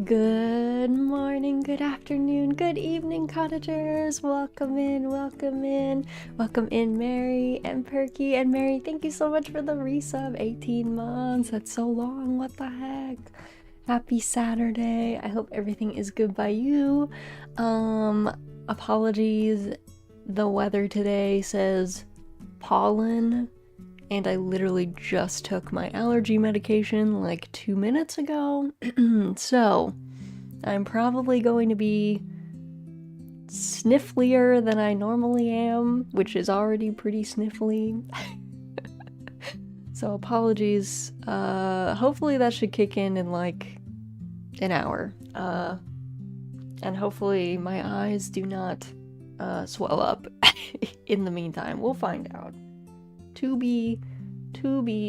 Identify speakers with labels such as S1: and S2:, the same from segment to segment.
S1: Good morning, good afternoon, good evening, cottagers. Welcome in, welcome in. Welcome in, Mary and Perky. And Mary, thank you so much for the resub. 18 months. That's so long. What the heck? Happy Saturday. I hope everything is good by you. Apologies. The weather today says pollen. And I literally just took my allergy medication like 2 minutes ago. So, I'm probably going to be snifflier than I normally am, which is already pretty sniffly. So apologies. Hopefully that should kick in like an hour. And hopefully my eyes do not swell up in the meantime. We'll find out. To be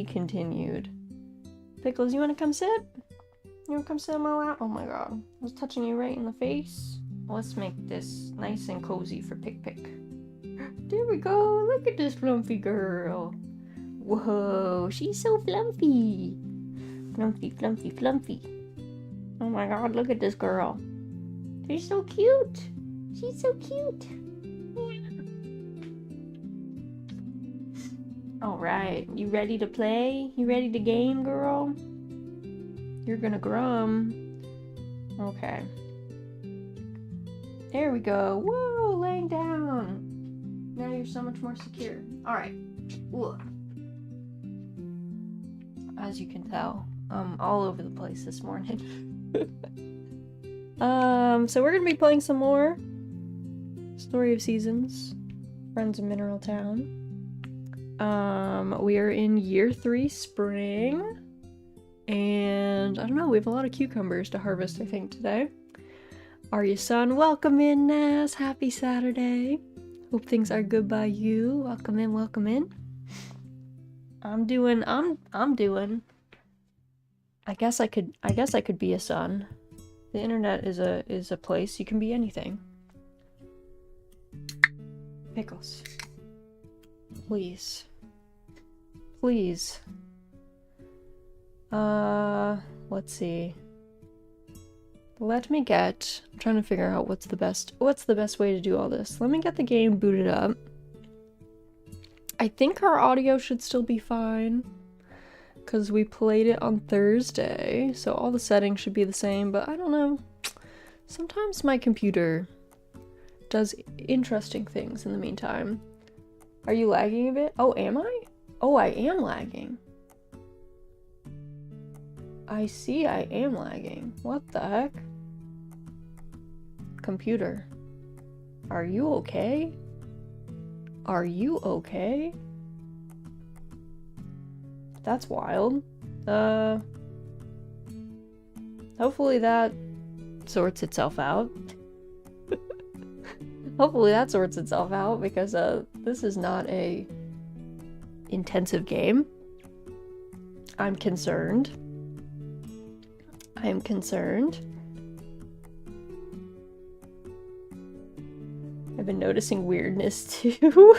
S1: continued. Pickles, you wanna come sit? You wanna come sit on my lap? Oh my god. I was touching you right in the face. Let's make this nice and cozy for Pick. There we go. Look at this flumpy girl. Whoa, she's so flumpy. Flumpy. Oh my god, look at this girl. She's so cute. She's so cute. Alright, you ready to play? You ready to game, girl? You're gonna grum. Okay. There we go. Whoa, laying down. Now you're so much more secure. Alright. As you can tell, I'm all over the place this morning. So we're gonna be playing some more Story of Seasons, Friends of Mineral Town. We are in year 3 spring, and I don't know, we have a lot of cucumbers to harvest, I think, today. Are you, son? Welcome in, Nas. Happy Saturday. Hope things are good by you. Welcome in. I'm doing. I guess I could be a son. The internet is a place you can be anything. Pickles. Please. Let's see. I'm trying to figure out what's the best way to do all this. Let me get the game booted up. I think our audio should still be fine, because we played it on Thursday, so all the settings should be the same, but I don't know. Sometimes my computer does interesting things in the meantime. Are you lagging a bit? Oh, am I? Oh, I am lagging. I see I am lagging. What the heck? Computer. Are you okay? Are you okay? That's wild. Hopefully that sorts itself out. Because this is not a intensive game. I'm concerned. I've been noticing weirdness too.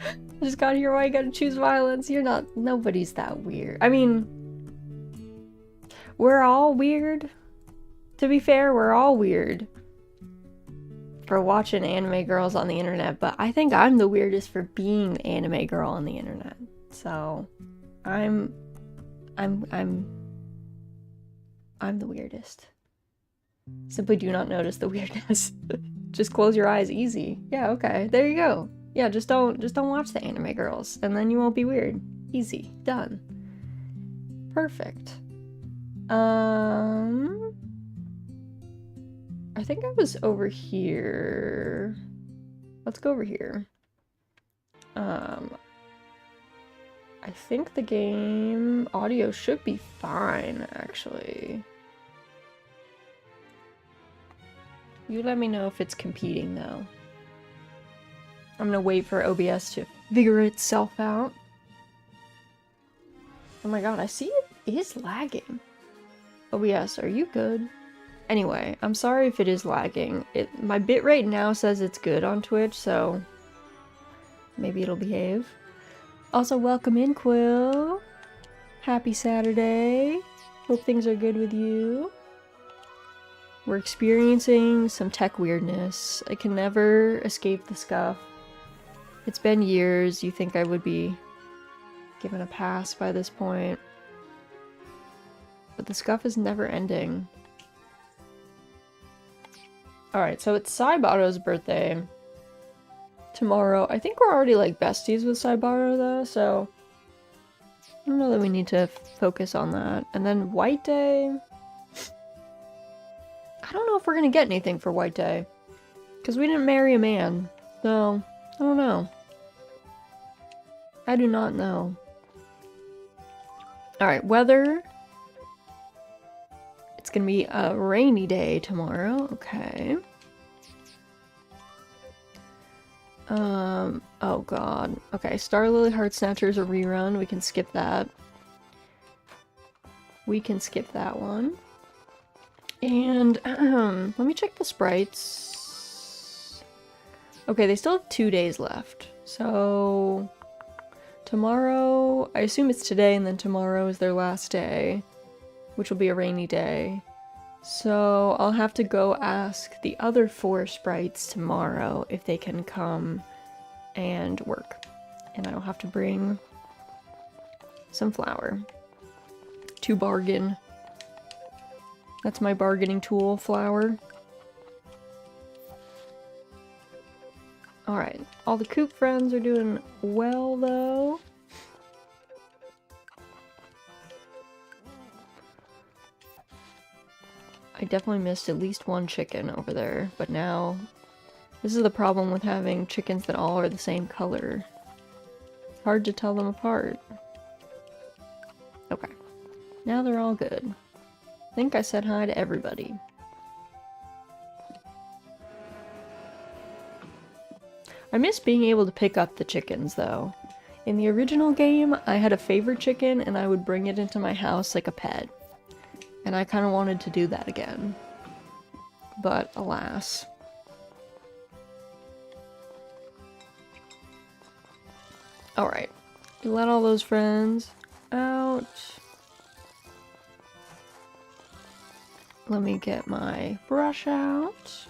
S1: I just got here, why you gotta choose violence? Nobody's that weird. I mean, we're all weird. To be fair, we're all weird for watching anime girls on the internet, but I think I'm the weirdest for being the anime girl on the internet. So, I'm the weirdest. Simply do not notice the weirdness. Just close your eyes, easy. Yeah, okay, there you go. Yeah, just don't watch the anime girls, and then you won't be weird. Easy, done. Perfect. I think I was over here. Let's go over here. I think the game audio should be fine, actually. You let me know if it's competing, though. I'm gonna wait for OBS to figure itself out. Oh my god, I see it is lagging. OBS, are you good? Anyway, I'm sorry if it is lagging. My bitrate now says it's good on Twitch, so maybe it'll behave. Also, welcome in, Quill. Happy Saturday. Hope things are good with you. We're experiencing some tech weirdness. I can never escape the scuff. It's been years. You think I would be given a pass by this point. But the scuff is never ending. Alright, so it's Saibaro's birthday tomorrow. I think we're already like besties with Saibaro though, so I don't know that we need to focus on that. And then White Day. I don't know if we're gonna get anything for White Day. Because we didn't marry a man. So, I don't know. I do not know. Alright, weather. It's gonna be a rainy day tomorrow. Okay. Oh god. Okay, Star Lily Heart Snatchers a rerun. We can skip that. We can skip that one. And, let me check the sprites. Okay, they still have 2 days left. So, tomorrow, I assume it's today and then tomorrow is their last day, which will be a rainy day. So, I'll have to go ask the other 4 sprites tomorrow if they can come and work. And I'll have to bring some flour to bargain. That's my bargaining tool, flour. Alright, all the Coop friends are doing well, though. I definitely missed at least one chicken over there, but now... This is the problem with having chickens that all are the same color. It's hard to tell them apart. Okay. Now they're all good. I think I said hi to everybody. I miss being able to pick up the chickens, though. In the original game, I had a favorite chicken and I would bring it into my house like a pet. And I kind of wanted to do that again. But, alas. Alright. You let all those friends out. Let me get my brush out.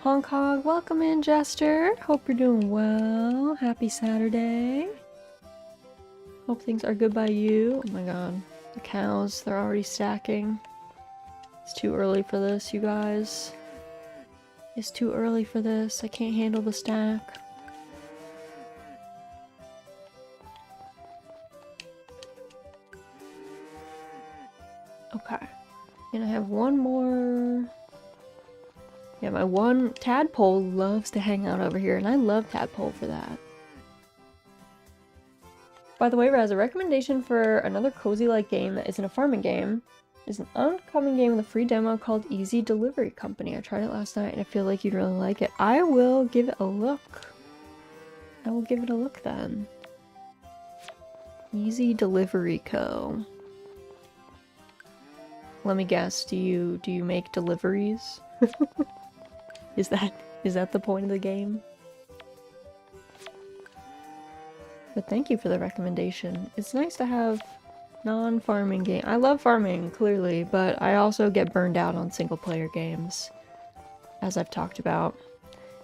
S1: Honk Hog, welcome in, Jester. Hope you're doing well. Happy Saturday. Hope things are good by you. Oh my god. The cows, they're already stacking. It's too early for this, you guys. It's too early for this. I can't handle the stack. Okay. And I have one more... Yeah, my one tadpole loves to hang out over here, and I love tadpole for that. By the way, Raz, a recommendation for another cozy-like game that isn't a farming game is an upcoming game with a free demo called Easy Delivery Company. I tried it last night, and I feel like you'd really like it. I will give it a look. I will give it a look then. Easy Delivery Co. Let me guess, do you make deliveries? Is that the point of the game? But thank you for the recommendation. It's nice to have non-farming game. I love farming, clearly, but I also get burned out on single-player games, as I've talked about.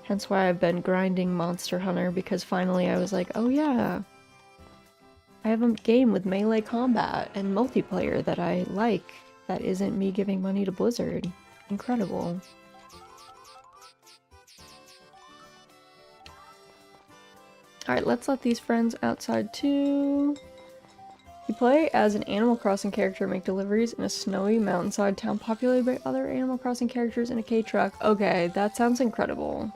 S1: Hence why I've been grinding Monster Hunter, because finally I was like, oh yeah, I have a game with melee combat and multiplayer that I like that isn't me giving money to Blizzard. Incredible. Alright, let's let these friends outside too. You play as an Animal Crossing character and make deliveries in a snowy mountainside town populated by other Animal Crossing characters in a K-truck. Okay, that sounds incredible.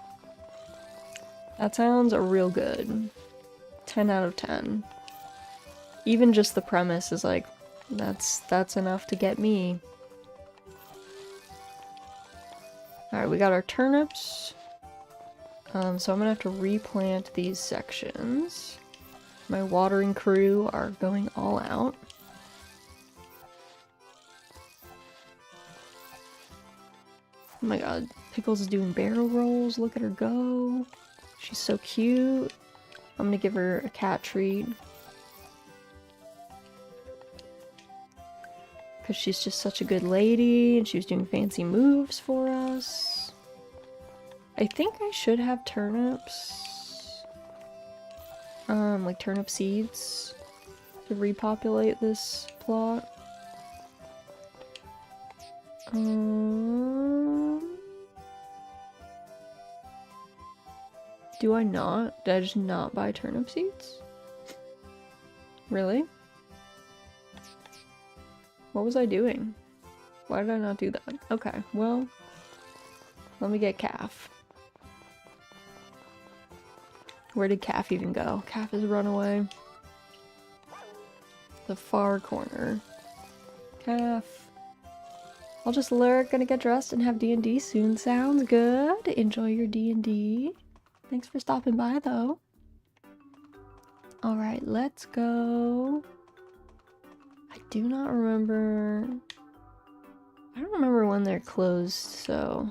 S1: That sounds real good. 10 out of 10. Even just the premise is like, that's enough to get me. Alright, we got our turnips. So I'm gonna have to replant these sections. My watering crew are going all out. Oh my god, Pickles is doing barrel rolls. Look at her go. She's so cute. I'm gonna give her a cat treat. Because she's just such a good lady, and she was doing fancy moves for us. I think I should have turnips. Like turnip seeds to repopulate this plot. Do I not? Did I just not buy turnip seeds? Really? What was I doing? Why did I not do that? Okay, well, let me get Calf. Where did Calf even go? Calf has run away. The far corner. Calf. I'll just lurk, gonna get dressed and have D&D soon. Sounds good. Enjoy your D&D. Thanks for stopping by, though. Alright, let's go. I do not remember... I don't remember when they're closed, so...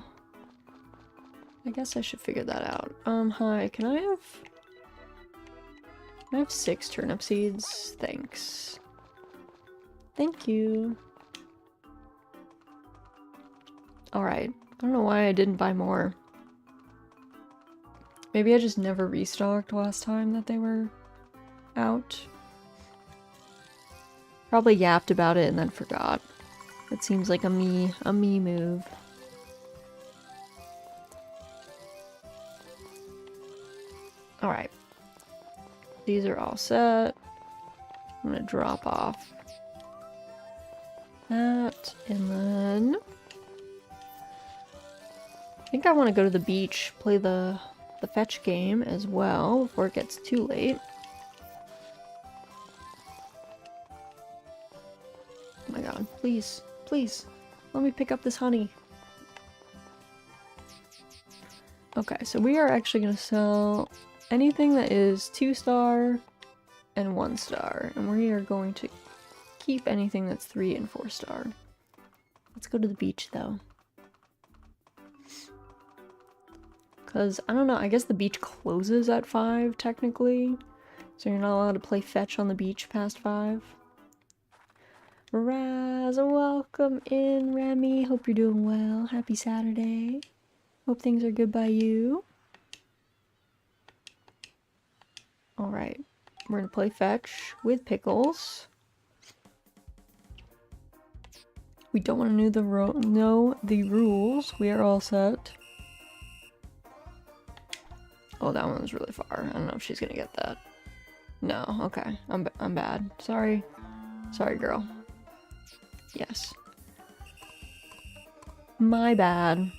S1: I guess I should figure that out. Hi, can I have 6 turnip seeds? Thanks. Thank you. Alright. I don't know why I didn't buy more. Maybe I just never restocked last time that they were out. Probably yapped about it and then forgot. It seems like a me move. Alright. These are all set. I'm gonna drop off that, and then... I think I want to go to the beach, play the fetch game as well, before it gets too late. Oh my god, please, please, let me pick up this honey. Okay, so we are actually going to sell anything that is 2-star and 1-star, and we are going to keep anything that's 3 and 4-star. Let's go to the beach though. Because, I don't know, I guess the beach closes at 5 technically, so you're not allowed to play fetch on the beach past 5. Raz, welcome in, Remy. Hope you're doing well. Happy Saturday. Hope things are good by you. Alright, we're gonna play fetch with Pickles. We don't want to know the rules. We are all set. Oh, that one was really far. I don't know if she's gonna get that. No, okay. I'm bad. Sorry. Sorry, girl. Yes. My bad.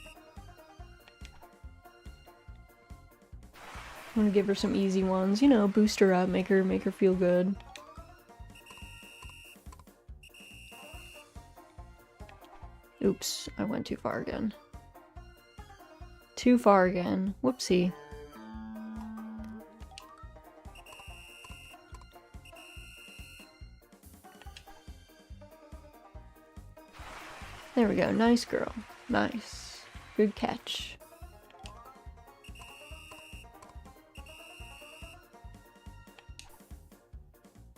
S1: I'm gonna give her some easy ones. You know, boost her up, make her feel good. Oops, I went too far again. Too far again. Whoopsie. There we go. Nice girl. Nice. Good catch.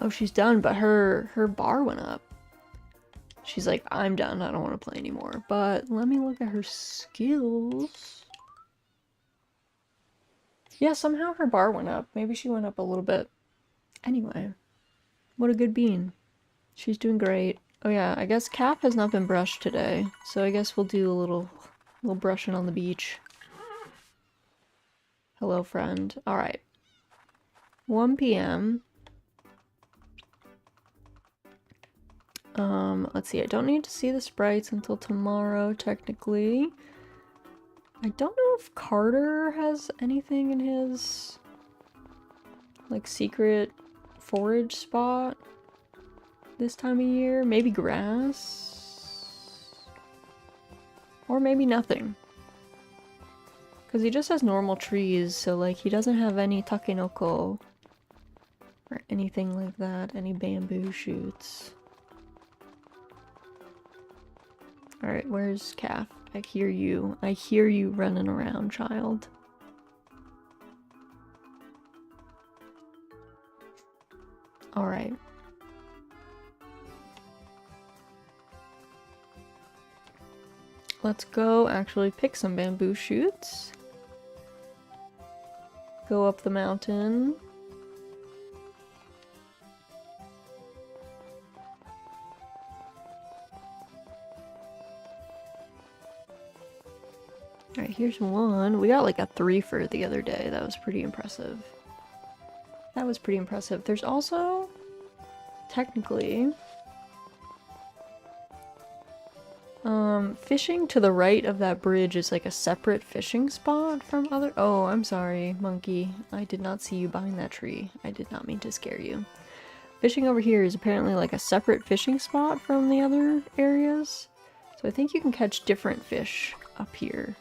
S1: Oh, she's done, but her bar went up. She's like, I'm done. I don't want to play anymore. But let me look at her skills. Yeah, somehow her bar went up. Maybe she went up a little bit. Anyway, what a good bean. She's doing great. Oh yeah, I guess Cap has not been brushed today, so I guess we'll do a little brushing on the beach. Hello, friend. Alright. 1 p.m. Let's see, I don't need to see the sprites until tomorrow, technically. I don't know if Carter has anything in his, like, secret forage spot this time of year. Maybe grass? Or maybe nothing. Because he just has normal trees, so, like, he doesn't have any takenoko or anything like that, any bamboo shoots. Alright, where's Calf? I hear you. I hear you running around, child. Alright. let's go actually pick some bamboo shoots. Go up the mountain. Alright, here's one. We got like a 3-fer the other day. That was pretty impressive. That was pretty impressive. There's also, technically, fishing to the right of that bridge is like a separate fishing spot from other- Oh, I'm sorry, monkey. I did not see you behind that tree. I did not mean to scare you. Fishing over here is apparently like a separate fishing spot from the other areas. So I think you can catch different fish up here.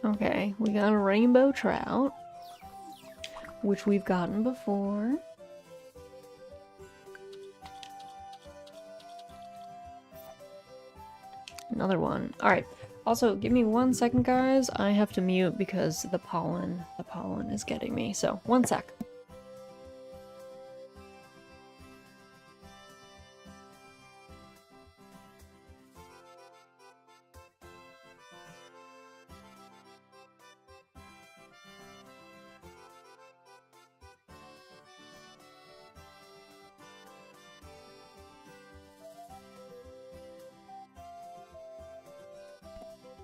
S1: Okay, we got a rainbow trout, which we've gotten before. Another one. Alright, also give me 1 second, guys. I have to mute because the pollen is getting me, so 1 sec.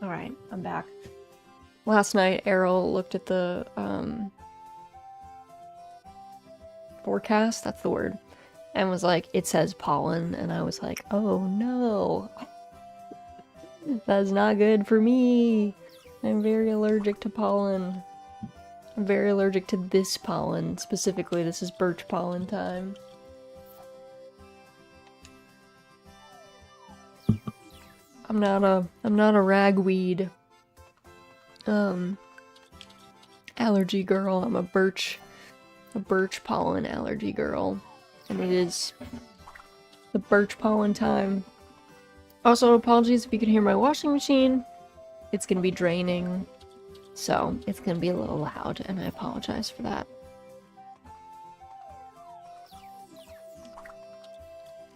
S1: Alright, I'm back. Last night, Errol looked at the, forecast, that's the word, and was like, it says pollen, and I was like, oh no. That's not good for me. I'm very allergic to pollen. I'm very allergic to this pollen, specifically. This is birch pollen time. I'm not a ragweed allergy girl. I'm a birch pollen allergy girl. And it is the birch pollen time. Also, apologies if you can hear my washing machine. It's gonna be draining, so it's gonna be a little loud, and I apologize for that.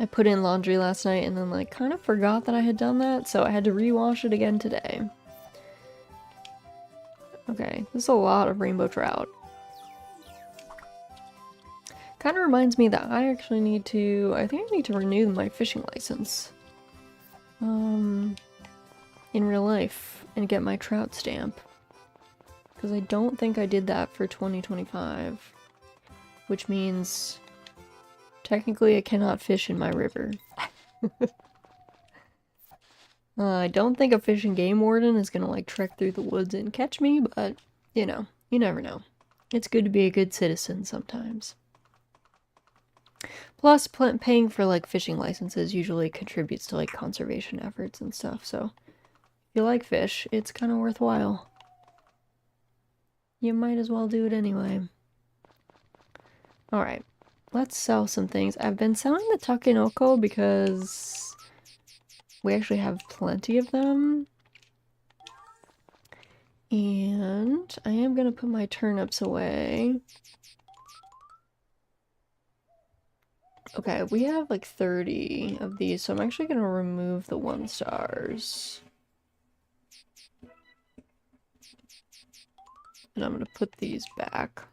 S1: I put in laundry last night and then like kind of forgot that I had done that, so I had to rewash it again today. Okay, this is a lot of rainbow trout. Kind of reminds me that I actually need to, I think I need to renew my fishing license. In real life and get my trout stamp. Because I don't think I did that for 2025. Which means technically I cannot fish in my river. I don't think a fish and game warden is gonna like trek through the woods and catch me, but you know, you never know. It's good to be a good citizen sometimes. Plus, paying for like fishing licenses usually contributes to like conservation efforts and stuff, so if you like fish, it's kind of worthwhile. You might as well do it anyway. Alright, let's sell some things. I've been selling the takenoko because we actually have plenty of them. And I am gonna put my turnips away. Okay, we have like 30 of these, so I'm actually gonna remove the 1-stars. And I'm gonna put these back.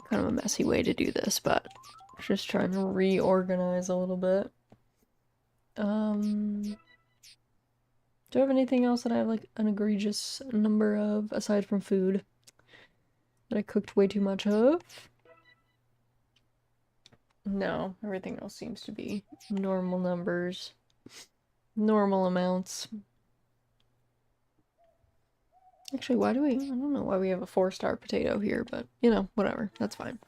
S1: Kind of a messy way to do this, but just trying to reorganize a little bit. Do I have anything else that I have like an egregious number of, aside from food, that I cooked way too much of? No, everything else seems to be normal numbers. Normal amounts. Actually, why do we... I don't know why we have a 4-star potato here, but, you know, whatever. That's fine.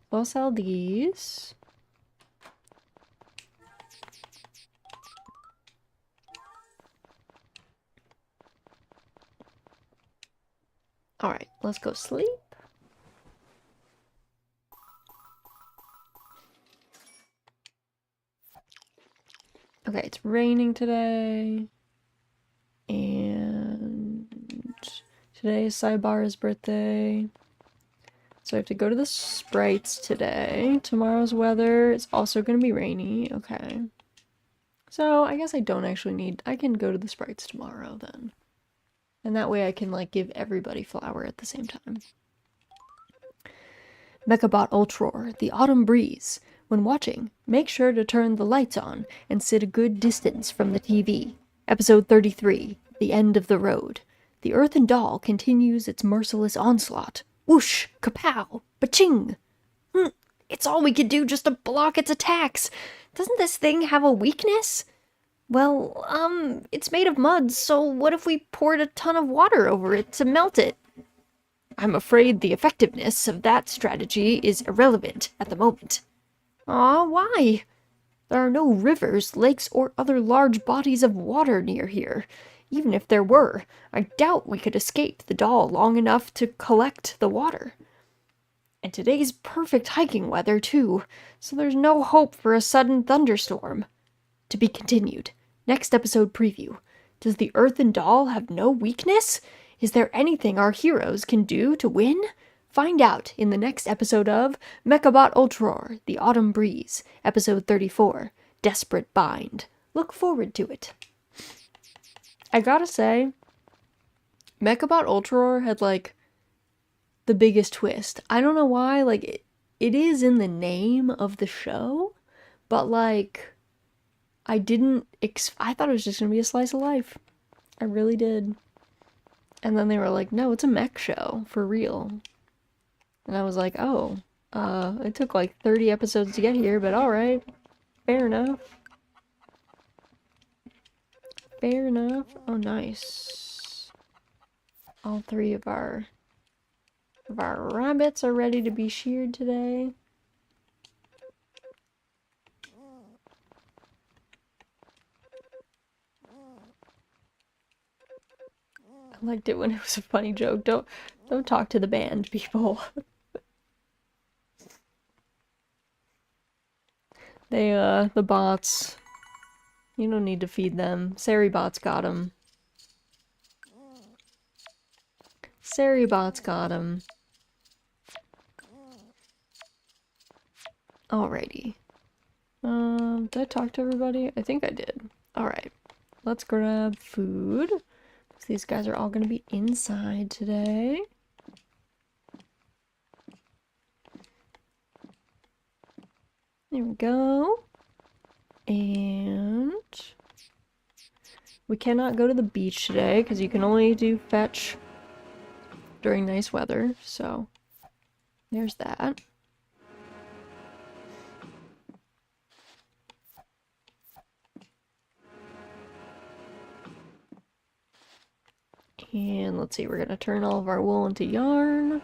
S1: I'll sell these. Alright, let's go sleep. Okay, it's raining today. And today is Saibara's birthday. So I have to go to the sprites today. Tomorrow's weather is also going to be rainy. Okay. So I guess I don't actually need... I can go to the sprites tomorrow then. And that way I can, like, give everybody flour at the same time. Mechabot Ultror, the autumn breeze. When watching, make sure to turn the lights on and sit a good distance from the TV. Episode 33, The End of the Road. The earthen doll continues its merciless onslaught. Whoosh! Kapow! Ba-ching! It's all we could do just to block its attacks. Doesn't this thing have a weakness? Well, it's made of mud, so what if we poured a ton of water over it to melt it? I'm afraid the effectiveness of that strategy is irrelevant at the moment. Aw, why? There are no rivers, lakes, or other large bodies of water near here. Even if there were, I doubt we could escape the doll long enough to collect the water. And today's perfect hiking weather, too, so there's no hope for a sudden thunderstorm. To be continued. Next episode preview. Does the earthen doll have no weakness? Is there anything our heroes can do to win? Find out in the next episode of Mechabot Ultror, The Autumn Breeze, episode 34, Desperate Bind. Look forward to it. I gotta say, Mechabot Ultror had, like, the biggest twist. I don't know why, like, it is in the name of the show, but, like, I thought it was just gonna be a slice of life. I really did. And then they were like, no, it's a mech show, for real. And I was like, oh, it took like 30 episodes to get here, but alright. Fair enough. Fair enough. Oh, nice. All three of our rabbits are ready to be sheared today. I liked it when it was a funny joke. Don't talk to the band, people. The bots. You don't need to feed them. Seribots got them. Seribots got him. Alrighty. Did I talk to everybody? I think I did. Alright. Let's grab food. These guys are all gonna be inside today. There we go. And we cannot go to the beach today because you can only do fetch during nice weather, so there's that. And let's see, we're gonna turn all of our wool into yarn.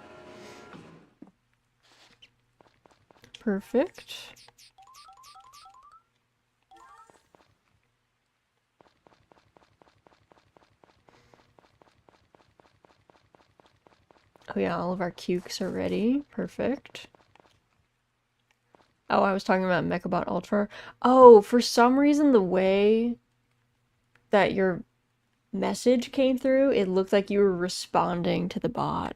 S1: Perfect. Oh yeah, all of our cukes are ready. Perfect. Oh, I was talking about Mechabot Ultra. Oh, for some reason the way that your message came through, it looked like you were responding to the bot.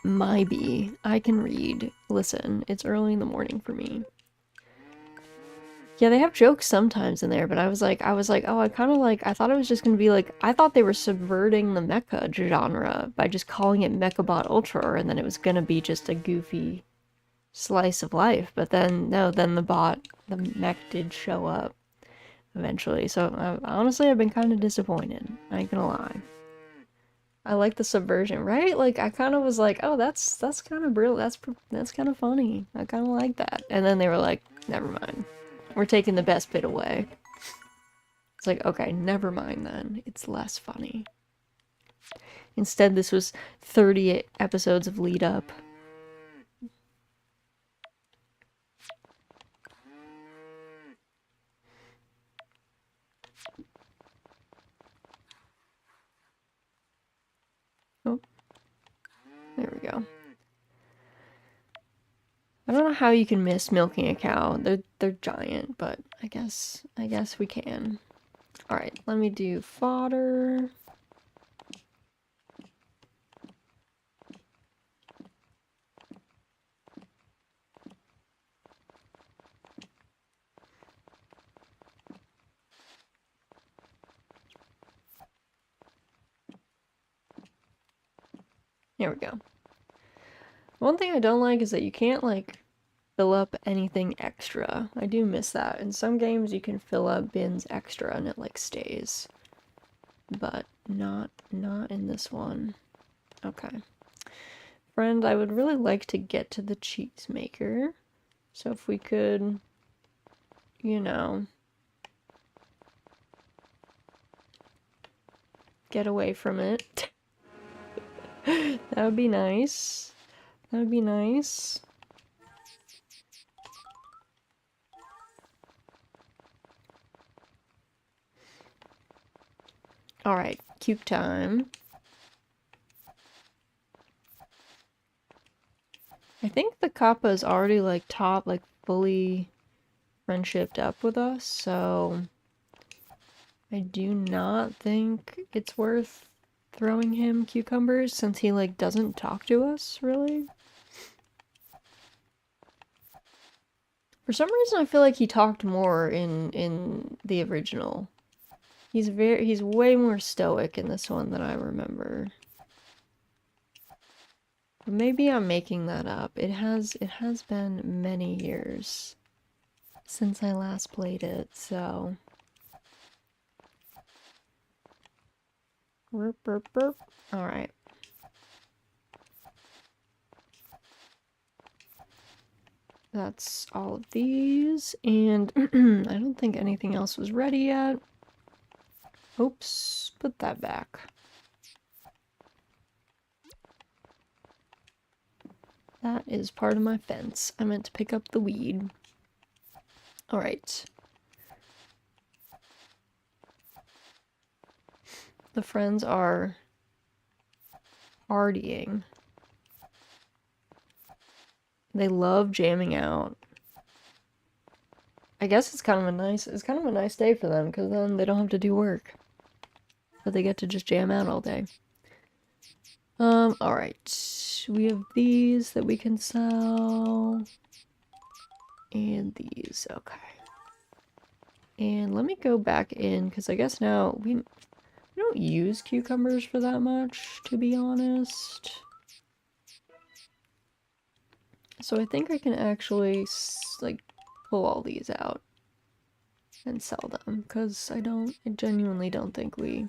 S1: Maybe. I can read. Listen, it's early in the morning for me. Yeah, they have jokes sometimes in there, but I was like, oh, I thought it was just gonna be like, I thought they were subverting the mecha genre by just calling it Mechabot Ultra, and then it was gonna be just a goofy slice of life, but then, no, then the mech did show up eventually, so honestly, I've been kind of disappointed, I ain't gonna lie. I like the subversion, right? Like, I kind of was like, oh, that's kind of brilliant, that's kind of funny, I kind of like that, and then they were like, never mind. We're taking the best bit away. It's like, okay, never mind then. It's less funny. Instead, this was 30 episodes of lead up. Oh. There we go. I don't know how you can miss milking a cow. They're giant, but I guess we can. All right, let me do fodder. Here we go. One thing I don't like is that you can't like fill up anything extra. I do miss that. In some games you can fill up bins extra and it like stays. But not in this one. Okay. Friend, I would really like to get to the cheese maker. So if we could, you know, get away from it. That would be nice. That would be nice. Alright, cube time. I think the kappa is already like fully friendshipped up with us, so I do not think it's worth throwing him cucumbers since he like doesn't talk to us really. For some reason I feel like he talked more in the original. He's way more stoic in this one than I remember. Maybe I'm making that up. It has been many years since I last played it, so burp burp burp. All right. That's all of these, and I don't think anything else was ready yet. Oops, put that back. That is part of my fence. I meant to pick up the weed. Alright. The friends are partying. They love jamming out. I guess it's kind of a nice day for them because then they don't have to do work. But they get to just jam out all day. Alright. We have these that we can sell. And these, okay. And let me go back in, because I guess now we don't use cucumbers for that much, to be honest. So I think I can actually, like, pull all these out and sell them, because I genuinely don't think we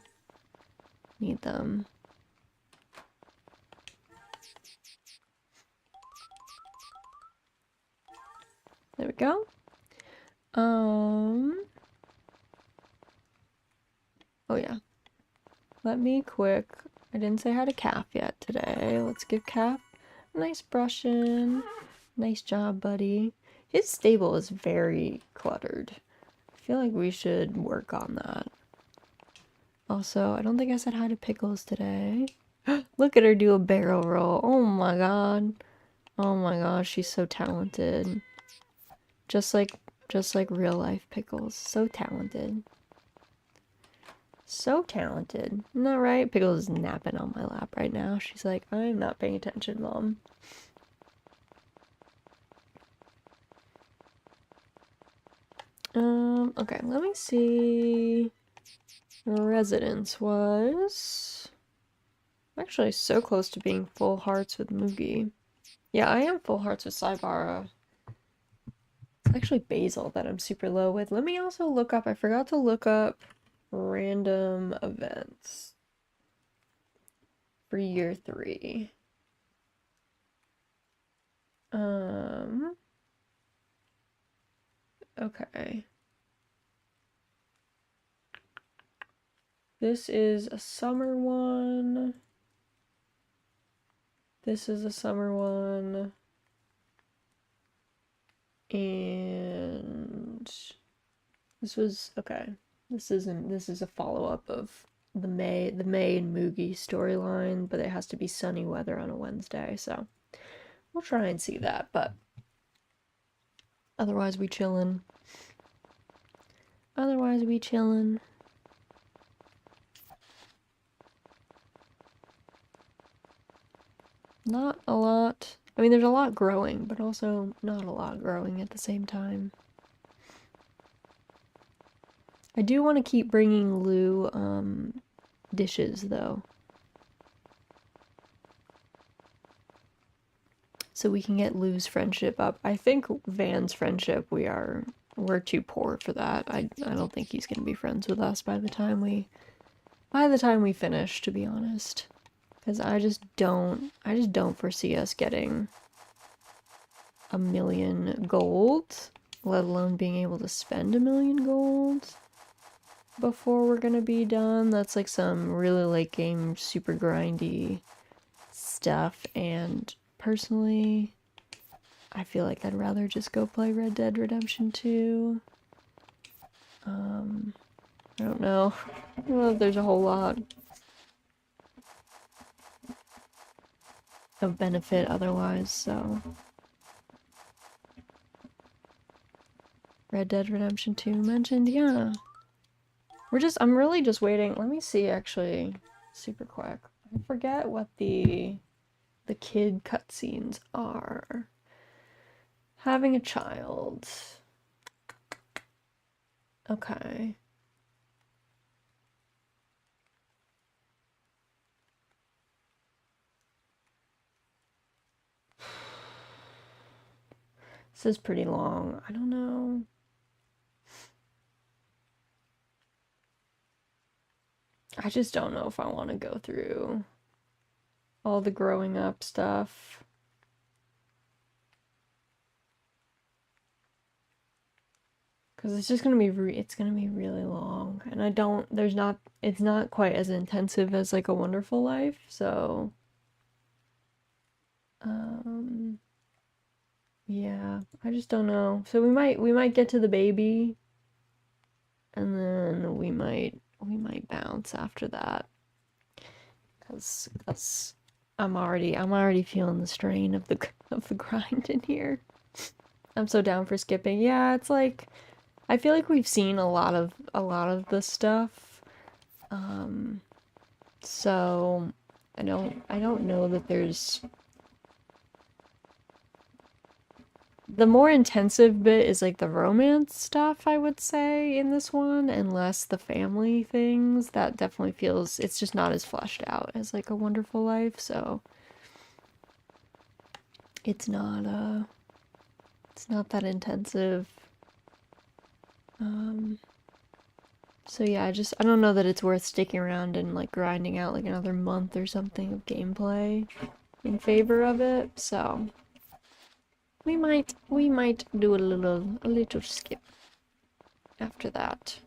S1: need them. There we go. Oh yeah. Let me quick. I didn't say hi to Calf yet today. Let's give Calf a nice brushing. Nice job, buddy. His stable is very cluttered. I feel like we should work on that. Also, I don't think I said hi to Pickles today. Look at her do a barrel roll. Oh my god. Oh my gosh, she's so talented. Just like real life Pickles. So talented. So talented. Isn't that right? Pickles is napping on my lap right now. She's like, I'm not paying attention, Mom. Okay, let me see. Residence was actually so close to being full hearts with Mugi. Yeah, I am full hearts with Saibara. It's actually Basil that I'm super low with. Let me also look up, I forgot to look up random events for year 3. Okay. This is a summer one. This is a summer one. And this was okay. This is a follow-up of the May and Mugi storyline, but it has to be sunny weather on a Wednesday, so we'll try and see that, but Otherwise we chillin'. Otherwise we chillin'. Not a lot. I mean, there's a lot growing, but also not a lot growing at the same time. I do want to keep bringing Lou, dishes, though. So we can get Lou's friendship up. I think Van's friendship, we're too poor for that. I don't think he's gonna be friends with us by the time we finish, to be honest. Because I just don't foresee us getting 1,000,000 gold, let alone being able to spend 1,000,000 gold before we're gonna be done. That's like some really late game, super grindy stuff, and personally, I feel like I'd rather just go play Red Dead Redemption 2. I don't know. I don't know if there's a whole lot of benefit otherwise, so. Red Dead Redemption 2 mentioned, yeah. I'm really just waiting. Let me see, actually, super quick. I forget what the kid cutscenes are. Having a child. Okay. This is pretty long. I don't know. I just don't know if I want to go through all the growing up stuff. Because it's just gonna be it's gonna be really long, and it's not quite as intensive as like A Wonderful Life, so yeah, I just don't know. So we might get to the baby, and then we might bounce after that, because I'm already feeling the strain of the grind in here. I'm so down for skipping. Yeah, it's like I feel like we've seen a lot of this stuff. So I don't know that there's the more intensive bit is like the romance stuff, I would say, in this one, and less the family things. That definitely feels it's just not as fleshed out as like A Wonderful Life, so it's not that intensive. So yeah, I don't know that it's worth sticking around and like grinding out like another month or something of gameplay in favor of it. So we might do a little skip after that.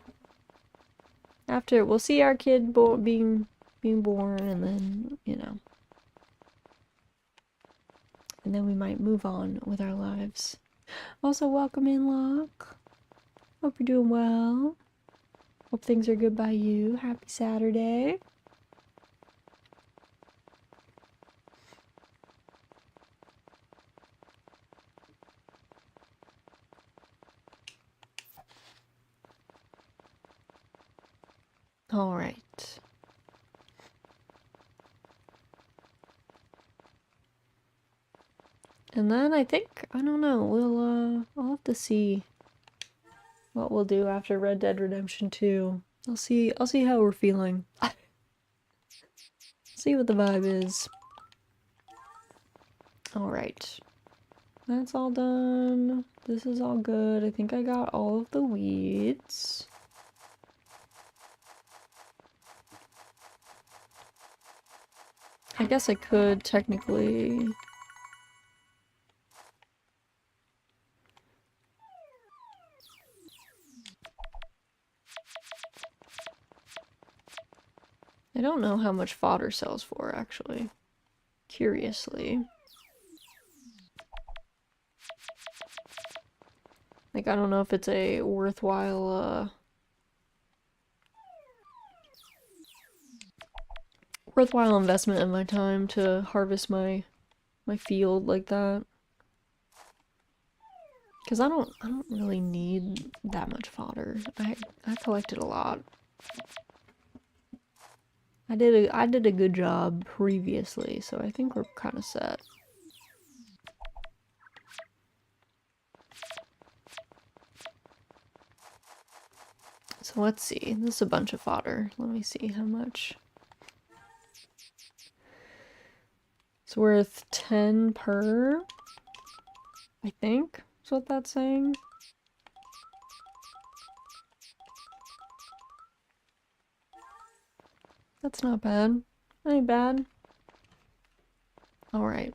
S1: After we'll see our kid being born, and then, you know, and then we might move on with our lives. Also, welcome in, Locke. Hope you're doing well. Hope things are good by you. Happy Saturday. All right. And then I think, I don't know, I'll have to see what we'll do after Red Dead Redemption 2. I'll see how we're feeling. See what the vibe is. Alright. That's all done. This is all good. I think I got all of the weeds. I guess I could technically... I don't know how much fodder sells for, actually. Curiously. Like, I don't know if it's a worthwhile investment of my time to harvest my field like that. Because I don't really need that much fodder. I collected a lot. I did a good job previously, so I think we're kind of set. So let's see. This is a bunch of fodder. Let me see how much. It's worth 10 per, I think, is what that's saying. That's not bad. Ain't bad. Alright.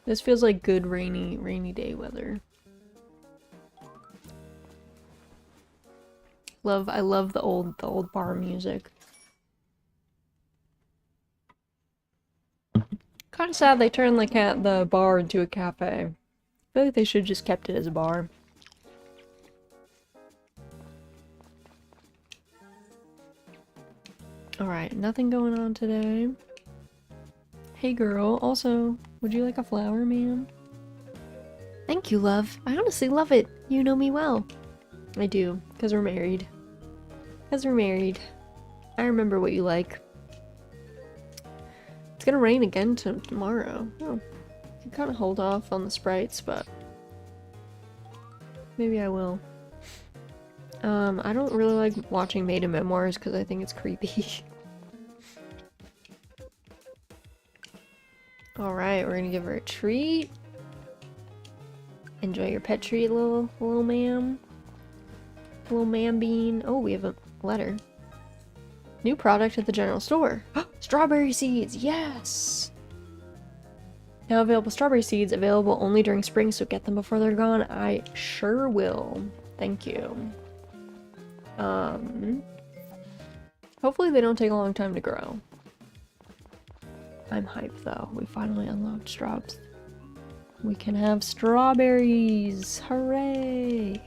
S1: This feels like good rainy day weather. I love the old bar music. Kind of sad they turned the bar into a cafe. I feel like they should have just kept it as a bar. Alright, nothing going on today. Hey girl, also, would you like a flower, ma'am? Thank you, love. I honestly love it. You know me well. I do, because we're married. Because we're married. I remember what you like. It's gonna rain again tomorrow. Oh, I can kind of hold off on the sprites, but maybe I will. I don't really like watching Maiden Memoirs because I think it's creepy. Alright, we're gonna give her a treat. Enjoy your pet treat, little ma'am. Little ma'am bean. Oh, we have a letter. New product at the general store. Strawberry seeds, yes! Now available strawberry seeds, available only during spring, so get them before they're gone. I sure will. Thank you. Hopefully they don't take a long time to grow. I'm hyped though. We finally unlocked straws. We can have strawberries! Hooray!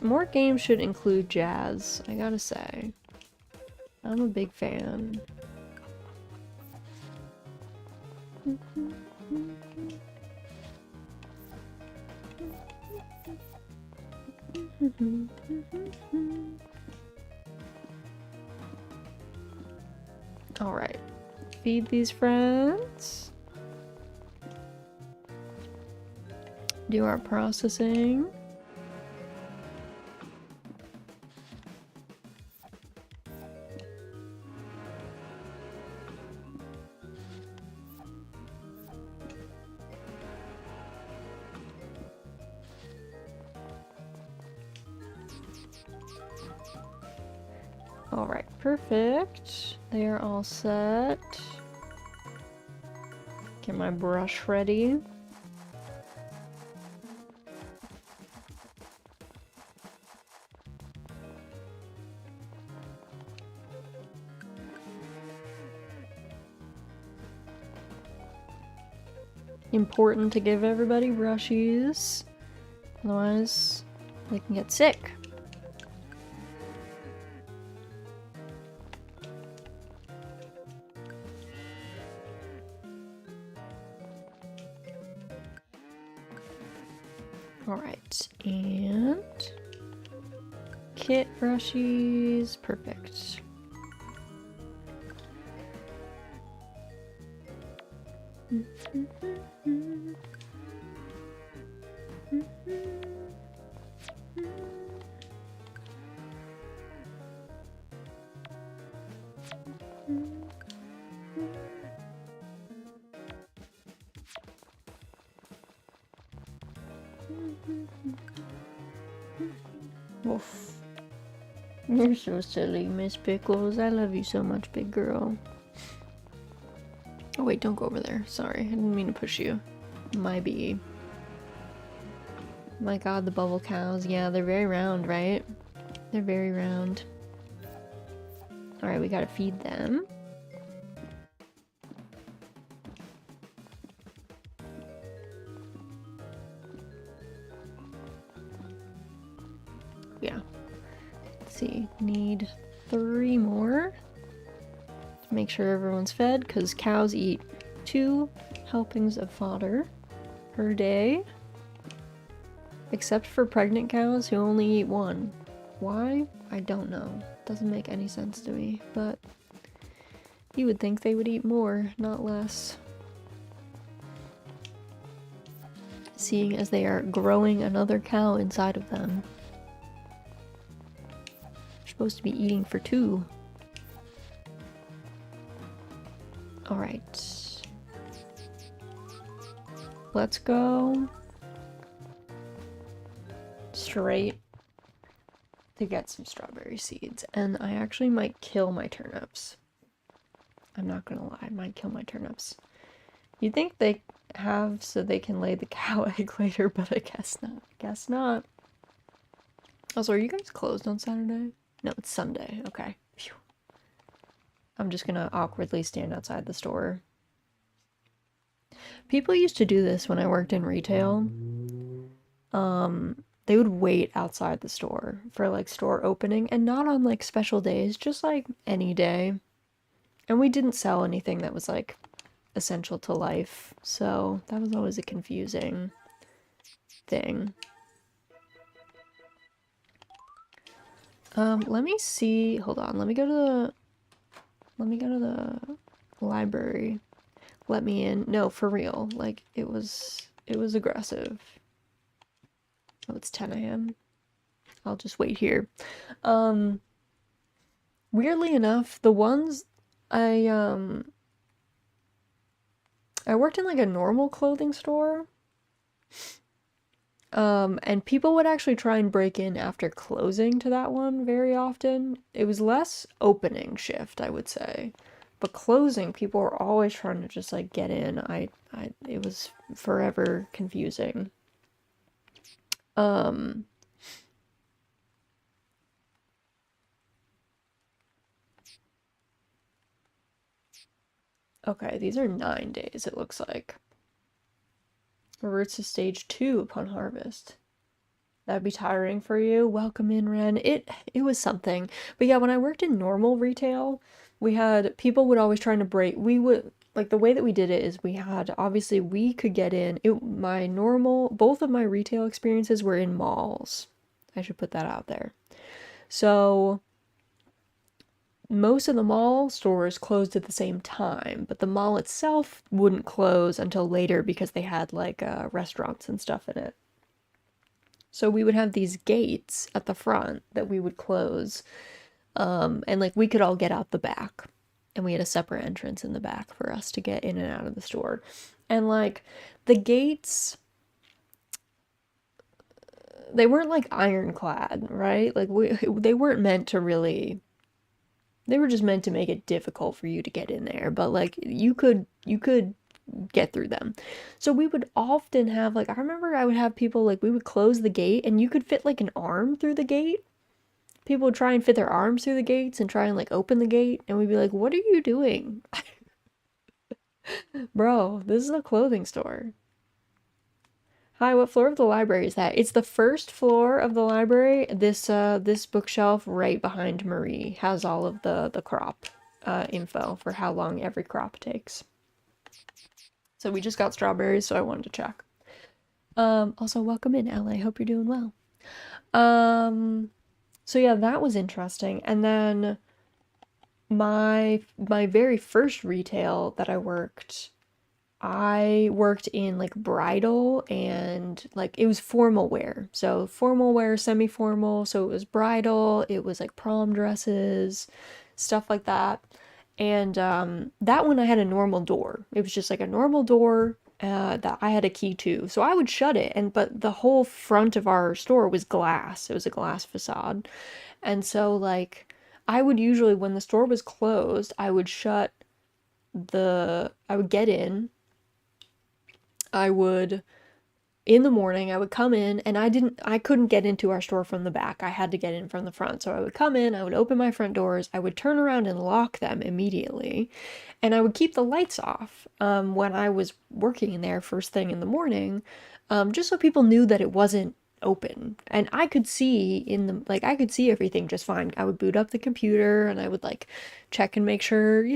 S1: More games should include jazz, I gotta say. I'm a big fan. Alright. Feed these friends. Do our processing. Alright, perfect. They are all set. Get my brush ready. Important to give everybody brushies, otherwise they can get sick. Alright, and kit brushies, perfect. Oof. You're so silly, Miss Pickles. I love you so much, big girl. Oh wait, don't go over there. Sorry, I didn't mean to push you. My bee. My god, the bubble cows. Yeah, they're very round, right? They're very round. Alright, we gotta feed them. Yeah. Let's see. Need 3 more to make sure everyone's fed, because cows eat 2 helpings of fodder per day. Except for pregnant cows who only eat 1. Why? I don't know. Doesn't make any sense to me, but you would think they would eat more, not less. Seeing as they are growing another cow inside of them. They're supposed to be eating for 2. Alright. Let's go straight to get some strawberry seeds. And I actually might kill my turnips. I'm not gonna lie, I might kill my turnips. You'd think they have so they can lay the cow egg later, but I guess not. Guess not. Also, are you guys closed on Saturday? No, it's Sunday. Okay. Phew. I'm just gonna awkwardly stand outside the store. People used to do this when I worked in retail. They would wait outside the store for like store opening, and not on like special days, just like any day. And we didn't sell anything that was like essential to life, so that was always a confusing thing. Let me see. Hold on. Let me go to the library. Let me in. No, for real. Like it was aggressive. Oh, it's 10 a.m. I'll just wait here. Weirdly enough, the ones I worked in like a normal clothing store. And people would actually try and break in after closing to that one very often. It was less opening shift, I would say. But closing, people were always trying to just like get in. It was forever confusing. Okay, these are 9 days, it looks like. Reverts to stage 2 upon harvest. That'd be tiring for you. Welcome in, Ren. It was something. But yeah, when I worked in normal retail, we had people would always try to break. We would like the way that we did it is we had obviously we could get in. Both of my retail experiences were in malls. I should put that out there. So most of the mall stores closed at the same time, but the mall itself wouldn't close until later because they had like restaurants and stuff in it. So we would have these gates at the front that we would close, and like we could all get out the back, and we had a separate entrance in the back for us to get in and out of the store. And like the gates, they weren't like ironclad, right? Like they weren't meant to really, they were just meant to make it difficult for you to get in there, but like you could get through them. So we would often have like, I remember I would have people like, we would close the gate and you could fit like an arm through the gate. People would try and fit their arms through the gates and try and like open the gate, and we'd be like, what are you doing? Bro, this is a clothing store. Hi, what floor of the library is that? It's the first floor of the library. This bookshelf right behind Marie has all of the crop info for how long every crop takes. So we just got strawberries, so I wanted to check. Also, welcome in, Elle. Hope you're doing well. So yeah, that was interesting. And then my very first retail that I worked in like bridal and like it was formal wear. So formal wear, semi-formal. So it was bridal, it was like prom dresses, stuff like that. And that one I had a normal door. It was just like a normal door that I had a key to. So I would shut it, but the whole front of our store was glass. It was a glass facade. And so like I would usually, when the store was closed, I would get in. I would in the morning, I would come in, and I couldn't get into our store from the back. I had to get in from the front. So I would come in, I would open my front doors, I would turn around and lock them immediately, and I would keep the lights off when I was working in there first thing in the morning, just so people knew that it wasn't open. And I could see I could see everything just fine. I would boot up the computer, and I would like check and make sure,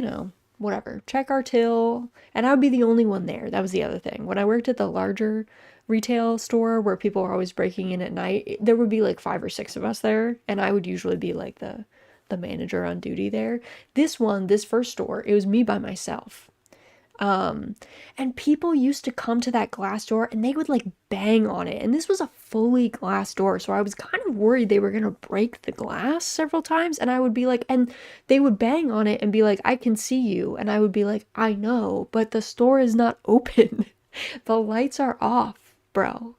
S1: whatever, check our till, and I would be the only one there. That was the other thing. When I worked at the larger retail store where people were always breaking in at night, there would be like 5 or 6 of us there, and I would usually be like the manager on duty there. This first store, it was me by myself. And people used to come to that glass door, and they would like bang on it. And this was a fully glass door, so I was kind of worried they were gonna break the glass several times. And I would be like, and they would bang on it and be like, I can see you. And I would be like, I know, but the store is not open. The lights are off, bro.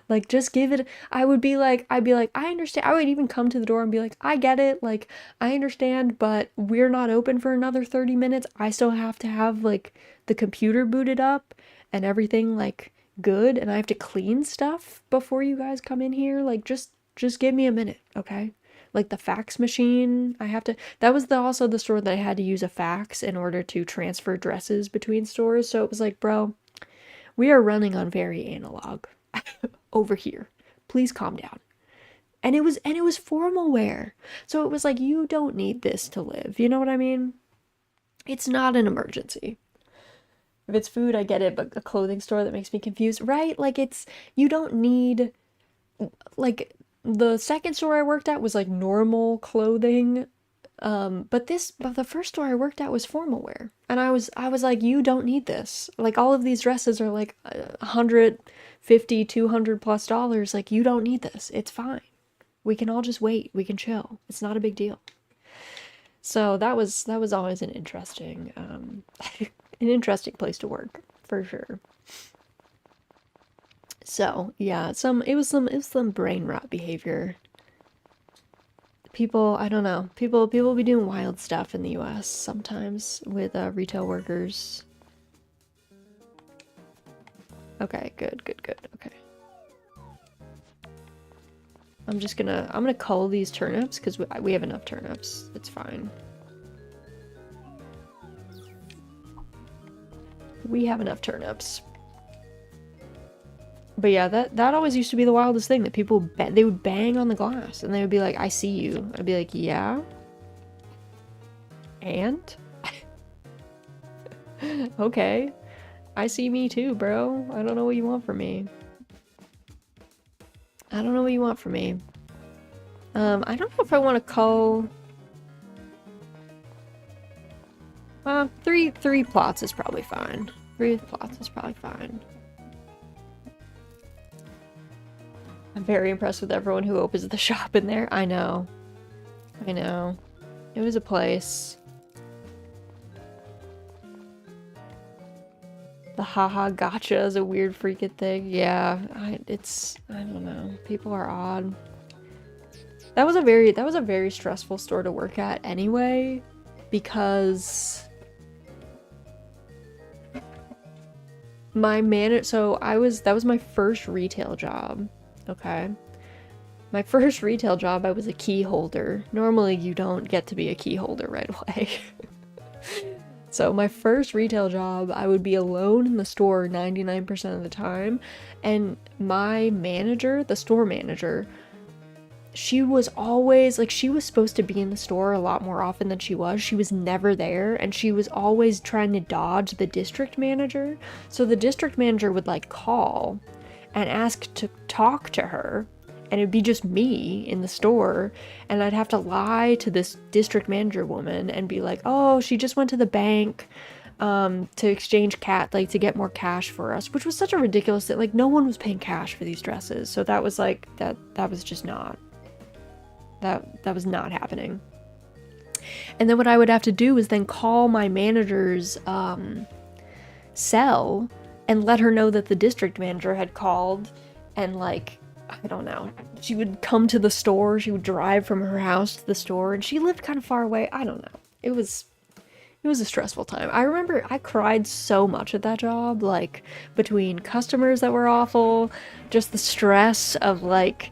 S1: Like, just give it. I'd be like, I understand. I would even come to the door and be like, I get it. Like, I understand, but we're not open for another 30 minutes. I still have to have like the computer booted up and everything like good, and I have to clean stuff before you guys come in here. Like, just give me a minute, okay? Like the fax machine, that was also the store that I had to use a fax in order to transfer dresses between stores. So it was like, bro, we are running on very analog over here. Please calm down. And it was formal wear. So it was like, you don't need this to live. You know what I mean? It's not an emergency. If it's food, I get it, but a clothing store, that makes me confused, right? Like, you don't need, like, the second store I worked at was like normal clothing. But the first store I worked at was formal wear. And I was like, you don't need this. Like, all of these dresses are like $150, $200+ Like, you don't need this. It's fine. We can all just wait. We can chill. It's not a big deal. So that was always an interesting, an interesting place to work, for sure. So yeah, it was some brain rot behavior. People, I don't know, people be doing wild stuff in the US sometimes with retail workers. Okay, good. Okay. I'm gonna cull these turnips because we have enough turnips. It's fine. We have enough turnips. But yeah, that always used to be the wildest thing, that people, they would bang on the glass and they would be like, I see you. I'd be like, yeah? And? Okay. I see me too, bro. I don't know what you want from me. I don't know what you want from me. I don't know if I want to cull... three plots is probably fine. 3 plots is probably fine. I'm very impressed with everyone who opens the shop in there. I know. It was a place. The haha gotcha is a weird freaking thing. Yeah, I don't know. People are odd. That was a very stressful store to work at anyway, because that was my first retail job. Okay. My first retail job, I was a key holder. Normally, you don't get to be a key holder right away. So my first retail job, I would be alone in the store 99% of the time. And my manager, the store manager, she was always, like, she was supposed to be in the store a lot more often than she was. She was never there, and she was always trying to dodge the district manager. So the district manager would, like, call and ask to talk to her, and it'd be just me in the store, and I'd have to lie to this district manager woman and be like, oh, she just went to the bank to exchange to get more cash for us, which was such a ridiculous thing. Like, no one was paying cash for these dresses, so that was like, that was just not, that was not happening. And then what I would have to do is then call my manager's cell and let her know that the district manager had called, and, like, I don't know, she would come to the store, she would drive from her house to the store, and she lived kind of far away. I don't know. It was it was a stressful time. I remember I cried so much at that job, like between customers that were awful, just the stress of like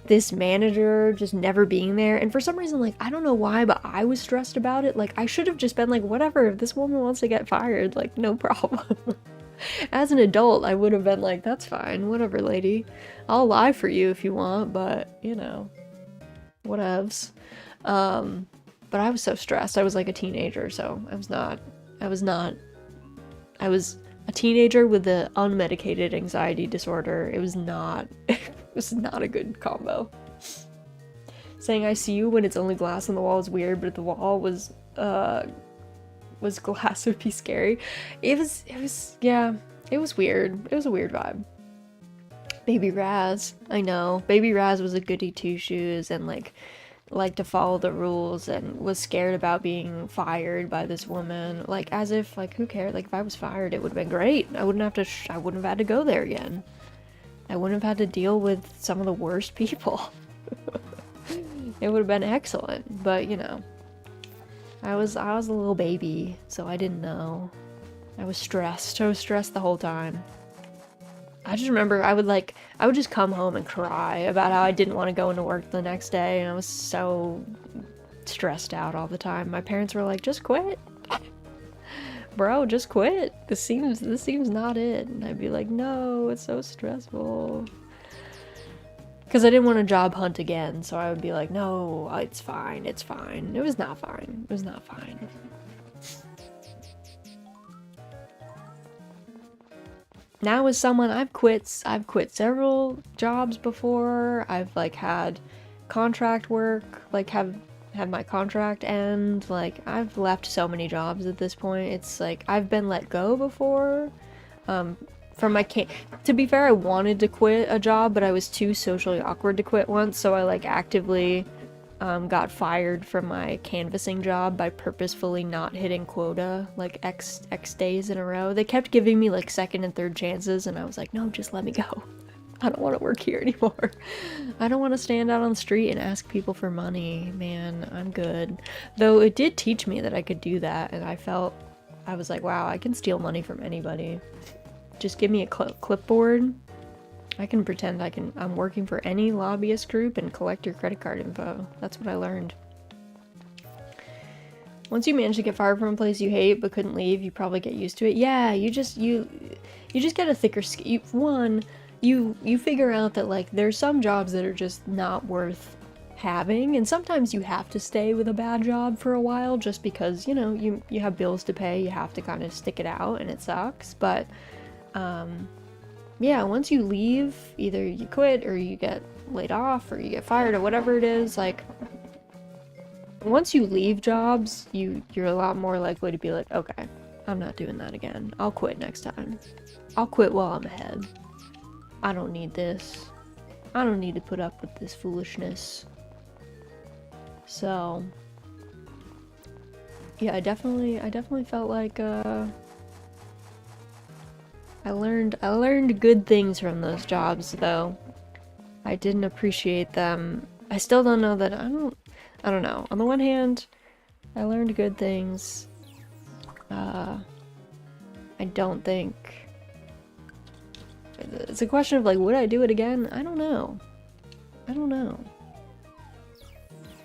S1: this manager just never being there. And for some reason, like, I don't know why, but I was stressed about it. Like, I should have just been like, whatever, if this woman wants to get fired, like, no problem. As an adult, I would have been like, that's fine, whatever, lady. I'll lie for you if you want, but, you know, whatevs. But I was so stressed. I was like a teenager, so I was a teenager with an unmedicated anxiety disorder. It was not a good combo. Saying I see you when it's only glass on the wall is weird, but if the wall was glass, it would be scary. It was yeah, it was weird. It was a weird vibe. Baby Raz, I know. Baby Raz was a goody two shoes and like liked to follow the rules and was scared about being fired by this woman. Like, as if, like, who cared? Like, if I was fired, it would have been great. I wouldn't have had to go there again. I wouldn't have had to deal with some of the worst people. It would have been excellent, but you know, I was a little baby, so I didn't know. I was stressed. I was stressed the whole time. I just remember I would just come home and cry about how I didn't want to go into work the next day, and I was so stressed out all the time. My parents were like, just quit. Bro, just quit. This seems not it. And I'd be like, no, it's so stressful. Because I didn't want to job hunt again, so I would be like, no, it's fine, it's fine. It was not fine. It was not fine. Now as someone, I've quit several jobs before. I've like had contract work, like have had my contract end. Like, I've left so many jobs at this point. It's like I've been let go before. From my to be fair, I wanted to quit a job, but I was too socially awkward to quit once, so I like actively got fired from my canvassing job by purposefully not hitting quota like X days in a row. They kept giving me like second and third chances, and I was like, no, just let me go. I don't want to work here anymore. I don't want to stand out on the street and ask people for money, man. I'm good. Though it did teach me that I could do that, and I was like, wow, I can steal money from anybody. Just give me a clipboard. I can pretend I'm working for any lobbyist group and collect your credit card info. That's what I learned. Once you manage to get fired from a place you hate but couldn't leave, you probably get used to it. Yeah, you just get a thicker skin. You figure out that like there's some jobs that are just not worth having, and sometimes you have to stay with a bad job for a while just because, you know, you have bills to pay, you have to kind of stick it out, and it sucks. But yeah, once you leave, either you quit or you get laid off or you get fired or whatever it is, like once you leave jobs, you're a lot more likely to be like, okay, I'm not doing that again. I'll quit next time. I'll quit while I'm ahead. I don't need this. I don't need to put up with this foolishness. So yeah, I definitely felt like I learned good things from those jobs, though. I didn't appreciate them. I still don't know that I don't know. On the one hand, I learned good things. I don't think it's a question of like, would I do it again? I don't know.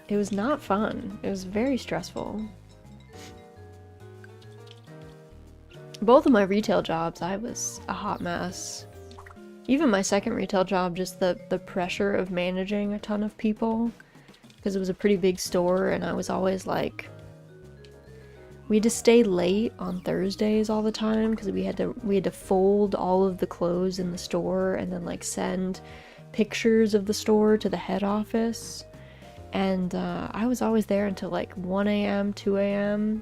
S1: It was not fun. It was very stressful. Both of my retail jobs, I was a hot mess. Even my second retail job, just the pressure of managing a ton of people, because it was a pretty big store, and I was always like, we had to stay late on Thursdays all the time because we had to fold all of the clothes in the store and then like send pictures of the store to the head office. And I was always there until like 1 a.m., 2 a.m.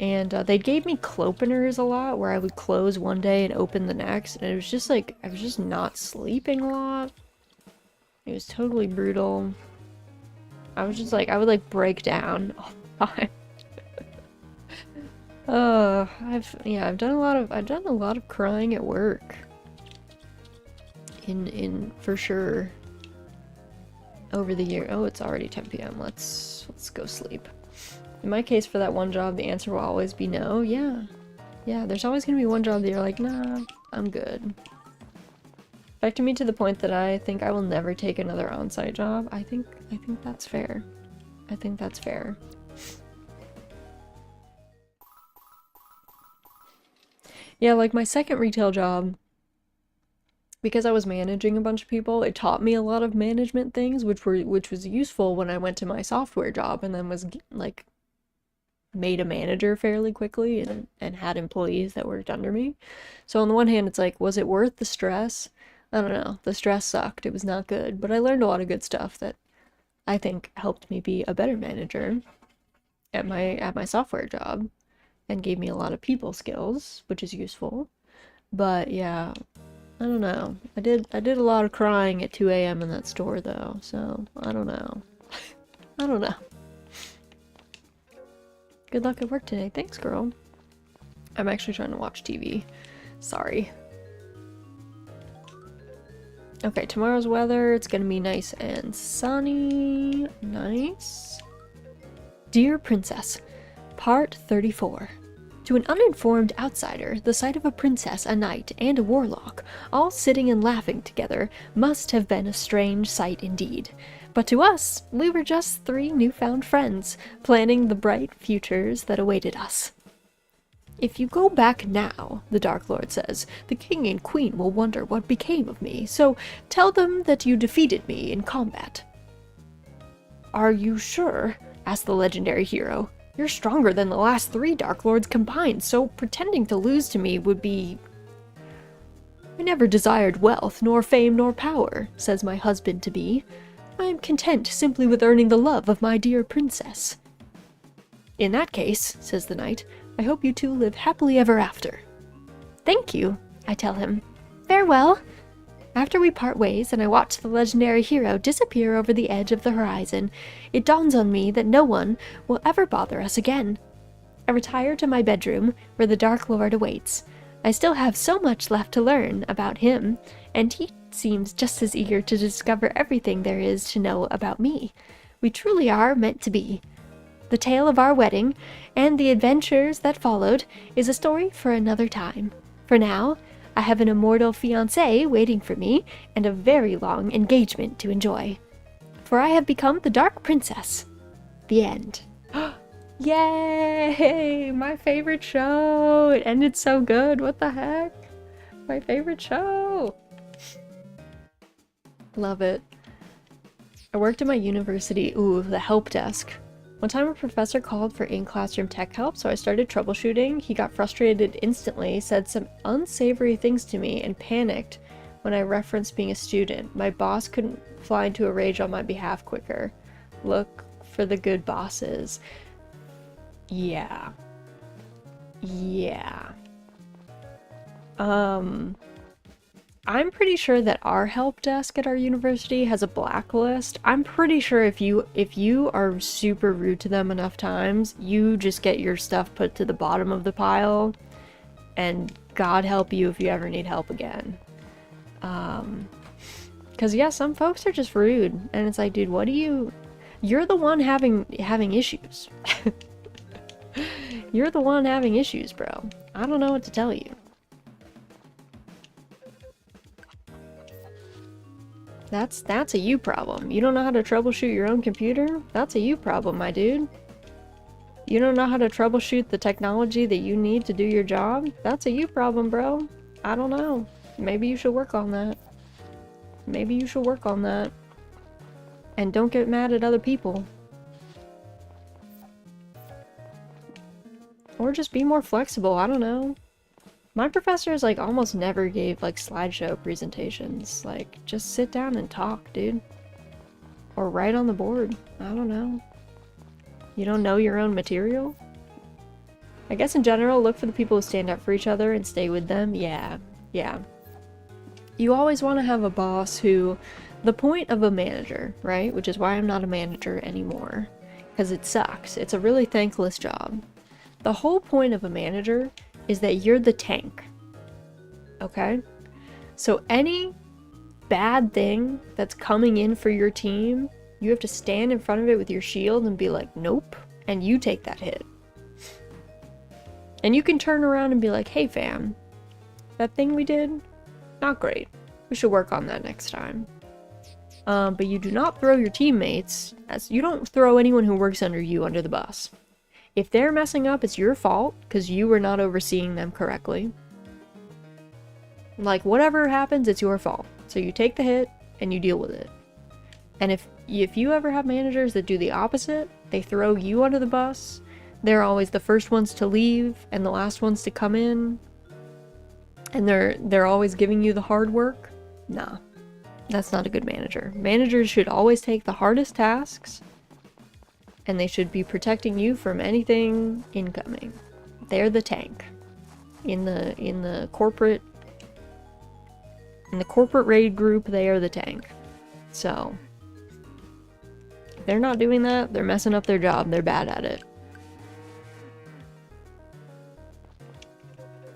S1: And they gave me clopeners a lot, where I would close one day and open the next, and it was just like, I was just not sleeping a lot. It was totally brutal. I was just like, I would like break down all the time. I've done a lot of crying at work. In for sure. Over the year. Oh, it's already 10 p.m. Let's go sleep. In my case, for that one job, the answer will always be no. Yeah. Yeah, there's always gonna be one job that you're like, nah, I'm good. Affected me to the point that I think I will never take another on-site job. I think that's fair. I think that's fair. Yeah, like my second retail job, because I was managing a bunch of people, it taught me a lot of management things, which was useful when I went to my software job and then was like made a manager fairly quickly and had employees that worked under me. So on the one hand, it's like, was it worth the stress? I don't know. The stress sucked. It was not good, but I learned a lot of good stuff that I think helped me be a better manager at my software job and gave me a lot of people skills, which is useful. But yeah, I don't know. I did a lot of crying at 2 a.m. in that store though, so I don't know. I don't know. Good luck at work today. Thanks, girl. I'm actually trying to watch TV. Sorry. Okay, tomorrow's weather, it's gonna be nice and sunny. Nice. Dear Princess, Part 34. To an uninformed outsider, the sight of a princess, a knight, and a warlock, all sitting and laughing together, must have been a strange sight indeed. But to us, we were just 3 newfound friends, planning the bright futures that awaited us. If you go back now, the Dark Lord says, the king and queen will wonder what became of me, so tell them that you defeated me in combat. Are you sure? Asked the legendary hero. You're stronger than the last 3 Dark Lords combined, so pretending to lose to me would be... I never desired wealth, nor fame, nor power, says my husband-to-be. I am content simply with earning the love of my dear princess. In that case, says the knight, I hope you two live happily ever after. Thank you, I tell him. Farewell. After we part ways and I watch the legendary hero disappear over the edge of the horizon, it dawns on me that no one will ever bother us again. I retire to my bedroom, where the Dark Lord awaits. I still have so much left to learn about him, and he seems just as eager to discover everything there is to know about me. We truly are meant to be. The tale of our wedding, and the adventures that followed, is a story for another time. For now, I have an immortal fiancé waiting for me, and a very long engagement to enjoy. For I have become the Dark Princess. The end. Yay! My favorite show! It ended so good, what the heck? My favorite show! Love it. I worked at my university, the help desk. One time a professor called for in-classroom tech help, so I started troubleshooting. He got frustrated instantly, said some unsavory things to me, and panicked when I referenced being a student. My boss couldn't fly into a rage on my behalf quicker. Look for the good bosses. Yeah. Yeah. I'm pretty sure that our help desk at our university has a blacklist. I'm pretty sure if you are super rude to them enough times, you just get your stuff put to the bottom of the pile, and God help you if you ever need help again. 'Cause yeah, some folks are just rude, and it's like, dude, what do you... You're the one having issues. You're the one having issues, bro. I don't know what to tell you. That's a you problem. You don't know how to troubleshoot your own computer? That's a you problem, my dude. You don't know how to troubleshoot the technology that you need to do your job? That's a you problem, bro. I don't know. Maybe you should work on that. Maybe you should work on that. And don't get mad at other people. Or just be more flexible, I don't know. My professors, like, almost never gave, like, slideshow presentations. Like, just sit down and talk, dude. Or write on the board. I don't know. You don't know your own material? I guess in general, look for the people who stand up for each other and stay with them. Yeah. Yeah. You always want to have a boss who... The point of a manager, right? Which is why I'm not a manager anymore. Because it sucks. It's a really thankless job. The whole point of a manager is that you're the tank. Okay? So any bad thing that's coming in for your team, you have to stand in front of it with your shield and be like, nope, and you take that hit. And you can turn around and be like, hey fam, that thing we did, not great. We should work on that next time. But you do not throw your teammates, as you don't throw anyone who works under you under the bus. If they're messing up, it's your fault, because you were not overseeing them correctly. Like, whatever happens, it's your fault. So you take the hit, and you deal with it. And if you ever have managers that do the opposite, they throw you under the bus, they're always the first ones to leave, and the last ones to come in, and they're always giving you the hard work, nah. That's not a good manager. Managers should always take the hardest tasks, and they should be protecting you from anything incoming. They're the tank. In the corporate raid group, they are the tank. So if they're not doing that, they're messing up their job. They're bad at it.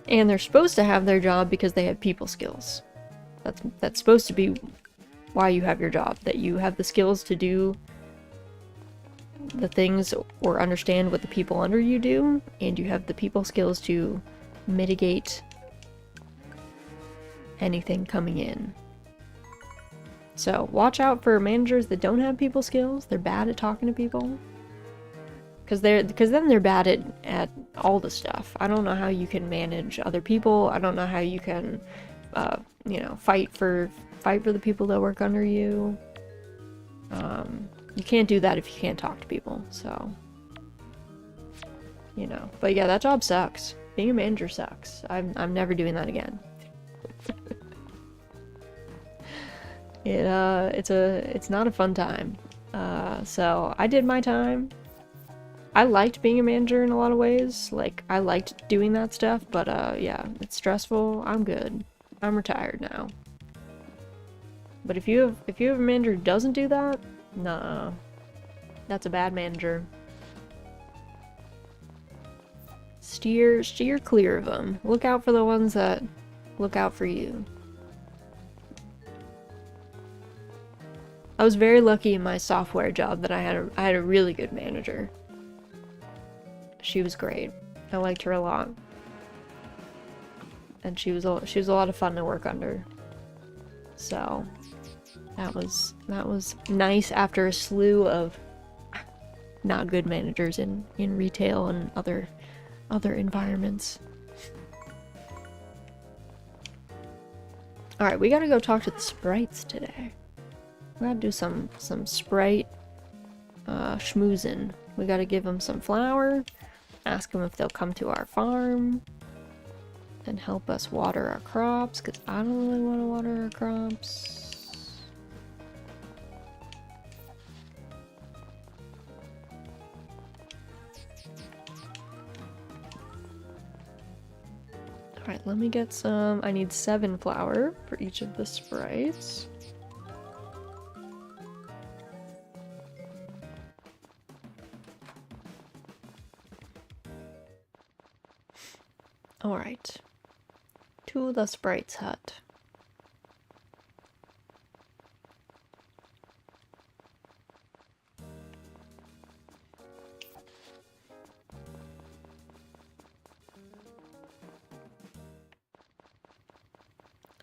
S1: And they're supposed to have their job because they have people skills. That's supposed to be why you have your job, that you have the skills to do the things or understand what the people under you do, and you have the people skills to mitigate anything coming in. So watch out for managers that don't have people skills. They're bad at talking to people. Because then they're bad at all the stuff. I don't know how you can manage other people. I don't know how you can fight for the people that work under you. You can't do that if you can't talk to people, so but yeah, that job sucks. Being a manager sucks. I'm never doing that again. It's not a fun time. So I did my time. I liked being a manager in a lot of ways. Like, I liked doing that stuff, but yeah, it's stressful. I'm good. I'm retired now. But if you have a manager who doesn't do that, nah, that's a bad manager. Steer clear of them. Look out for the ones that look out for you. I was very lucky in my software job that I had a really good manager. She was great. I liked her a lot. And she was a lot of fun to work under. So that was nice after a slew of not good managers in retail and other environments. Alright, we gotta go talk to the sprites today. We gotta do some sprite schmoozing. We gotta give them some flour, ask them if they'll come to our farm, and help us water our crops, because I don't really want to water our crops. Alright, let me get some. I need 7 flour for each of the sprites. Alright. To the sprite's hut.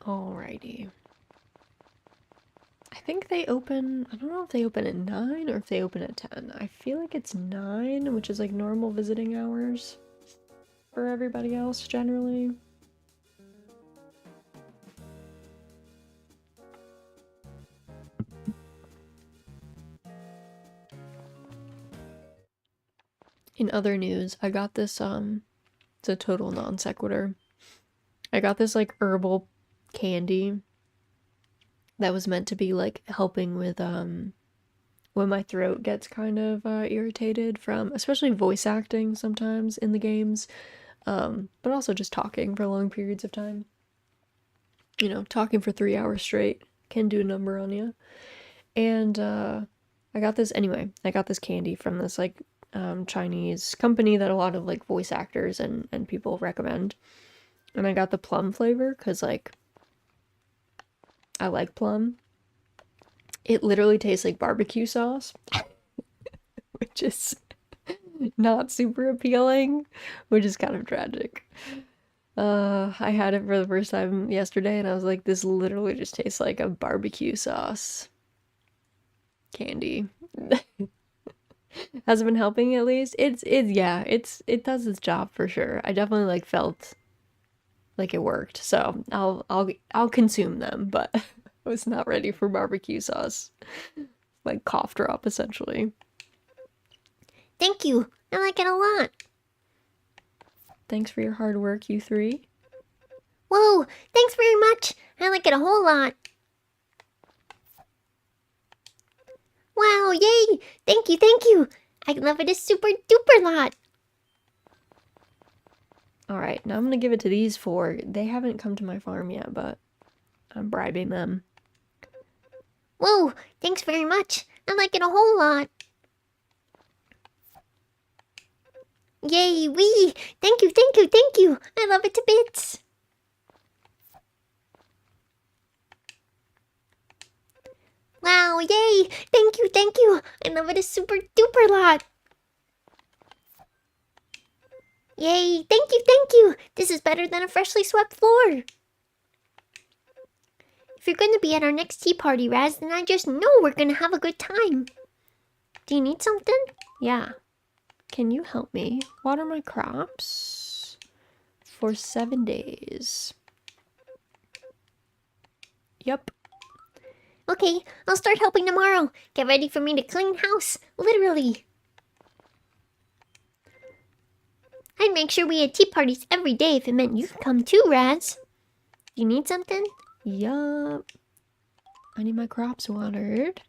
S1: Alrighty. I think they open, I don't know if they open at 9 or if they open at 10. I feel like it's 9, which is like normal visiting hours for everybody else generally. In other news, I got this, it's a total non sequitur. I got this, like, herbal candy that was meant to be, like, helping with, when my throat gets kind of, irritated from, especially voice acting sometimes in the games, but also just talking for long periods of time. You know, talking for 3 hours straight can do a number on you. And, I got this, anyway, I got this candy from this, like, Chinese company that a lot of like voice actors and people recommend, and I got the plum flavor because like I like plum. It literally tastes like barbecue sauce, which is not super appealing, which is kind of tragic. I had it for the first time yesterday and I was like, this literally just tastes like a barbecue sauce candy. Has it been helping at least? It does its job for sure. I definitely like felt like it worked. So I'll consume them, but I was not ready for barbecue sauce. Like cough drop essentially.
S2: Thank you. I like it a lot.
S1: Thanks for your hard work, you three.
S2: Whoa, thanks very much. I like it a whole lot. Wow, yay! Thank you, thank you. I love it a super duper lot.
S1: Alright, now I'm gonna give it to these four. They haven't come to my farm yet, but I'm bribing them.
S2: Whoa, thanks very much. I like it a whole lot. Yay, wee! Thank you, thank you, thank you. I love it to bits. Wow, yay! Thank you, thank you. I love it a super duper lot. Yay, thank you, thank you. This is better than a freshly swept floor. If you're going to be at our next tea party, Raz, then I just know we're going to have a good time. Do you need something?
S1: Yeah. Can you help me water my crops for 7 days? Yep.
S2: Okay, I'll start helping tomorrow. Get ready for me to clean house, literally. I'd make sure we had tea parties every day if it meant you could come too, Raz. Do you need something?
S1: Yup. I need my crops watered.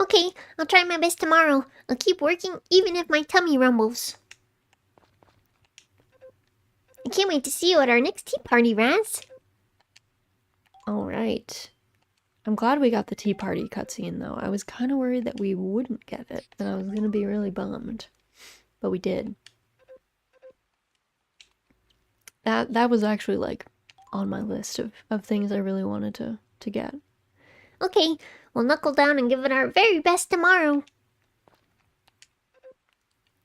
S2: Okay, I'll try my best tomorrow. I'll keep working even if my tummy rumbles. I can't wait to see you at our next tea party, Raz.
S1: Alright. I'm glad we got the tea party cutscene though. I was kind of worried that we wouldn't get it, and I was gonna be really bummed. But we did. That was actually like on my list of things I really wanted to get.
S2: Okay, we'll knuckle down and give it our very best tomorrow.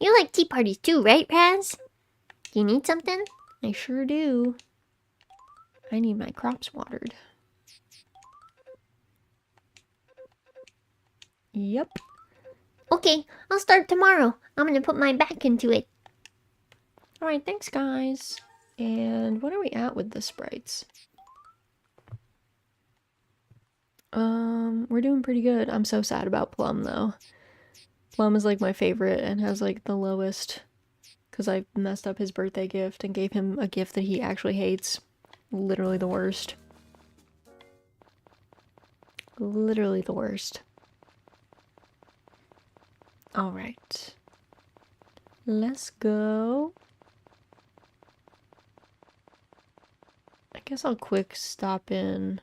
S2: You like tea parties too, right, Raz? Do you need something?
S1: I sure do. I need my crops watered. Yep.
S2: Okay, I'll start tomorrow. I'm gonna put my back into it.
S1: Alright, thanks guys. And what are we at with the sprites? We're doing pretty good. I'm so sad about Plum though. Plum is like my favorite and has like the lowest because I messed up his birthday gift and gave him a gift that he actually hates. Literally the worst. Literally the worst. Alright. Let's go. I guess I'll quick stop in.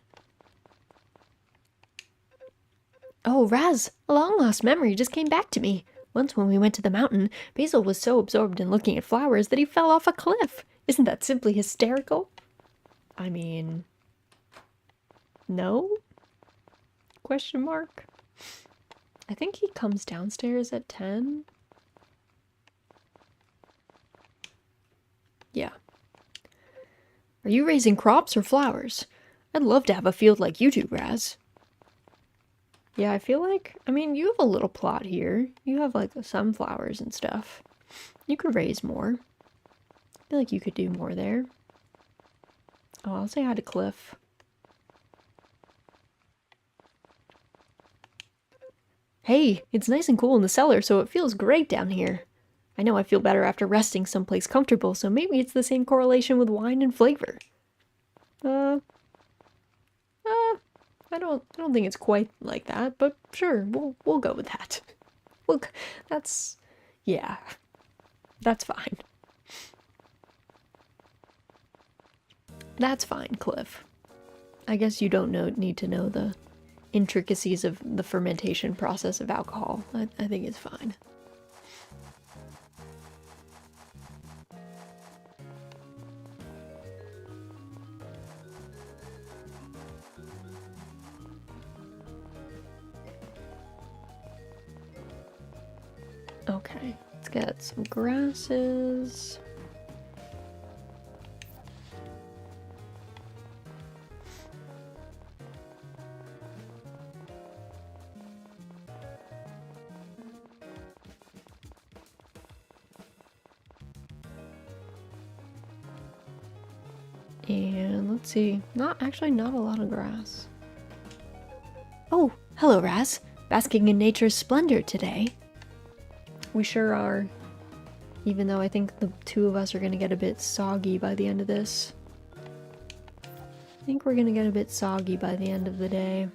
S1: Oh, Raz! A long-lost memory just came back to me. Once when we went to the mountain, Basil was so absorbed in looking at flowers that he fell off a cliff. Isn't that simply hysterical? I mean... no? Question mark? I think he comes downstairs at 10. Yeah. Are you raising crops or flowers? I'd love to have a field like you do, Raz. Yeah, I feel like, I mean, you have a little plot here. You have like some flowers and stuff. You could raise more. I feel like you could do more there. Oh, I'll say hi to Cliff. Hey, it's nice and cool in the cellar, so it feels great down here. I know I feel better after resting someplace comfortable, so maybe it's the same correlation with wine and flavor. I don't think it's quite like that, but sure, we'll go with that. Look, yeah, that's fine. That's fine, Cliff. I guess you don't need to know the intricacies of the fermentation process of alcohol. I think it's fine. Okay, let's get some grasses. And let's see, not a lot of grass. Oh, hello, Raz. Basking in nature's splendor today. We sure are. Even though I think the two of us are gonna get a bit soggy by the end of this. I think we're gonna get a bit soggy by the end of the day.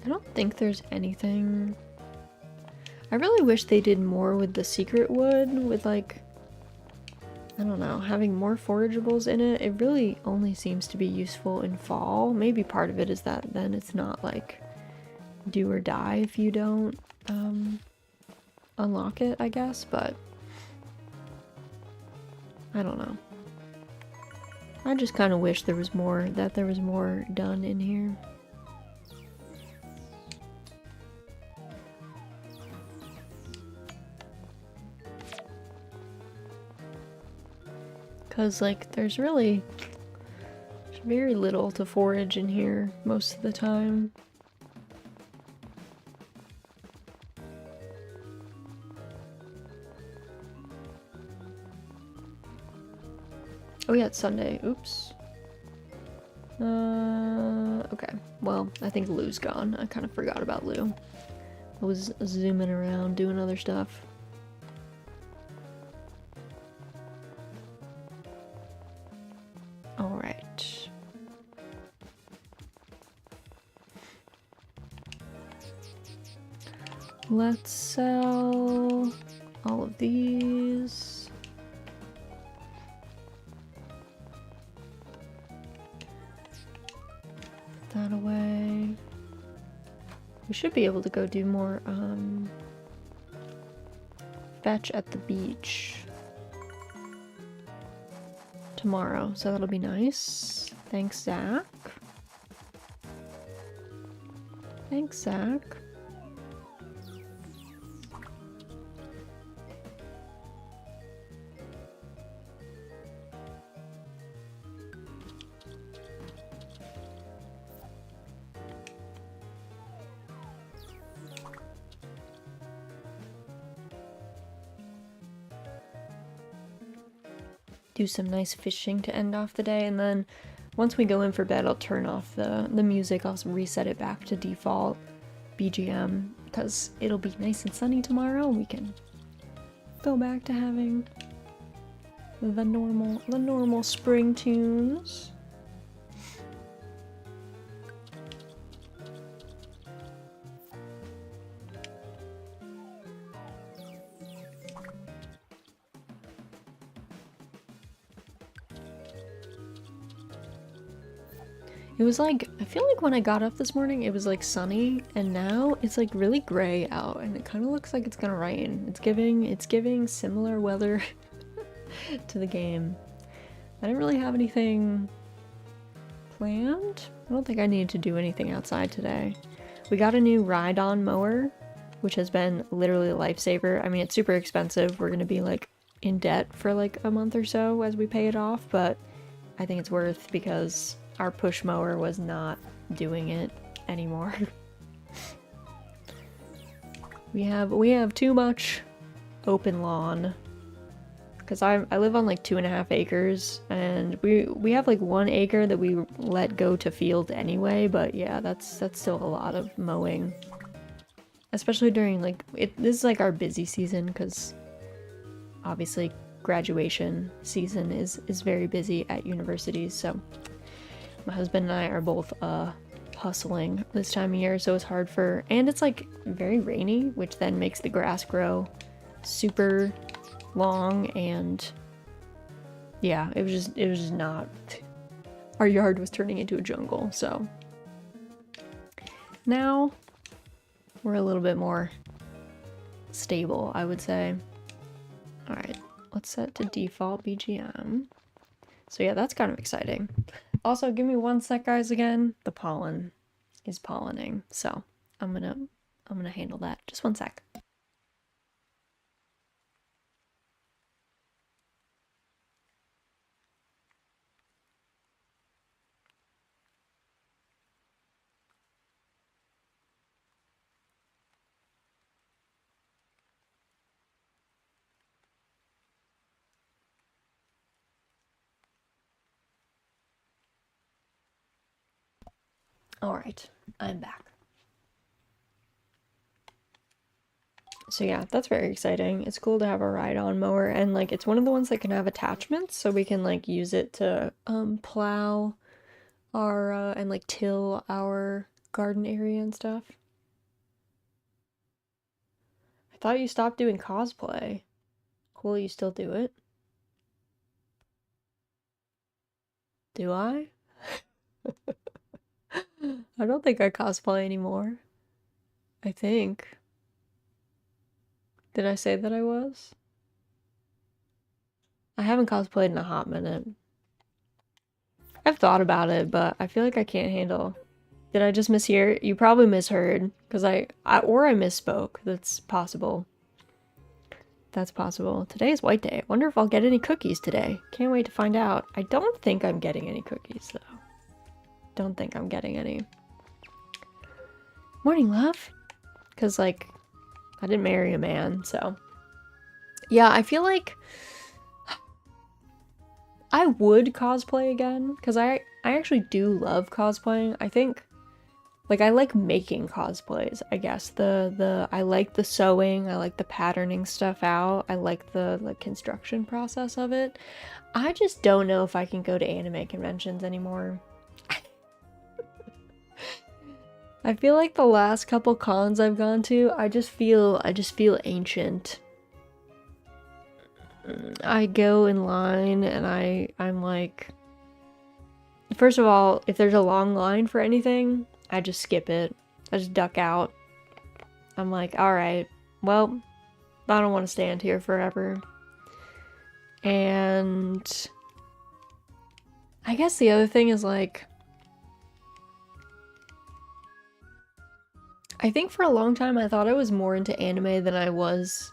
S1: I don't think there's anything. I really wish they did more with the secret wood, with like, I don't know, having more forageables in it. It really only seems to be useful in fall. Maybe part of it is that then it's not like do or die if you don't unlock it, I guess, but I don't know. I just kind of wish there was more done in here. Because, like, there's very little to forage in here most of the time. Oh yeah, it's Sunday. Oops. Okay. Well, I think Lou's gone. I kind of forgot about Lou. I was zooming around doing other stuff. Alright. Let's sell all of these. Put that away. We should be able to go do more fetch at the beach tomorrow, so that'll be nice. Thanks, Zach. Thanks, Zach. Do some nice fishing to end off the day, and then once we go in for bed, I'll turn off the music. I'll reset it back to default BGM because it'll be nice and sunny tomorrow, and we can go back to having the normal spring tunes. It was like, I feel like when I got up this morning, it was like sunny, and now it's like really gray out, and it kind of looks like it's gonna rain. It's giving similar weather to the game. I didn't really have anything planned. I don't think I need to do anything outside today. We got a new ride-on mower, which has been literally a lifesaver. I mean, it's super expensive. We're gonna be like in debt for like a month or so as we pay it off, but I think it's worth because our push mower was not doing it anymore. we have too much open lawn because I live on like 2.5 acres, and we have like 1 acre that we let go to field anyway. But yeah, that's still a lot of mowing, especially during like this is like our busy season because obviously graduation season is very busy at universities. So my husband and I are both hustling this time of year, so it's hard and it's like very rainy, which then makes the grass grow super long, and yeah, it was just not, our yard was turning into a jungle. So now we're a little bit more stable, I would say. All right, let's set to default BGM. So yeah, that's kind of exciting. Also, give me one sec, guys, again. The pollen is pollinating, so I'm gonna handle that. Just one sec. Alright, I'm back. So yeah, that's very exciting. It's cool to have a ride-on mower, and like it's one of the ones that can have attachments, so we can like use it to plow our and like till our garden area and stuff. I thought you stopped doing cosplay. Cool, you still do it? Do I? I don't think I cosplay anymore. I think. Did I say that I was? I haven't cosplayed in a hot minute. I've thought about it, but I feel like I can't handle. Did I just mishear? You probably misheard, because I misspoke. That's possible. That's possible. Today is White Day. I wonder if I'll get any cookies today. Can't wait to find out. I don't think I'm getting any cookies, though. Don't think I'm getting any. Morning, love. Because, like, I didn't marry a man, so. Yeah, I feel like I would cosplay again, because I actually do love cosplaying. I think, like, I like making cosplays, I guess. I like the sewing, I like the patterning stuff out, I like the construction process of it. I just don't know if I can go to anime conventions anymore. I feel like the last couple cons I've gone to, I just feel ancient. I go in line and I'm like, first of all, if there's a long line for anything, I just skip it. I just duck out. I'm like, alright, well, I don't want to stand here forever. And I guess the other thing is like, I think for a long time I thought I was more into anime than I was.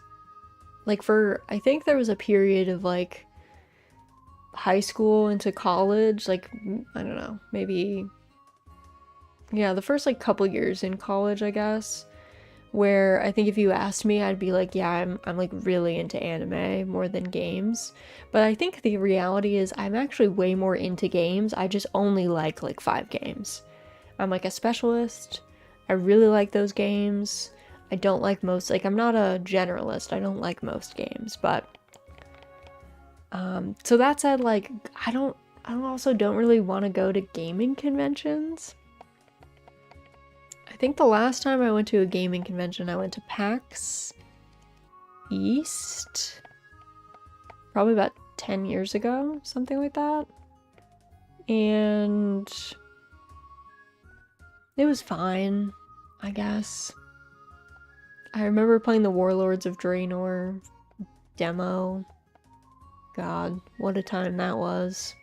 S1: Like I think there was a period of like high school into college, like, I don't know, maybe, yeah, the first like couple years in college, I guess, where I think if you asked me, I'd be like, yeah, I'm like really into anime more than games. But I think the reality is I'm actually way more into games. I just only like 5 games. I'm like a specialist. I really like those games. I don't like most, like, I'm not a generalist. I don't like most games, but so that said, like, I also don't really want to go to gaming conventions. I think the last time I went to a gaming convention, I went to PAX East, probably about 10 years ago, something like that. And it was fine, I guess. I remember playing the Warlords of Draenor demo. God, what a time that was.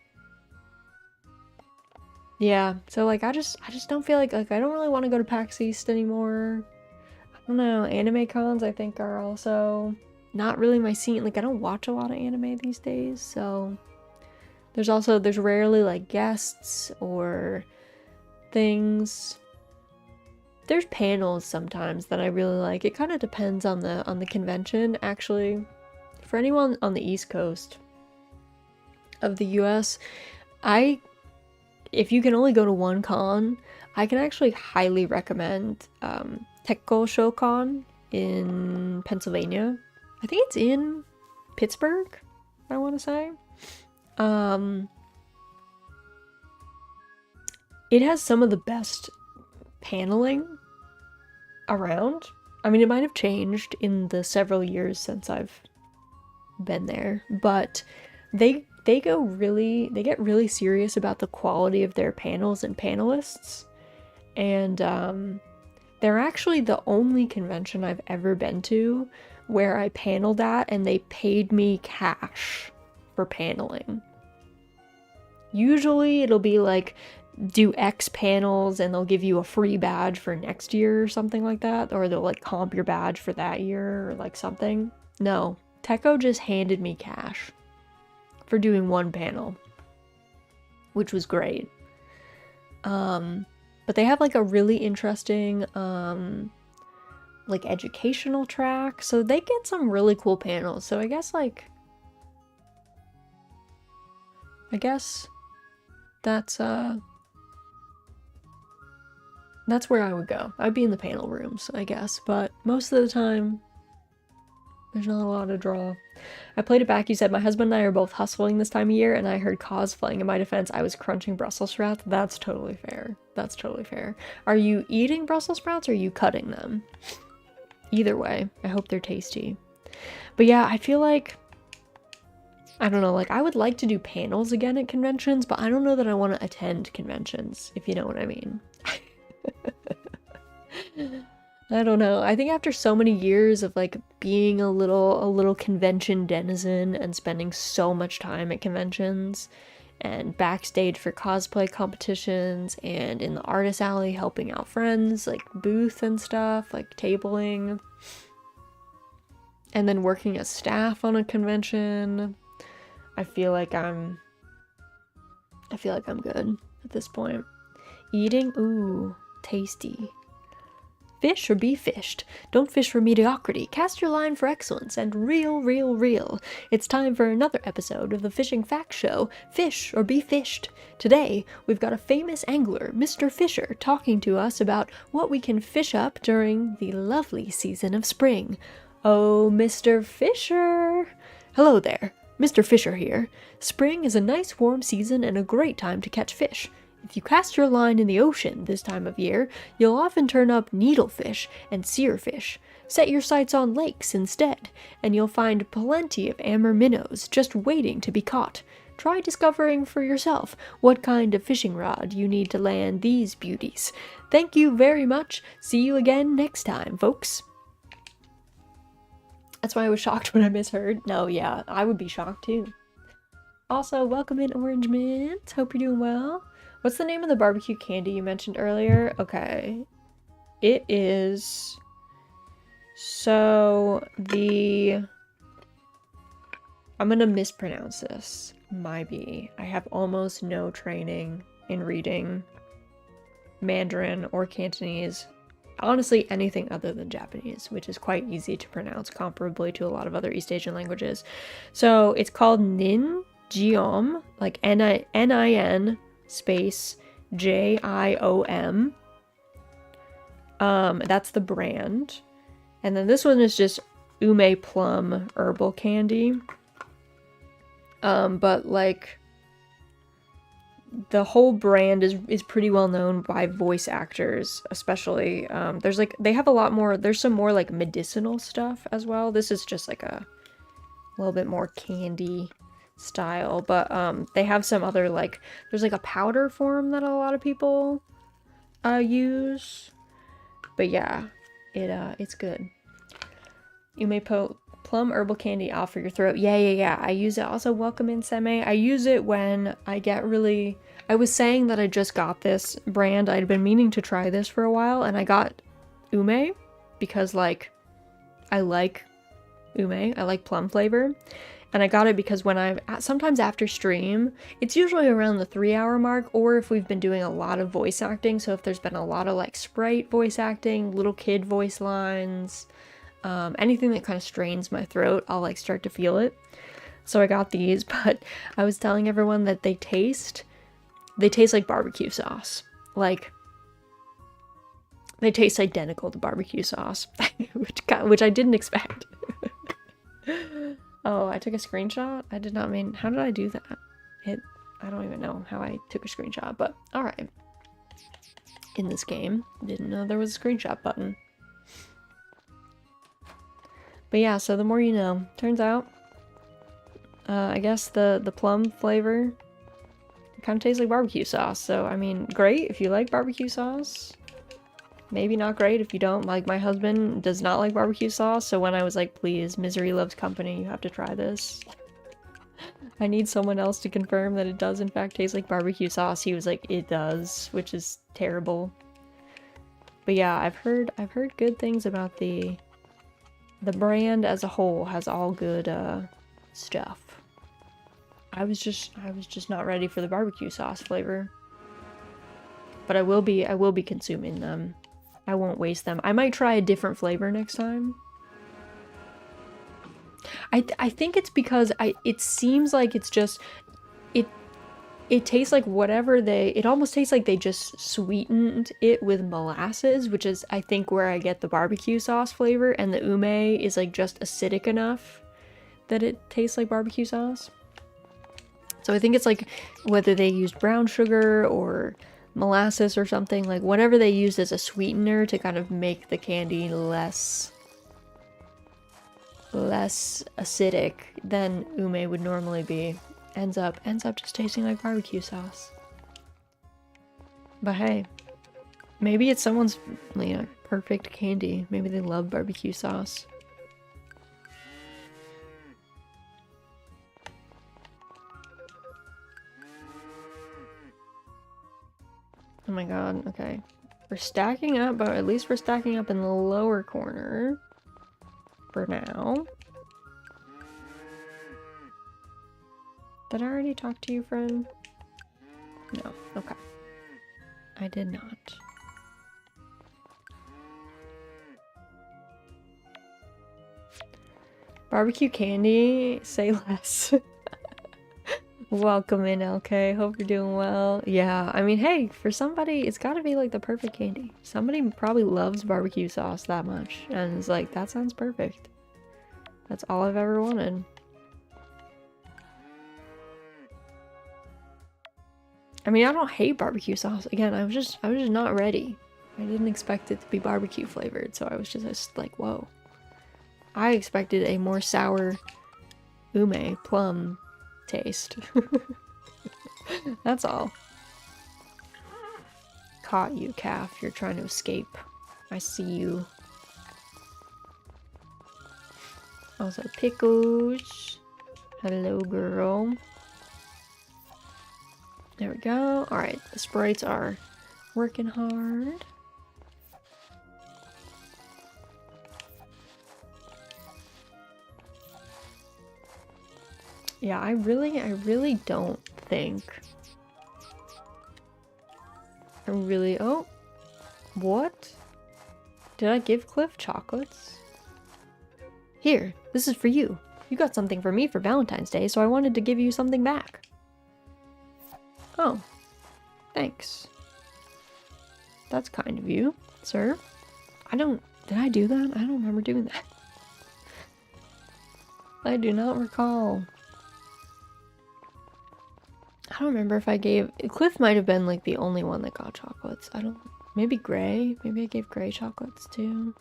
S1: Yeah, so like I just don't feel like I don't really want to go to PAX East anymore. I don't know, anime cons I think are also not really my scene. Like I don't watch a lot of anime these days, so there's rarely like guests or things. There's panels sometimes that I really like. It kind of depends on the convention, actually. For anyone on the East Coast of the US, if you can only go to one con, I can actually highly recommend Tekko Shokon in Pennsylvania. I think it's in Pittsburgh, I want to say. It has some of the best paneling around. I mean, it might have changed in the several years since I've been there, but they get really serious about the quality of their panels and panelists. And they're actually the only convention I've ever been to where I paneled at, and they paid me cash for paneling. Usually it'll be like, do X panels and they'll give you a free badge for next year or something like that, or they'll like comp your badge for that year or like something. No, Techo just handed me cash for doing one panel, which was great. But they have like a really interesting like educational track, so they get some really cool panels. So I guess that's where I would go. I'd be in the panel rooms, I guess, but most of the time there's not a lot to draw. I played it back. You said, my husband and I are both hustling this time of year, and I heard cosplaying. In my defense, I was crunching Brussels sprouts. That's totally fair. That's totally fair. Are you eating Brussels sprouts or are you cutting them? Either way, I hope they're tasty. But yeah, I feel like, I don't know, like I would like to do panels again at conventions, but I don't know that I want to attend conventions, if you know what I mean. I don't know. I think after so many years of like being a little convention denizen and spending so much time at conventions and backstage for cosplay competitions and in the artist alley helping out friends, like booth and stuff, like tabling, and then working as staff on a convention, I feel like I'm good at this point. Eating, ooh, tasty. Fish or be fished. Don't fish for mediocrity. Cast your line for excellence and reel, reel, reel. It's time for another episode of the Fishing Fact Show, Fish or Be Fished. Today, we've got a famous angler, Mr. Fisher, talking to us about what we can fish up during the lovely season of spring. Oh, Mr. Fisher! Hello there, Mr. Fisher here. Spring is a nice warm season and a great time to catch fish. If you cast your line in the ocean this time of year, you'll often turn up needlefish and seerfish. Set your sights on lakes instead, and you'll find plenty of amber minnows just waiting to be caught. Try discovering for yourself what kind of fishing rod you need to land these beauties. Thank you very much. See you again next time, folks. That's why I was shocked when I misheard. No, yeah, I would be shocked too. Also, welcome in Orange Mint. Hope you're doing well. What's the name of the barbecue candy you mentioned earlier? Okay. It is... So, I'm gonna mispronounce this. Might be. I have almost no training in reading Mandarin or Cantonese. Honestly, anything other than Japanese, which is quite easy to pronounce comparably to a lot of other East Asian languages. So, it's called Nin Jiom, like N-I-N space Jiom. That's the brand. And then this one is just Ume Plum Herbal Candy. But like the whole brand is pretty well known by voice actors, especially. They have a lot more, there's some more like medicinal stuff as well. This is just like a little bit more candy style, but they have some other, like, there's like a powder form that a lot of people use, but yeah, it's good. You may put plum herbal candy out for your throat. Yeah, I use it. Also, welcome in Seme. I use it when I get really, I was saying that I just got this brand. I'd been meaning to try this for a while, and I got Ume because like I like Ume, I like plum flavor. And I got it because when sometimes after stream, it's usually around the 3-hour mark, or if we've been doing a lot of voice acting, so if there's been a lot of like Sprite voice acting, little kid voice lines, anything that kind of strains my throat, I'll like start to feel it. So I got these, but I was telling everyone that they taste like barbecue sauce. Like, they taste identical to barbecue sauce, which I didn't expect. Oh, I took a screenshot? I did not mean... How did I do that? I don't even know how I took a screenshot, but alright. In this game, didn't know there was a screenshot button. But yeah, so the more you know. Turns out, I guess the plum flavor kind of tastes like barbecue sauce. So, I mean, great if you like barbecue sauce. maybe not great if you don't. Like, my husband does not like barbecue sauce, so when I was like, please, misery loves company, you have to try this. I need someone else to confirm that it does in fact taste like barbecue sauce. He was like, it does, which is terrible. But yeah, I've heard good things about the brand as a whole has all good stuff. I was just not ready for the barbecue sauce flavor. But I will be consuming them. I won't waste them. I might try a different flavor next time. I think it's because it seems like it's just it tastes like whatever it almost tastes like they just sweetened it with molasses, which is I think where I get the barbecue sauce flavor, and the ume is like just acidic enough that it tastes like barbecue sauce. So I think it's like whether they used brown sugar or molasses or something, like whatever they used as a sweetener to kind of make the candy less acidic than ume would normally be. Ends up just tasting like barbecue sauce. But hey, maybe it's someone's, you know, perfect candy. Maybe they love barbecue sauce. Oh my god, okay. We're stacking up, but at least we're stacking up in the lower corner. For now. Did I already talk to you, friend? No. Okay. I did not. Barbecue candy? Say less. Welcome in, LK. Hope you're doing well. Yeah, I mean, hey, for somebody, it's gotta be like the perfect candy. Somebody probably loves barbecue sauce that much, and is like, that sounds perfect. That's all I've ever wanted. I mean, I don't hate barbecue sauce. Again, I was just not ready. I didn't expect it to be barbecue flavored, so I was just like, whoa. I expected a more sour ume plum taste. That's all. Caught you, calf. You're trying to escape. I see you. Also, pickles. Hello, girl. There we go. Alright, the sprites are working hard. Yeah, I really don't think. Oh, what? Did I give Cliff chocolates? Here, this is for you. You got something for me for Valentine's Day, so I wanted to give you something back. Oh, thanks. That's kind of you, sir. Did I do that? I don't remember doing that. I do not recall. I don't remember if I gave... Cliff might have been, like, the only one that got chocolates. Maybe Gray? Maybe I gave Gray chocolates, too?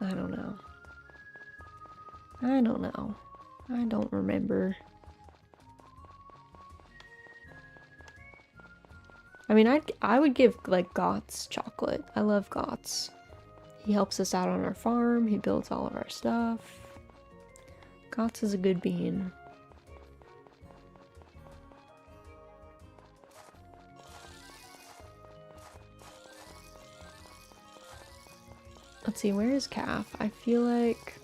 S1: I don't know. I don't remember. I mean, I would give, like, Gott's chocolate. I love Gott's. He helps us out on our farm. He builds all of our stuff. Gott's is a good bean. Let's see, where is Calf? I feel like...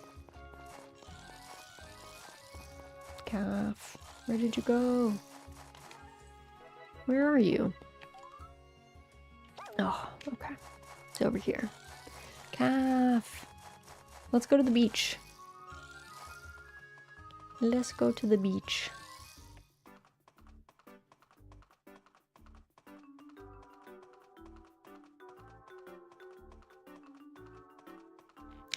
S1: Calf, where did you go? Where are you? Oh, okay. It's over here. Calf! Let's go to the beach. Let's go to the beach.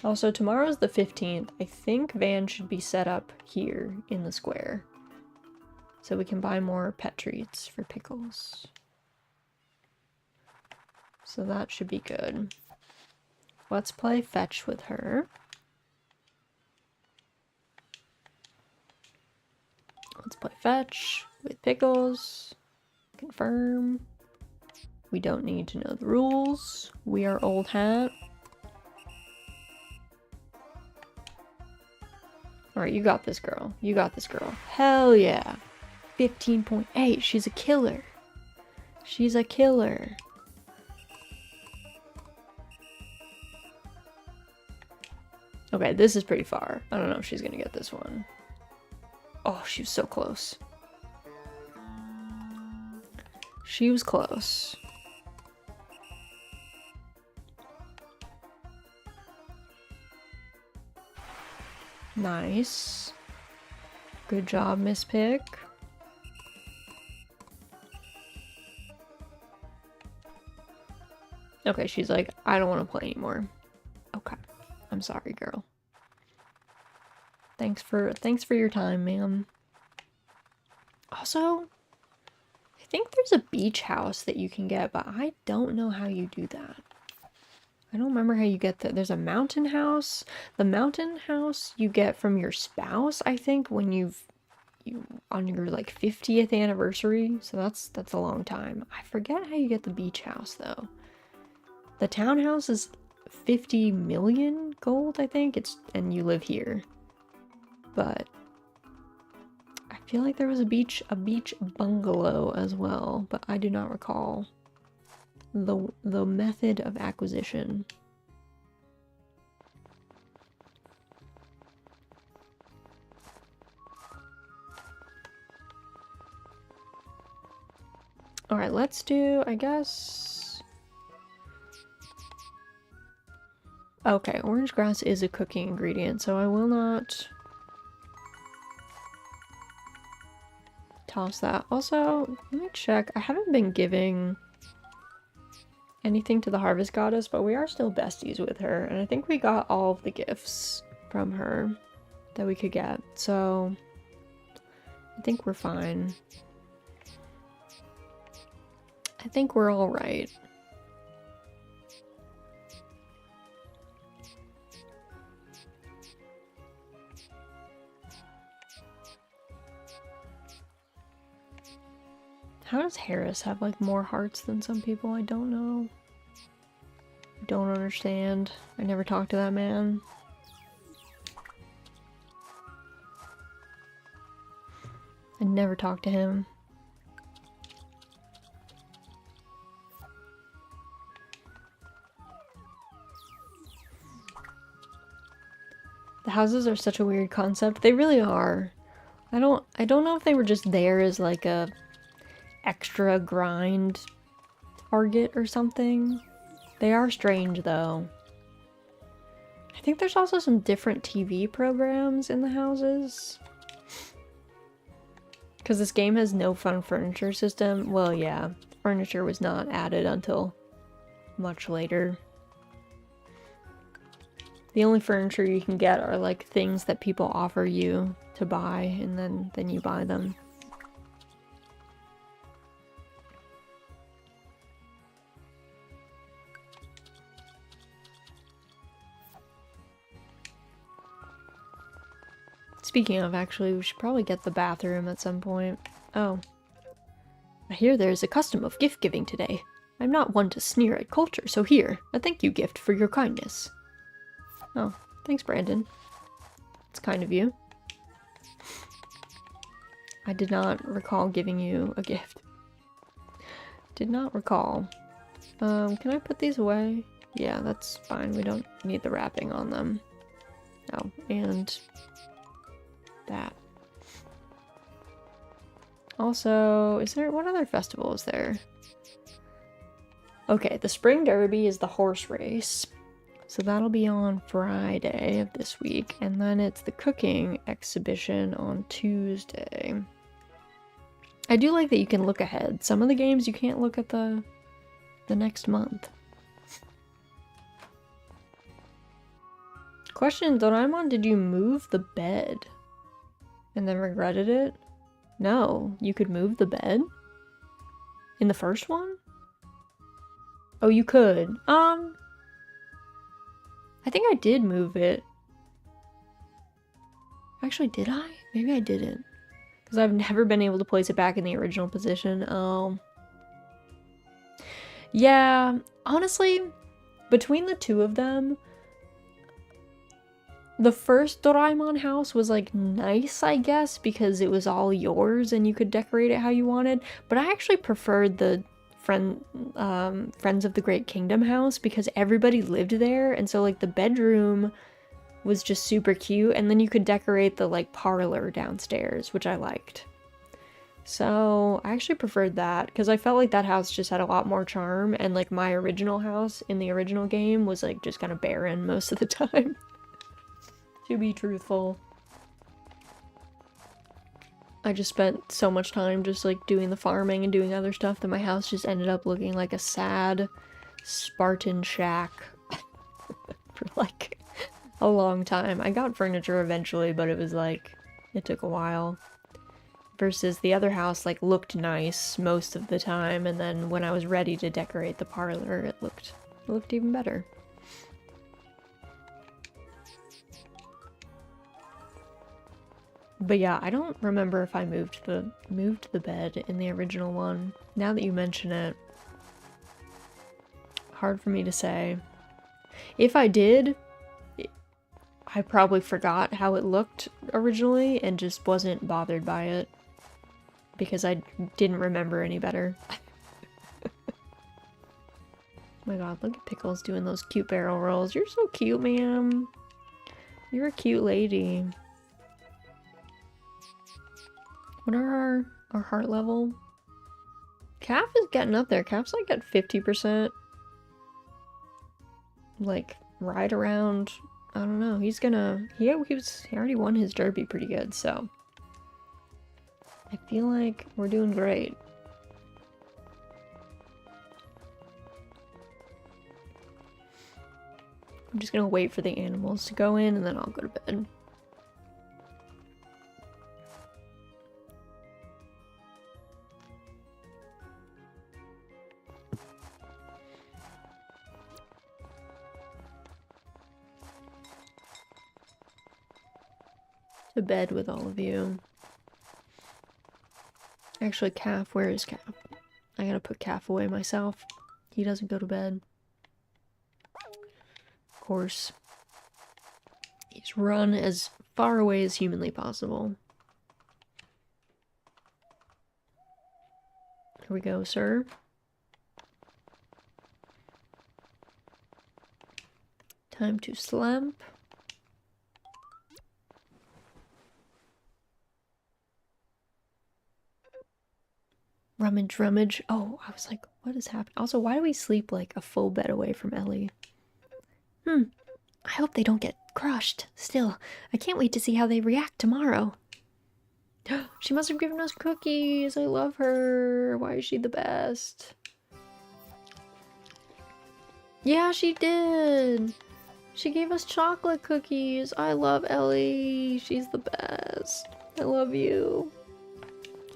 S1: Also, tomorrow's the 15th. I think Van should be set up here in the square. So we can buy more pet treats for Pickles. So that should be good. Let's play fetch with her. Let's play fetch with Pickles. Confirm. We don't need to know the rules. We are old hat. Alright, you got this, girl. You got this, girl. Hell yeah. 15.8. She's a killer. She's a killer. Okay, this is pretty far. I don't know if she's gonna get this one. Oh, she was so close. She was close. Nice. Good job, Miss Pick. Okay, she's like, I don't want to play anymore. Okay. I'm sorry, girl. Thanks for your time, ma'am. Also, I think there's a beach house that you can get, but I don't know how you do that. I don't remember how you get that. There's a mountain house. The mountain house you get from your spouse, I think, when you on your like 50th anniversary. So that's a long time. I forget how you get the beach house though. The townhouse is 50 million gold, I think. And you live here. But I feel like there was a beach bungalow as well, but I do not recall the method of acquisition. All right, let's do, I guess. Okay, orange grass is a cooking ingredient, so I will not toss that. Also, let me check. I haven't been giving anything to the harvest goddess, but we are still besties with her, and I think we got all of the gifts from her that we could get, so I think we're fine. I think we're all right. How does Harris have like more hearts than some people? I don't know. I don't understand. I never talked to that man. I never talked to him. The houses are such a weird concept. They really are. I don't know if they were just there as like a extra grind target or something. They are strange though. I think there's also some different TV programs in the houses. Because this game has no fun furniture system. Well, yeah, furniture was not added until much later. The only furniture you can get are like things that people offer you to buy, and then you buy them. Speaking of, actually, we should probably get the bathroom at some point. Oh. I hear there is a custom of gift giving today. I'm not one to sneer at culture, so here, a thank you gift for your kindness. Oh, thanks, Brandon. It's kind of you. I did not recall giving you a gift. Did not recall. Can I put these away? Yeah, that's fine. We don't need the wrapping on them. Oh, and that. Also, what other festival is there? Okay, the Spring Derby is the horse race. So that'll be on Friday of this week. And then it's the cooking exhibition on Tuesday. I do like that you can look ahead. Some of the games you can't look at the next month. Question, Doraemon, did you move the bed and then regretted it? No, you could move the bed? In the first one? Oh, you could. I think I did move it. Actually, did I? Maybe I didn't. Because I've never been able to place it back in the original position. Yeah, honestly, between the two of them, the first Doraemon house was like nice, I guess, because it was all yours and you could decorate it how you wanted. But I actually preferred the Friends of the Great Kingdom house because everybody lived there, and so like the bedroom was just super cute, and then you could decorate the like parlor downstairs, which I liked. So I actually preferred that because I felt like that house just had a lot more charm, and like my original house in the original game was like just kind of barren most of the time. To be truthful. I just spent so much time just like doing the farming and doing other stuff that my house just ended up looking like a sad Spartan shack for like a long time. I got furniture eventually, but it was like, it took a while. Versus the other house like looked nice most of the time, and then when I was ready to decorate the parlor, it looked even better. But yeah, I don't remember if I moved the bed in the original one. Now that you mention it, hard for me to say. If I did, I probably forgot how it looked originally and just wasn't bothered by it because I didn't remember any better. Oh my god, look at Pickles doing those cute barrel rolls. You're so cute, ma'am. You're a cute lady. What are our heart level? Calf is getting up there. Calf's like at 50%. Like, right around, I don't know. He's gonna, he already won his derby pretty good, so. I feel like we're doing great. I'm just gonna wait for the animals to go in and then I'll go to bed. To bed with all of you. Actually, Calf, where is Calf? I gotta put Calf away myself. He doesn't go to bed. Of course. He's run as far away as humanly possible. Here we go, sir. Time to slump. Rummage, rummage. Oh, I was like, what is happening? Also, why do we sleep like a full bed away from Ellie? I hope they don't get crushed. Still, I can't wait to see how they react tomorrow. She must have given us cookies. I love her. Why is she the best? Yeah, she did. She gave us chocolate cookies. I love Ellie. She's the best. I love you.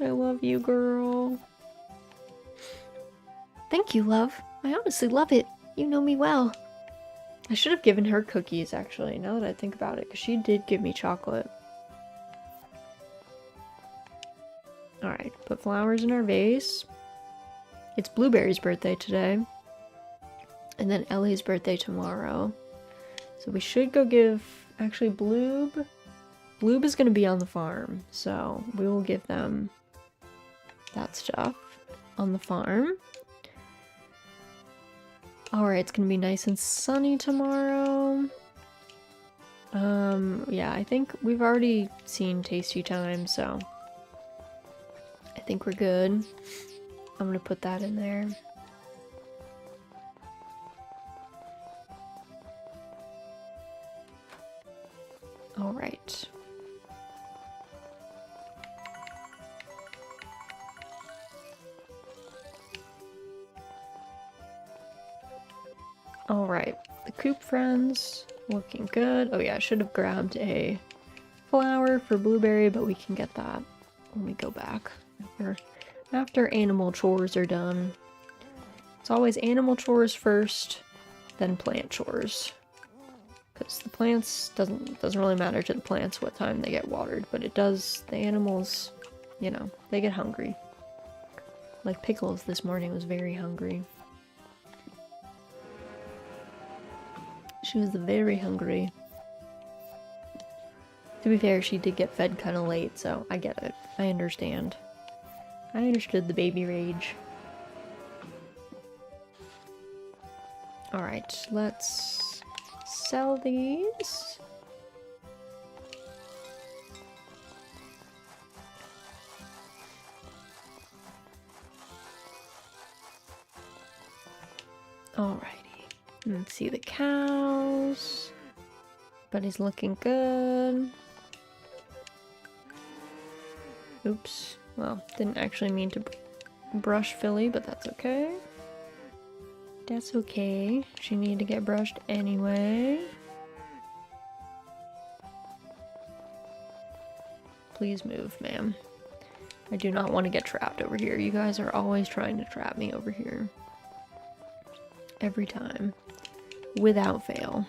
S1: I love you, girl. Thank you, love. I honestly love it. You know me well. I should have given her cookies, actually, now that I think about it, because she did give me chocolate. Alright, put flowers in our vase. It's Blueberry's birthday today. And then Ellie's birthday tomorrow. So we should go give... Actually, Bloob is going to be on the farm, so we will give them that stuff on the farm. Alright, it's gonna be nice and sunny tomorrow. Yeah, I think we've already seen Tasty Time, so I think we're good. I'm gonna put that in there. Alright. Alright, the coop friends, looking good. Oh yeah, I should have grabbed a flower for Blueberry, but we can get that when we go back. After animal chores are done. It's always animal chores first, then plant chores. Because the plants, doesn't really matter to the plants what time they get watered, but it does, the animals, you know, they get hungry. Like Pickles this morning was very hungry. She was very hungry. To be fair, she did get fed kind of late, so I get it. I understand. I understood the baby rage. Alright, let's sell these. Alrighty. Let's see the cows. Buddy's looking good. Oops. Well, didn't actually mean to brush Philly, but that's okay. That's okay. She needed to get brushed anyway. Please move, ma'am. I do not want to get trapped over here. You guys are always trying to trap me over here. Every time. Without fail.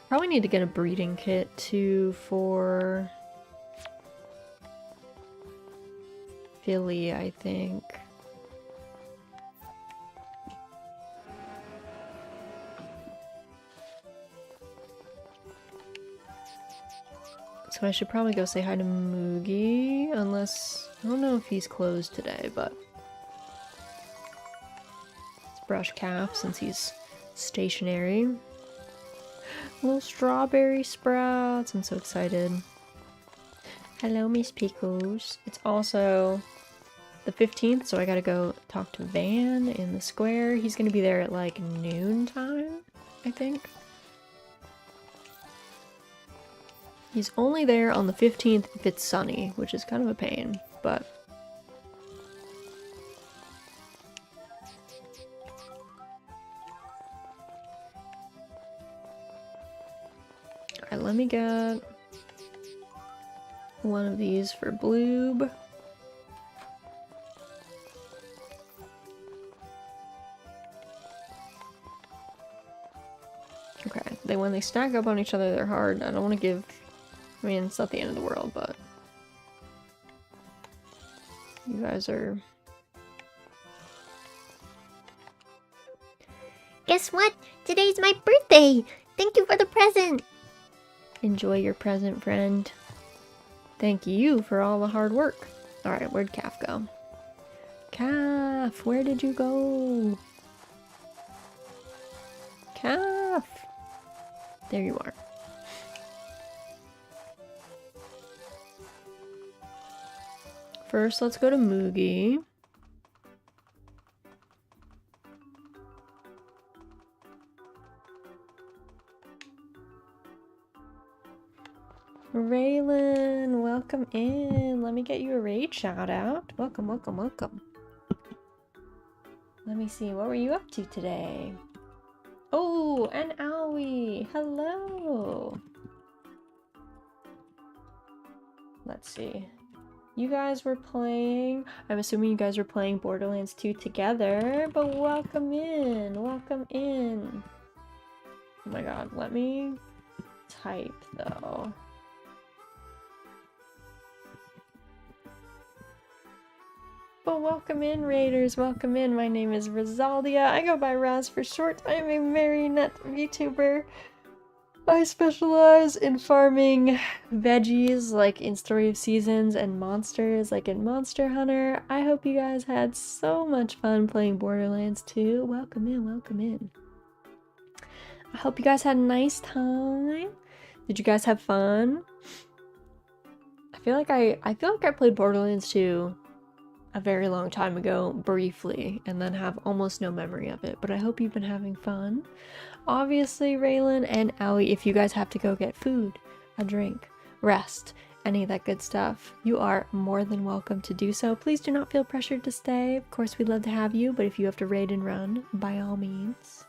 S1: Probably need to get a breeding kit too for Philly, I think. So I should probably go say hi to Moogie, unless I don't know if he's closed today, but let's brush Calf since he's stationary. Little strawberry sprouts. I'm so excited. Hello, Miss Pickles. It's also the 15th, so I gotta go talk to Van in the square. He's gonna be there at like noon time, I think. He's only there on the 15th if it's sunny, which is kind of a pain, but alright, let me get one of these for Bloob. Okay, when they stack up on each other, they're hard. I don't want to give... I mean, it's not the end of the world, but... You guys are...
S2: Guess what? Today's my birthday! Thank you for the present!
S1: Enjoy your present, friend. Thank you for all the hard work. Alright, where'd Calf go? Calf, where did you go? Calf! There you are. First, let's go to Moogie. Raylan, welcome in. Let me get you a raid shout out. Welcome, welcome, welcome. Let me see, what were you up to today? Oh, and Owie, hello. Let's see. You guys were playing, I'm assuming you guys were playing Borderlands 2 together, but welcome in, welcome in. Oh my god, let me type though. But welcome in, Raiders, welcome in. My name is Rosaldia. I go by Raz for short. I am a marionette VTuber. I specialize in farming veggies like in Story of Seasons and monsters like in Monster Hunter. I hope you guys had so much fun playing Borderlands 2. Welcome in, welcome in. I hope you guys had a nice time. Did you guys have fun? I feel like I played Borderlands 2 a very long time ago, briefly, and then have almost no memory of it, but I hope you've been having fun. Obviously, Raylan and Owie, if you guys have to go get food, a drink, rest, any of that good stuff, you are more than welcome to do so. Please do not feel pressured to stay. Of course, we'd love to have you, but if you have to raid and run, by all means.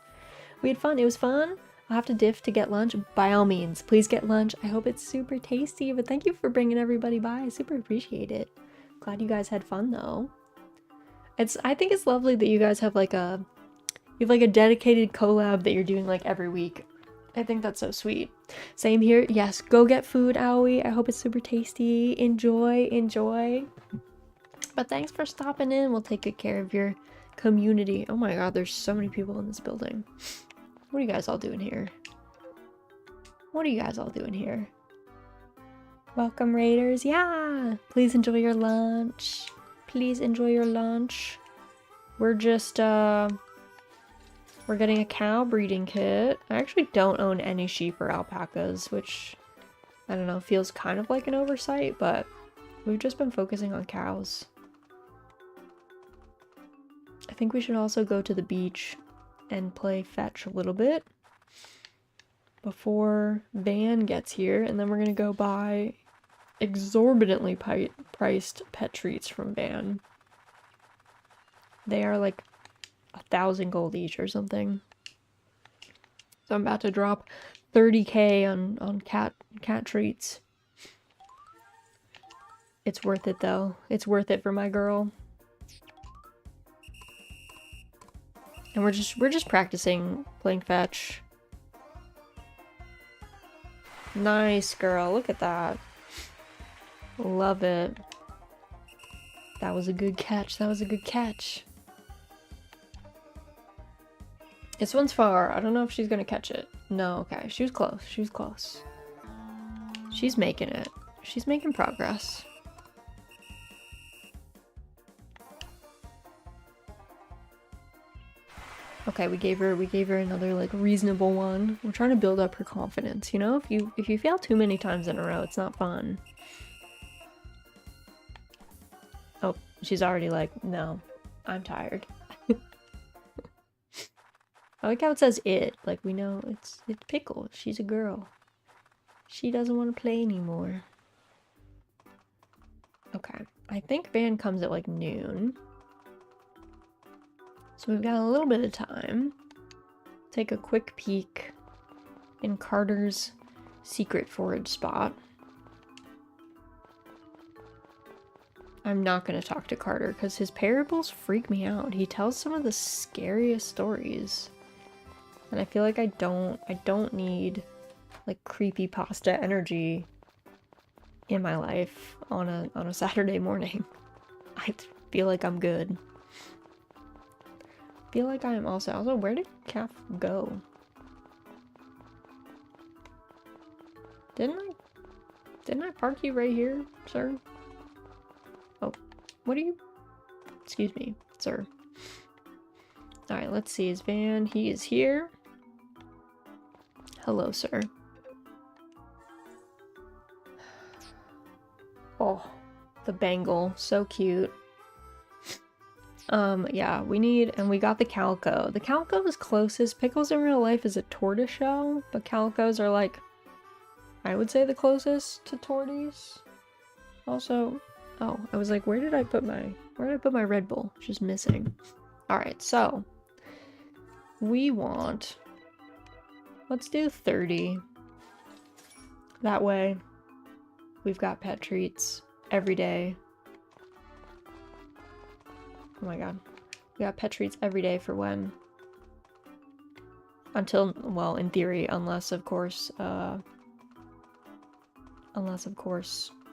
S1: We had fun. It was fun. I'll have to diff to get lunch. By all means, please get lunch. I hope it's super tasty, but thank you for bringing everybody by. I super appreciate it. Glad you guys had fun though. I think it's lovely that you guys have like a dedicated collab that you're doing like every week. I think that's so sweet. Same here. Yes, go get food, Aoi. I hope it's super tasty. Enjoy, enjoy. But thanks for stopping in. We'll take good care of your community. Oh my god, there's so many people in this building. What are you guys all doing here? What are you guys all doing here? Welcome, Raiders. Yeah! Please enjoy your lunch. Please enjoy your lunch. We're just, we're getting a cow breeding kit. I actually don't own any sheep or alpacas, which, I don't know, feels kind of like an oversight, but we've just been focusing on cows. I think we should also go to the beach and play fetch a little bit before Van gets here, and then we're gonna go buy exorbitantly priced pet treats from Van. They are like 1,000 gold each or something. So I'm about to drop 30k on cat treats. It's worth it though. It's worth it for my girl. And we're just practicing playing fetch. Nice, girl. Look at that. Love it. That was a good catch. That was a good catch. This one's far. I don't know if she's gonna catch it. No, okay. She was close. She was close. She's making it. She's making progress. Okay, we gave her another like reasonable one. We're trying to build up her confidence, you know? If you fail too many times in a row, it's not fun. Oh, she's already like, no, I'm tired. I like how it says it. Like, we know it's Pickle. She's a girl. She doesn't want to play anymore. Okay. I think Van comes at like noon. So we've got a little bit of time. Take a quick peek in Carter's secret forage spot. I'm not going to talk to Carter because his parables freak me out. He tells some of the scariest stories. And I feel like I don't need like creepypasta energy in my life on a Saturday morning. I feel like I'm good. Feel like I am also where did Calf go? Didn't I park you right here, sir? Oh, what are you? Excuse me, sir. Alright, let's see his van. He is here. Hello, sir. Oh, the bangle, so cute. Yeah, we got the calico. The calico is closest. Pickles in real life is a tortoiseshell, but calicos are like, I would say the closest to torties. Also, oh, I was like, where did I put my Red Bull? It's just missing. Alright, so, let's do 30. That way, we've got pet treats every day. Oh my god. We got pet treats every day for when? Until, well, in theory, unless of course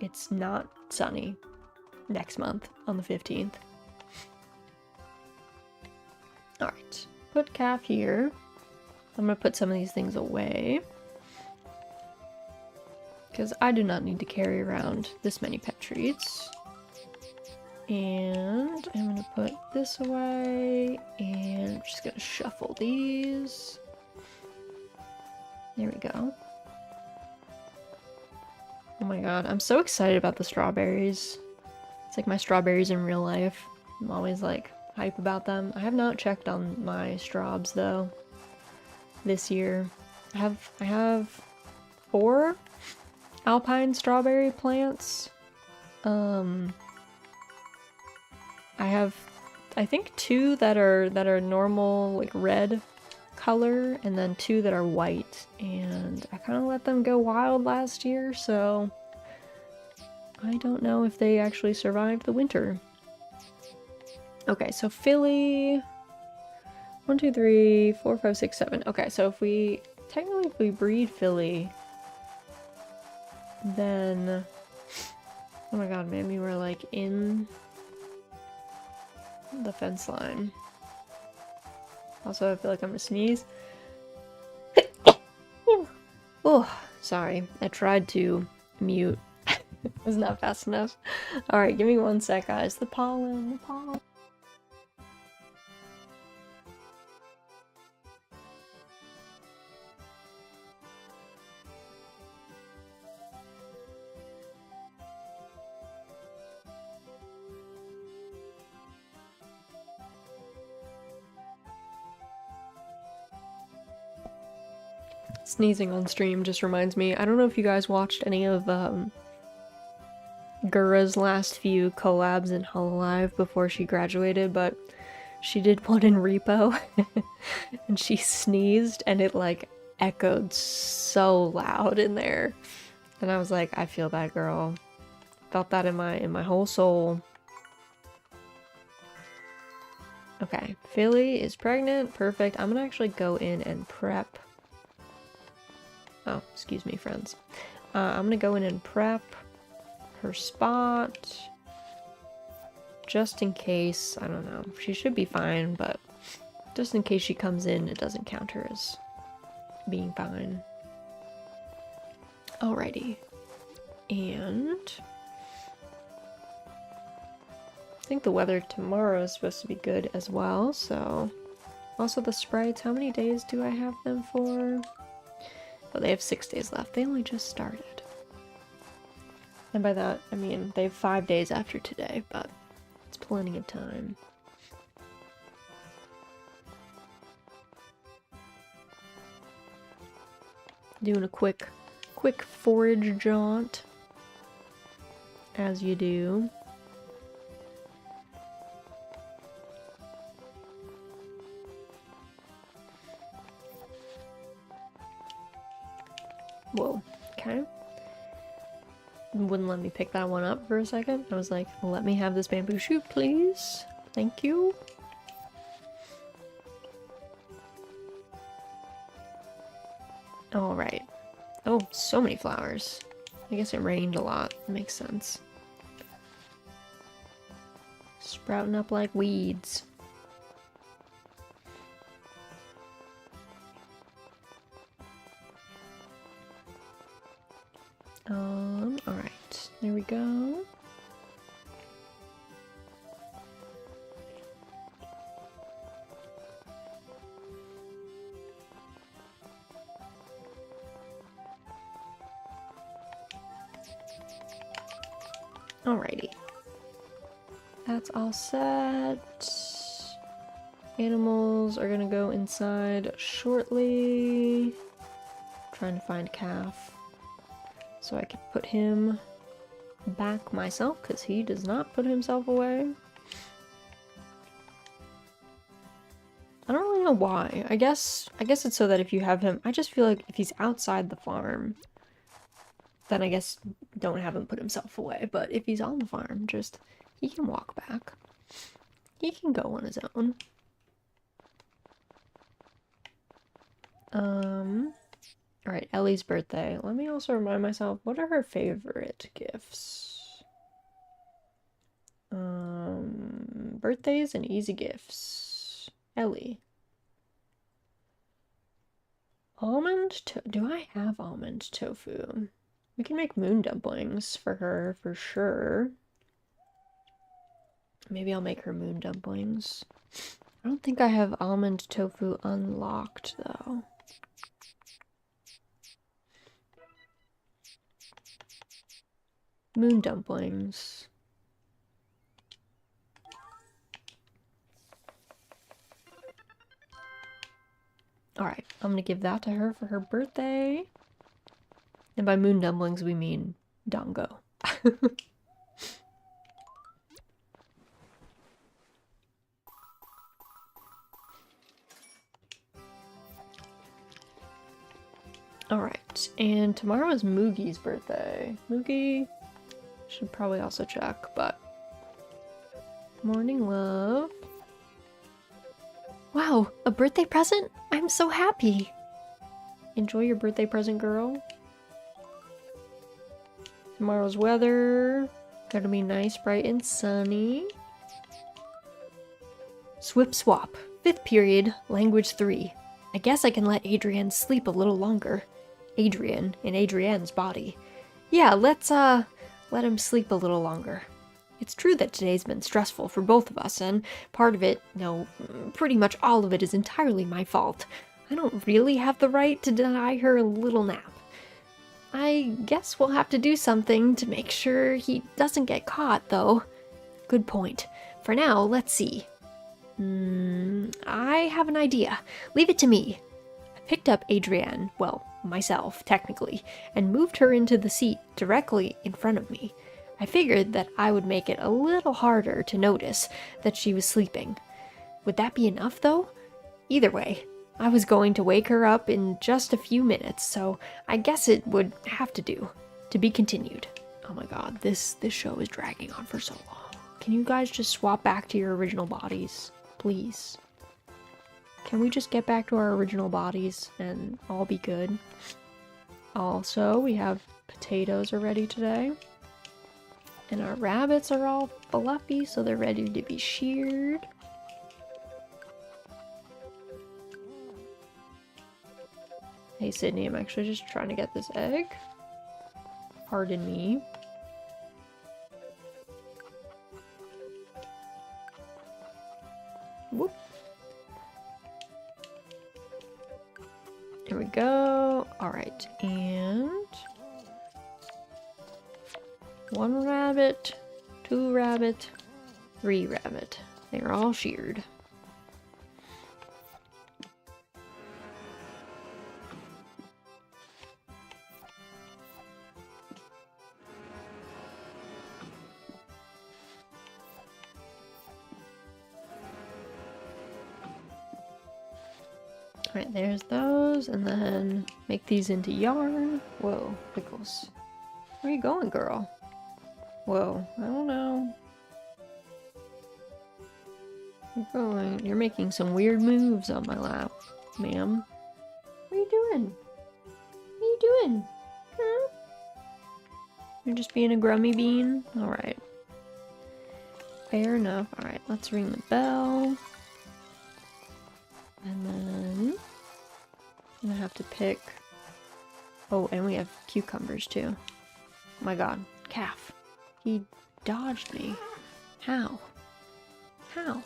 S1: it's not sunny next month on the 15th. Alright. Put Calf here. I'm gonna put some of these things away. Because I do not need to carry around this many pet treats. And I'm gonna put this away, and I'm just gonna shuffle these. There we go. Oh my god, I'm so excited about the strawberries. It's like my strawberries in real life. I'm always like hype about them. I have not checked on my straws though this year. I have 4 alpine strawberry plants. I have, I think 2 that are normal, like red color, and then 2 that are white. And I kind of let them go wild last year, so I don't know if they actually survived the winter. Okay, so Philly... 1, 2, 3, 4, 5, 6, 7. Okay, so if we... Technically, if we breed Philly, then... Oh my god, maybe we're like in the fence line. Also, I feel like I'm gonna sneeze. Oh, sorry. I tried to mute. It was not fast enough. Alright, give me 1 sec, guys. The pollen, the pollen. Sneezing on stream just reminds me, I don't know if you guys watched any of Gura's last few collabs in Hololive before she graduated, but she did one in Repo and she sneezed and it like echoed so loud in there. And I was like, I feel that, girl. Felt that in my whole soul. Okay, Philly is pregnant. Perfect. I'm gonna actually go in and prep. Oh, excuse me, friends. I'm gonna go in and prep her spot. Just in case, I don't know. She should be fine, but just in case she comes in, it doesn't count her as being fine. Alrighty. And... I think the weather tomorrow is supposed to be good as well, so... Also the sprites, how many days do I have them for? Oh, they have 6 days left. They only just started. And by that, I mean, they have 5 days after today, but it's plenty of time. Doing a quick forage jaunt. As you do. Whoa, okay. Wouldn't let me pick that one up for a second. I was like, let me have this bamboo shoot, please. Thank you. Alright. Oh, so many flowers. I guess it rained a lot. Makes sense. Sprouting up like weeds. Alright, there we go. Alrighty. That's all set. Animals are gonna go inside shortly. Trying to find Calf. So I can put him back myself, because he does not put himself away. I don't really know why. I guess it's so that if you have him, I just feel like if he's outside the farm, then I guess don't have him put himself away. But if he's on the farm, just, he can walk back. He can go on his own. Alright, Ellie's birthday. Let me also remind myself, what are her favorite gifts? Birthdays and easy gifts. Ellie. Do I have almond tofu? We can make moon dumplings for her, for sure. Maybe I'll make her moon dumplings. I don't think I have almond tofu unlocked, though. Moon dumplings. Alright, I'm gonna give that to her for her birthday. And by moon dumplings, we mean dango. Alright, and tomorrow is Moogie's birthday. Moogie, Should probably also check, but... Morning, love.
S2: Wow, a birthday present? I'm so happy.
S1: Enjoy your birthday present, girl. Tomorrow's weather. Gonna be nice, bright, and sunny.
S2: Swip swap. 5th period, language 3. I guess I can let Adrienne sleep a little longer. Adrian in Adrienne's body. Yeah, let's let him sleep a little longer. It's true that today's been stressful for both of us, and part of it, no, pretty much all of it is entirely my fault. I don't really have the right to deny her a little nap. I guess we'll have to do something to make sure he doesn't get caught, though. Good point. For now, let's see. I have an idea. Leave it to me. I picked up Adrienne, well, myself, technically, and moved her into the seat directly in front of me. I figured that I would make it a little harder to notice that she was sleeping. Would that be enough, though? Either way, I was going to wake her up in just a few minutes, so I guess it would have to do. To be continued. Oh my god, this show is dragging on for so long. Can you guys just swap back to your original bodies? Please. Can we just get back to our original bodies and all be good? Also, we have potatoes already today. And our rabbits are all fluffy, so they're ready to be sheared. Hey Sydney, I'm actually just trying to get this egg. Pardon me. Whoop. There we go. Alright, and... 1 rabbit, 2 rabbit, 3 rabbit. They're all sheared. Alright, there's those, and then make these into yarn. Whoa, pickles. Where are you going, girl? Whoa, I don't know. You're making some weird moves on my lap, ma'am. What are you doing? What are you doing? Huh? You're just being a grummy bean? Alright. Fair enough. Alright, let's ring the bell. And then... I'm gonna have to pick... Oh, and we have cucumbers too. Oh my god. Calf. He dodged me. How? How?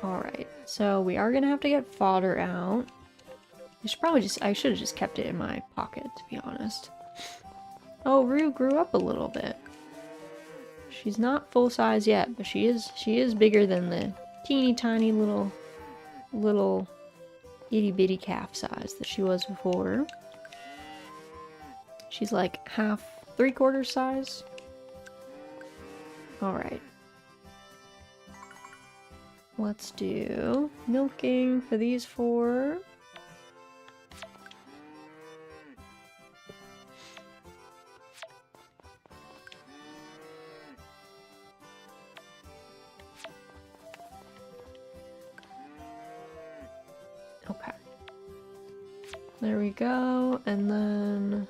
S2: Alright, so we are gonna have to get fodder out. I should have just kept it in my pocket, to be honest. Oh, Rue grew up a little bit. She's not full size yet, but she is bigger than the teeny tiny little itty bitty calf size that she was before. She's like half, 3/4 size. Alright. Let's do milking for these 4. Okay. There we go, and then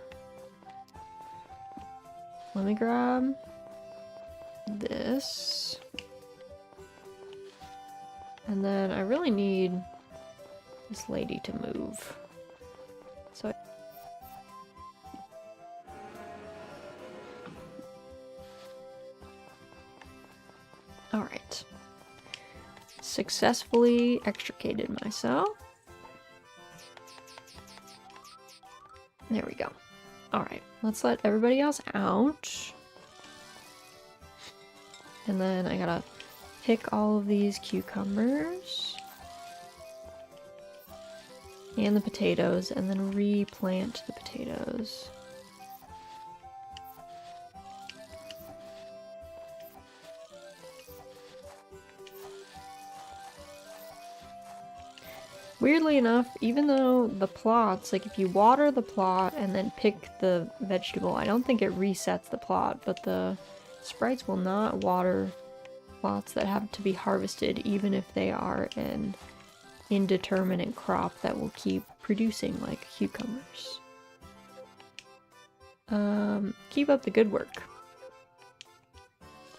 S2: let me grab this. And then I really need this lady to move. So alright. Successfully extricated myself. There we go. Alright, let's let everybody else out. And then I gotta pick all of these cucumbers. And the potatoes, and then replant the potatoes.
S1: Weirdly enough, even though the plots, like if you water the plot and then pick the vegetable, I don't think it resets the plot, but the sprites will not water plots that have to be harvested, even if they are an indeterminate crop that will keep producing, like cucumbers. Keep up the good work.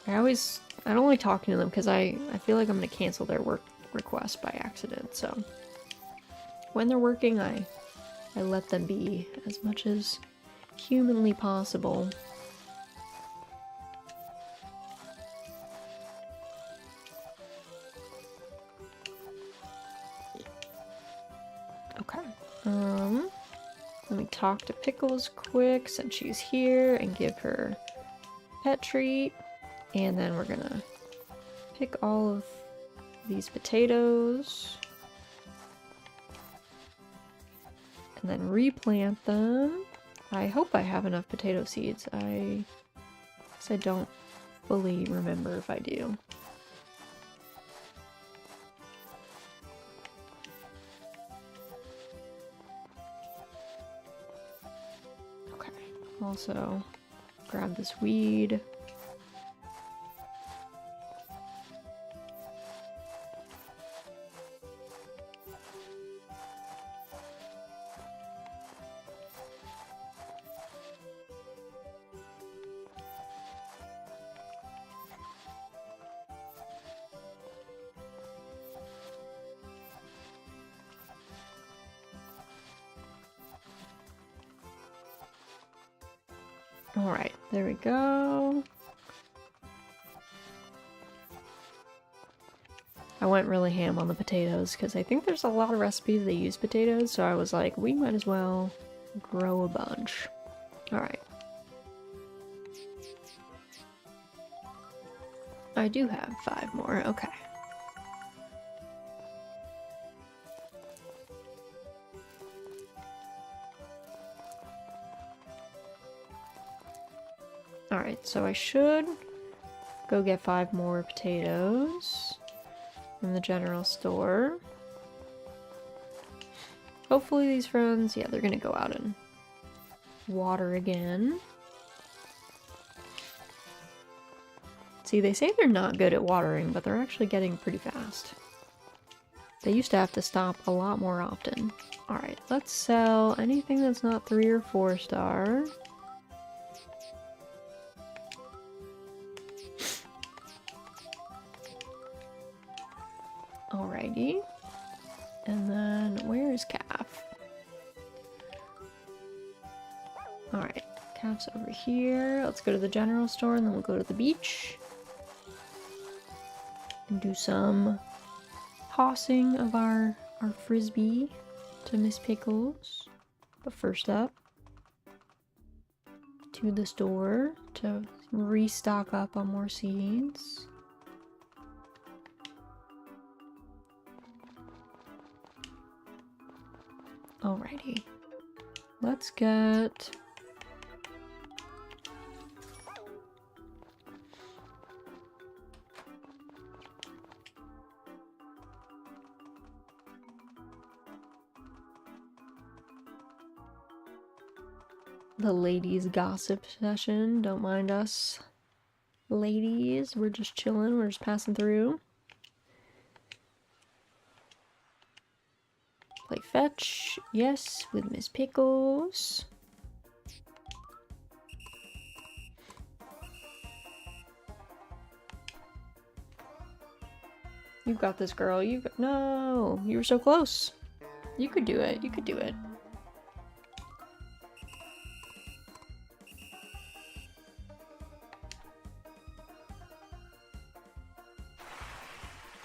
S1: I don't like talking to them because I feel like I'm gonna cancel their work request by accident, so when they're working, I let them be as much as humanly possible. Okay. Let me talk to Pickles quick since she's here and give her pet treat. And then we're gonna pick all of these potatoes. And then replant them. I hope I have enough potato seeds. I guess I don't fully remember if I do. Okay, also grab this weed. Alright, there we go. I went really ham on the potatoes because I think there's a lot of recipes that use potatoes, so I was like, we might as well grow a bunch. Alright. I do have 5 more, okay. Alright, so I should go get 5 more potatoes from the general store. Hopefully these friends, yeah, they're gonna go out and water again. See, they say they're not good at watering, but they're actually getting pretty fast. They used to have to stop a lot more often. Alright, let's sell anything that's not 3 or 4 star. Alrighty. And then, where is Calf? Alright, Calf's over here. Let's go to the general store and then we'll go to the beach. And do some tossing of our frisbee to Miss Pickles. But first up, to the store to restock up on more seeds. Alrighty, let's get the ladies gossip session. Don't mind us, ladies. We're just chilling. We're just passing through. Play fetch, yes, with Miss Pickles. You got this, girl. No, you were so close. You could do it. You could do it.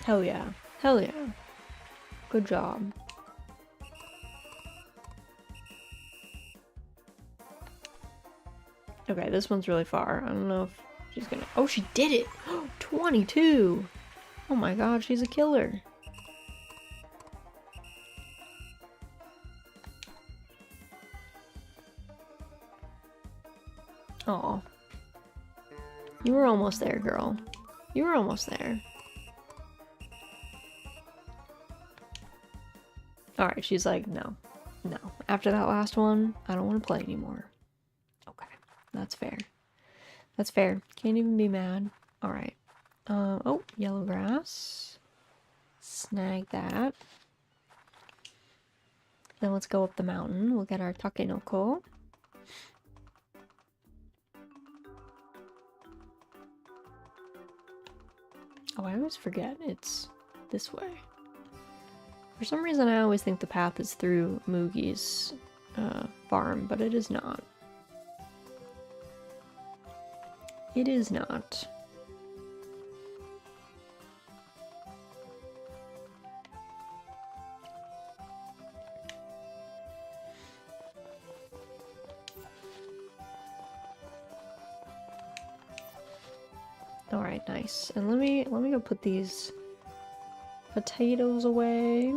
S1: Hell yeah. Hell yeah. Good job. Okay, this one's really far. I don't know if she's gonna... Oh, she did it! 22! Oh my god, she's a killer. Aw. You were almost there, girl. You were almost there. Alright, she's like, no. No. After that last one, I don't want to play anymore. Okay, that's fair. That's fair. Can't even be mad. Alright. Oh, yellow grass. Snag that. Then let's go up the mountain. We'll get our takenoko. Oh, I always forget it's this way. For some reason, I always think the path is through Mugi's farm, but it is not. It is not. All right, nice. And let me go put these potatoes away.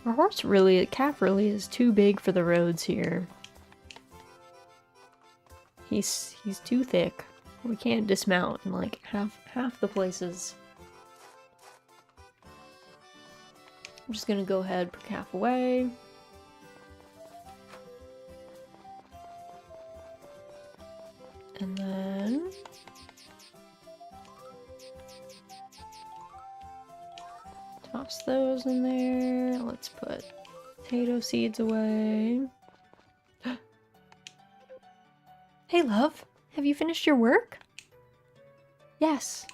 S1: Our horse really, calf really is too big for the roads here. He's too thick. We can't dismount in like half the places. I'm just gonna go ahead, put calf away. And then toss those in there. Let's put potato seeds away.
S2: Hey, love. Have you finished your work? Yes.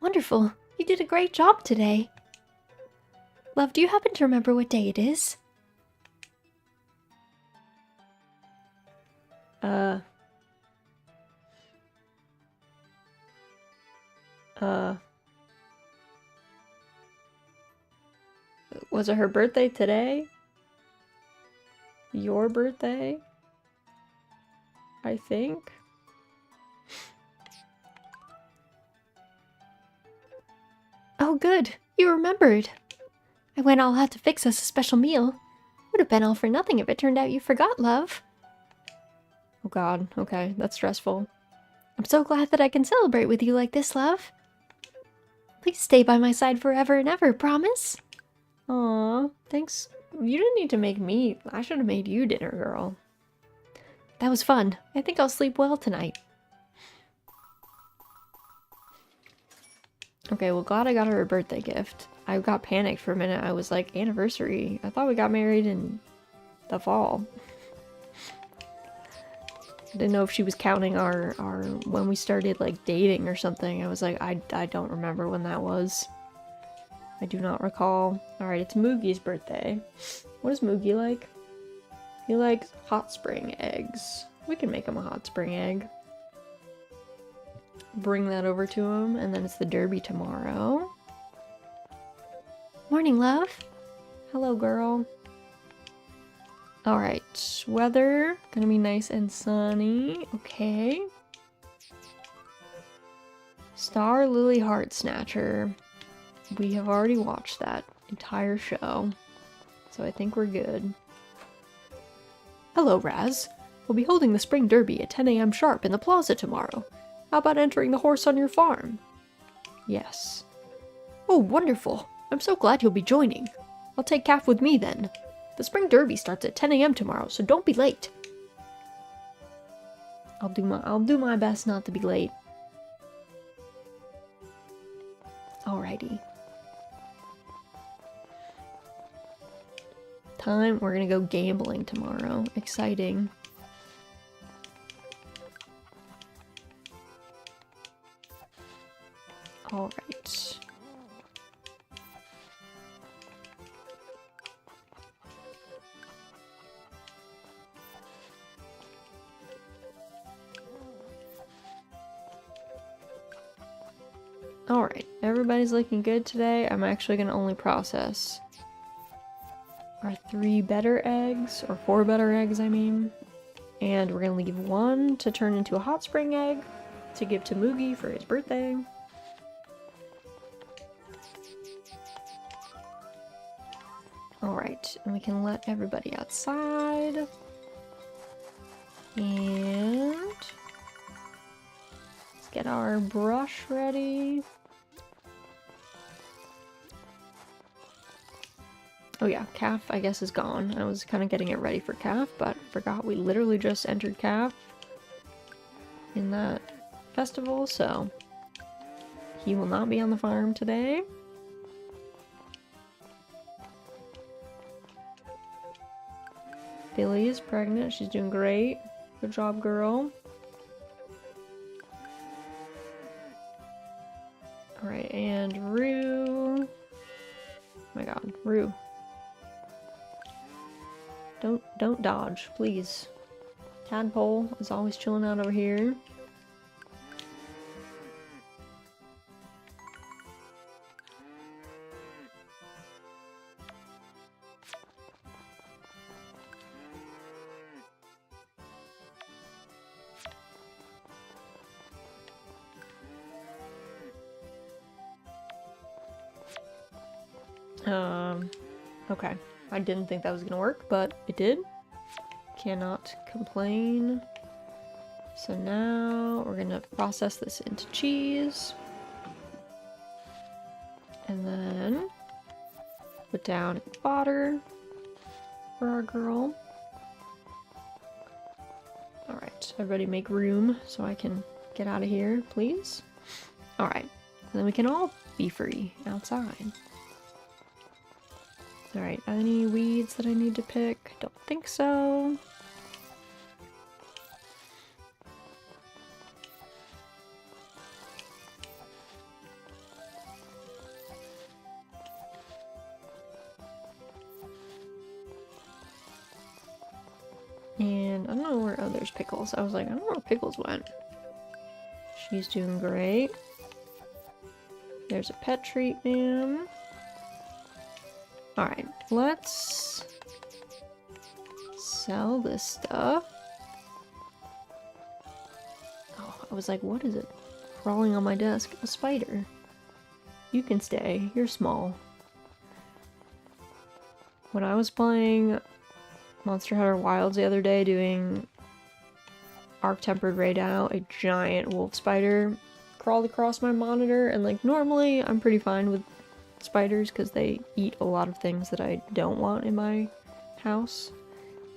S2: Wonderful. You did a great job today. Love, do you happen to remember what day it is?
S1: Was it her birthday today? Your birthday? I think.
S2: Oh, good. You remembered. I went all out to fix us a special meal. Would have been all for nothing if it turned out you forgot, love.
S1: Oh god, okay, that's stressful.
S2: I'm so glad that I can celebrate with you like this, love. Please stay by my side forever and ever, promise?
S1: Aw, thanks. You didn't need to make me. I should have made you dinner, girl.
S2: That was fun. I think I'll sleep well tonight.
S1: Okay, well, glad I got her a birthday gift. I got panicked for a minute. I was like, anniversary? I thought we got married in the fall. I didn't know if she was counting our when we started, like, dating or something. I was like, I don't remember when that was. I do not recall. Alright, it's Mugi's birthday. What does Mugi like? He likes hot spring eggs. We can make him a hot spring egg. Bring that over to him, and then it's the derby tomorrow.
S2: Morning, love.
S1: Hello, girl. Alright, weather. Gonna be nice and sunny. Okay. Star Lily Heart Snatcher. We have already watched that entire show, so I think we're good.
S2: Hello, Raz. We'll be holding the spring derby at 10 a.m. sharp in the plaza tomorrow. How about entering the horse on your farm?
S1: Yes.
S2: Oh, wonderful. I'm so glad you'll be joining. I'll take Calf with me then. The spring derby starts at 10 a.m. tomorrow, so don't be late.
S1: I'll do my best not to be late. Alrighty. Time, we're gonna go gambling tomorrow. Exciting. Alright. Alright, everybody's looking good today. I'm actually gonna only process our 3 better eggs, or 4 better eggs, I mean. And we're gonna leave 1 to turn into a hot spring egg to give to Mugi for his birthday. Alright, and we can let everybody outside. And get our brush ready. Oh yeah, calf I guess is gone. I was kind of getting it ready for calf, but forgot we literally just entered calf in that festival, so he will not be on the farm today. Billy is pregnant. She's doing great. Good job, girl. Alright, and Rue. Oh my god, Rue. Don't dodge, please. Tadpole is always chilling out over here. Okay. I didn't think that was gonna work, but it did. Cannot complain. So now we're gonna process this into cheese. And then put down fodder for our girl. Alright, everybody make room so I can get out of here, please. Alright, and then we can all be free outside. Alright, any weeds that I need to pick? Don't think so. And I don't know where, oh, there's Pickles. I was like, I don't know where Pickles went. She's doing great. There's a pet treat, ma'am. Alright, let's sell this stuff. Oh, I was like, what is it crawling on my desk? A spider. You can stay. You're small. When I was playing Monster Hunter Wilds the other day doing Arc Tempered Raid out, a giant wolf spider crawled across my monitor, and like normally I'm pretty fine with spiders because they eat a lot of things that I don't want in my house,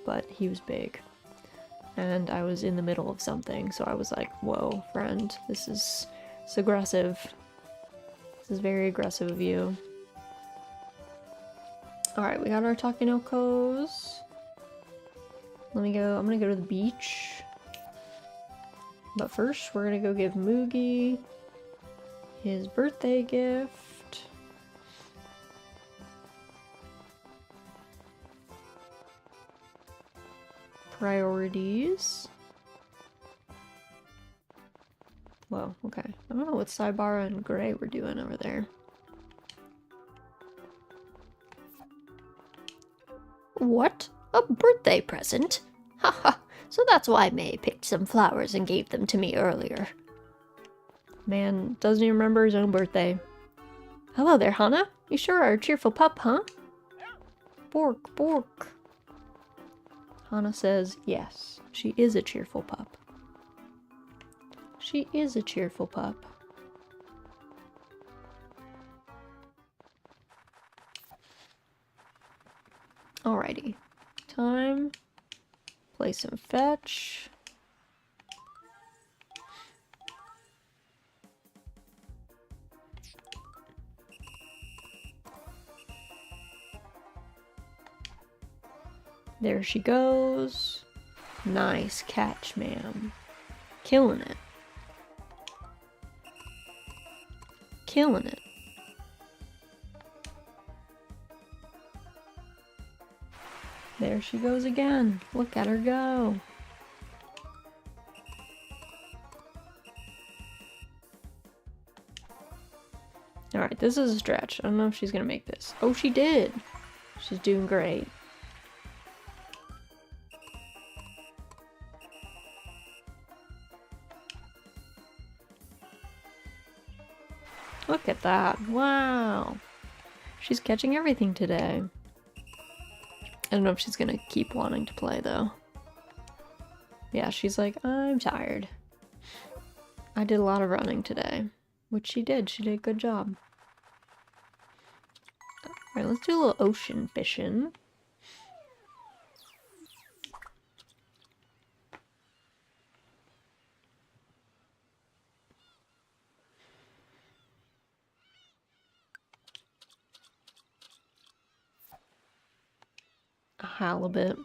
S1: but he was big and I was in the middle of something, so I was like, whoa friend, this is aggressive. This is very aggressive of you. Alright, we got our Takenokos. I'm gonna go to the beach. But first, we're gonna go give Moogie his birthday gift. Priorities. Whoa, okay. I don't know what Saibara and Gray were doing over there.
S2: What? A birthday present? Haha, so that's why May picked some flowers and gave them to me earlier.
S1: Man, doesn't even remember his own birthday.
S2: Hello there, Hana. You sure are a cheerful pup, huh?
S1: Bork, bork. Hana says, yes, she is a cheerful pup. She is a cheerful pup. Alrighty. Time. Play some fetch. There she goes. Nice catch, ma'am. Killing it. Killing it. There she goes again. Look at her go. Alright, this is a stretch. I don't know if she's gonna make this. Oh, she did! She's doing great. Look at that. Wow. She's catching everything today. I don't know if she's gonna keep wanting to play though. Yeah, she's like, I'm tired. I did a lot of running today, which she did. She did a good job. Alright, let's do a little ocean fishing. A halibut.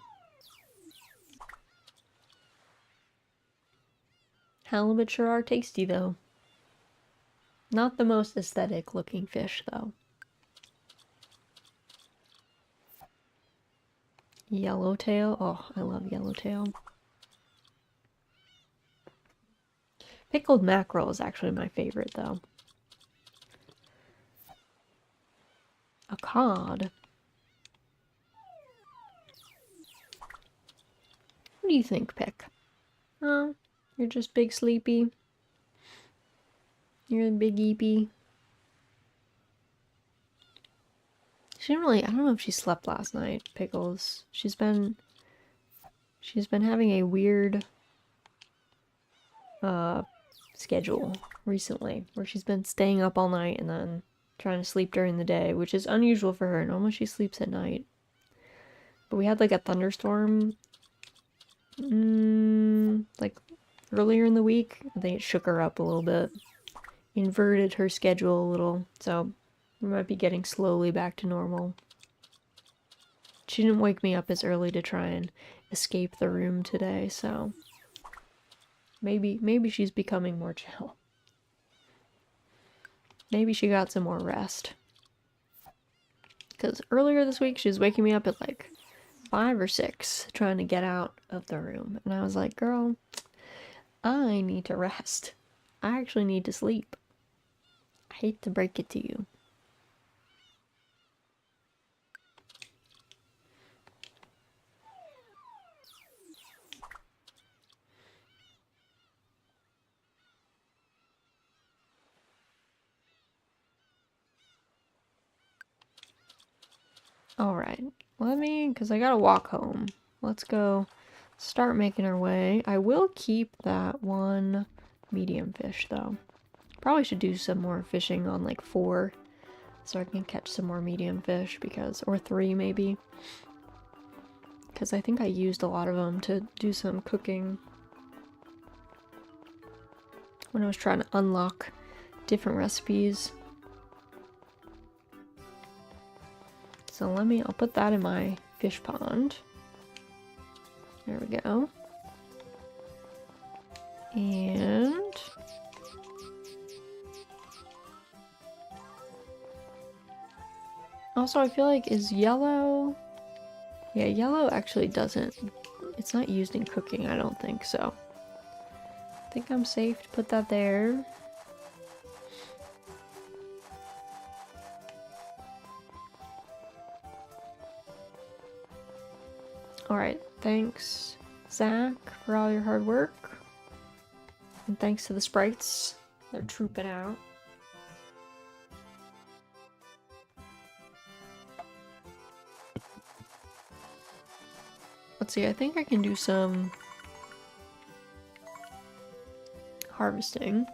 S1: Halibut sure are tasty, though. Not the most aesthetic looking fish, though. Yellowtail. Oh, I love yellowtail. Pickled mackerel is actually my favorite, though. A cod. What do you think, Pick? Oh, you're just big sleepy. You're a big eepy. She didn't really, I don't know if she slept last night, Pickles. She's been having a weird schedule recently where she's been staying up all night and then trying to sleep during the day, which is unusual for her. Normally she sleeps at night. But we had like a thunderstorm like earlier in the week. I think it shook her up a little bit. Inverted her schedule a little, so we might be getting slowly back to normal. She didn't wake me up as early to try and escape the room today, so maybe she's becoming more chill. Maybe she got some more rest. Because earlier this week she was waking me up at like 5 or 6 trying to get out of the room. And I was like, girl, I need to rest. I actually need to sleep. I hate to break it to you. Alright, because I gotta walk home. Let's go start making our way. I will keep that one medium fish, though. Probably should do some more fishing on, like, 4, so I can catch some more medium fish, or 3, maybe. Because I think I used a lot of them to do some cooking when I was trying to unlock different recipes. So I'll put that in my fish pond. There we go. And also I feel like is yellow. Yeah, yellow actually it's not used in cooking, I don't think so. I think I'm safe to put that there. Alright, thanks, Zach, for all your hard work. And thanks to the sprites. They're trooping out. Let's see, I think I can do some harvesting.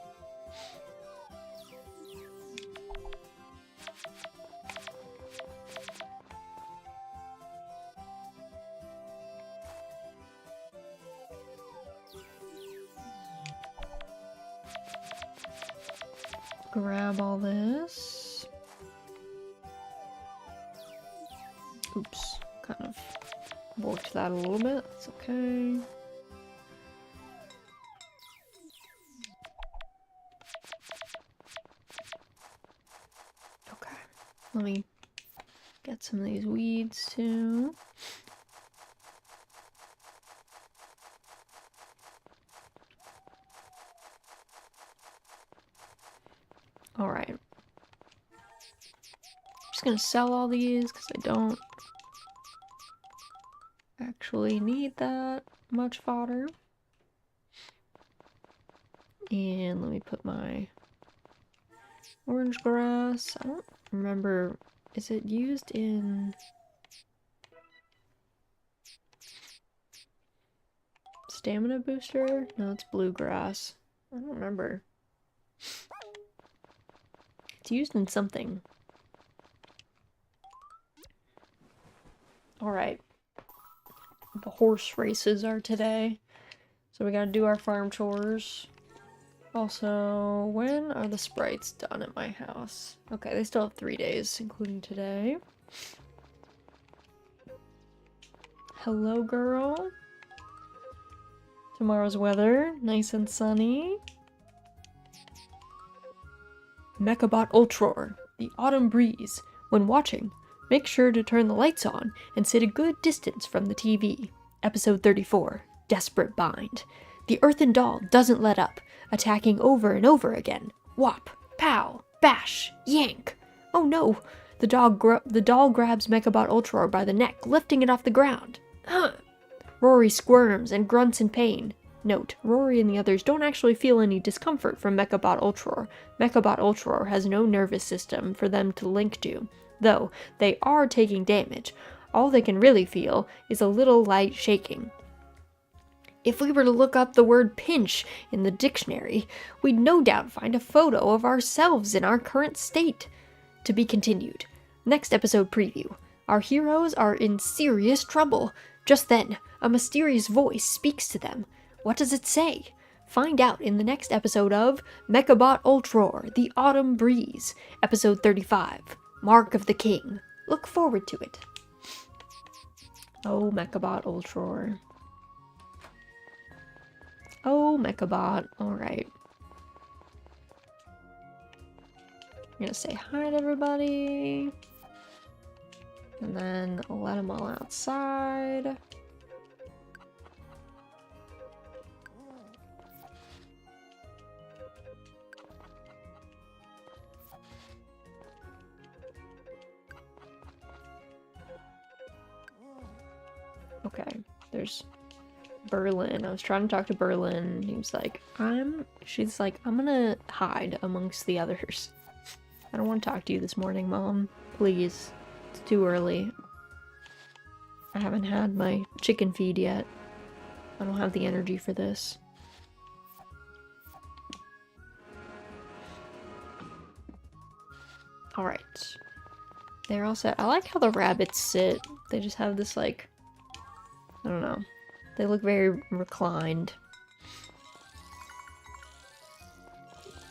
S1: Grab all this. Oops, kind of worked that a little bit. That's okay. Okay, let me get some of these weeds too. Alright. Just gonna sell all these because I don't actually need that much fodder. And let me put my orange grass. I don't remember. Is it used in stamina booster? No, it's bluegrass. I don't remember. It's used in something. Alright. The horse races are today. So we gotta do our farm chores. Also, when are the sprites done at my house? Okay, they still have 3 days, including today. Hello, girl. Tomorrow's weather, nice and sunny. Mechabot Ultror, the autumn breeze. When watching, make sure to turn the lights on and sit a good distance from the TV. Episode 34, Desperate Bind. The earthen doll doesn't let up, attacking over and over again. Whop, pow, bash, yank. Oh no! The doll grabs Mechabot Ultror by the neck, lifting it off the ground. Rory squirms and grunts in pain. Note, Rory and the others don't actually feel any discomfort from Mechabot Ultror. Mechabot Ultror has no nervous system for them to link to, though they are taking damage. All they can really feel is a little light shaking. If we were to look up the word pinch in the dictionary, we'd no doubt find a photo of ourselves in our current state. To be continued. Next episode preview. Our heroes are in serious trouble. Just then, a mysterious voice speaks to them. What does it say? Find out in the next episode of Mechabot Ultror, the Autumn Breeze, episode 35, Mark of the King. Look forward to it. Oh, Mechabot Ultror. Oh, Mechabot. Alright. I'm gonna say hi to everybody. And then let them all outside. Okay, there's Berlin. I was trying to talk to Berlin. He was like, she's like, I'm gonna hide amongst the others. I don't want to talk to you this morning, Mom. Please. It's too early. I haven't had my chicken feed yet. I don't have the energy for this. Alright. They're all set. I like how the rabbits sit. They just have this, like, I don't know. They look very reclined.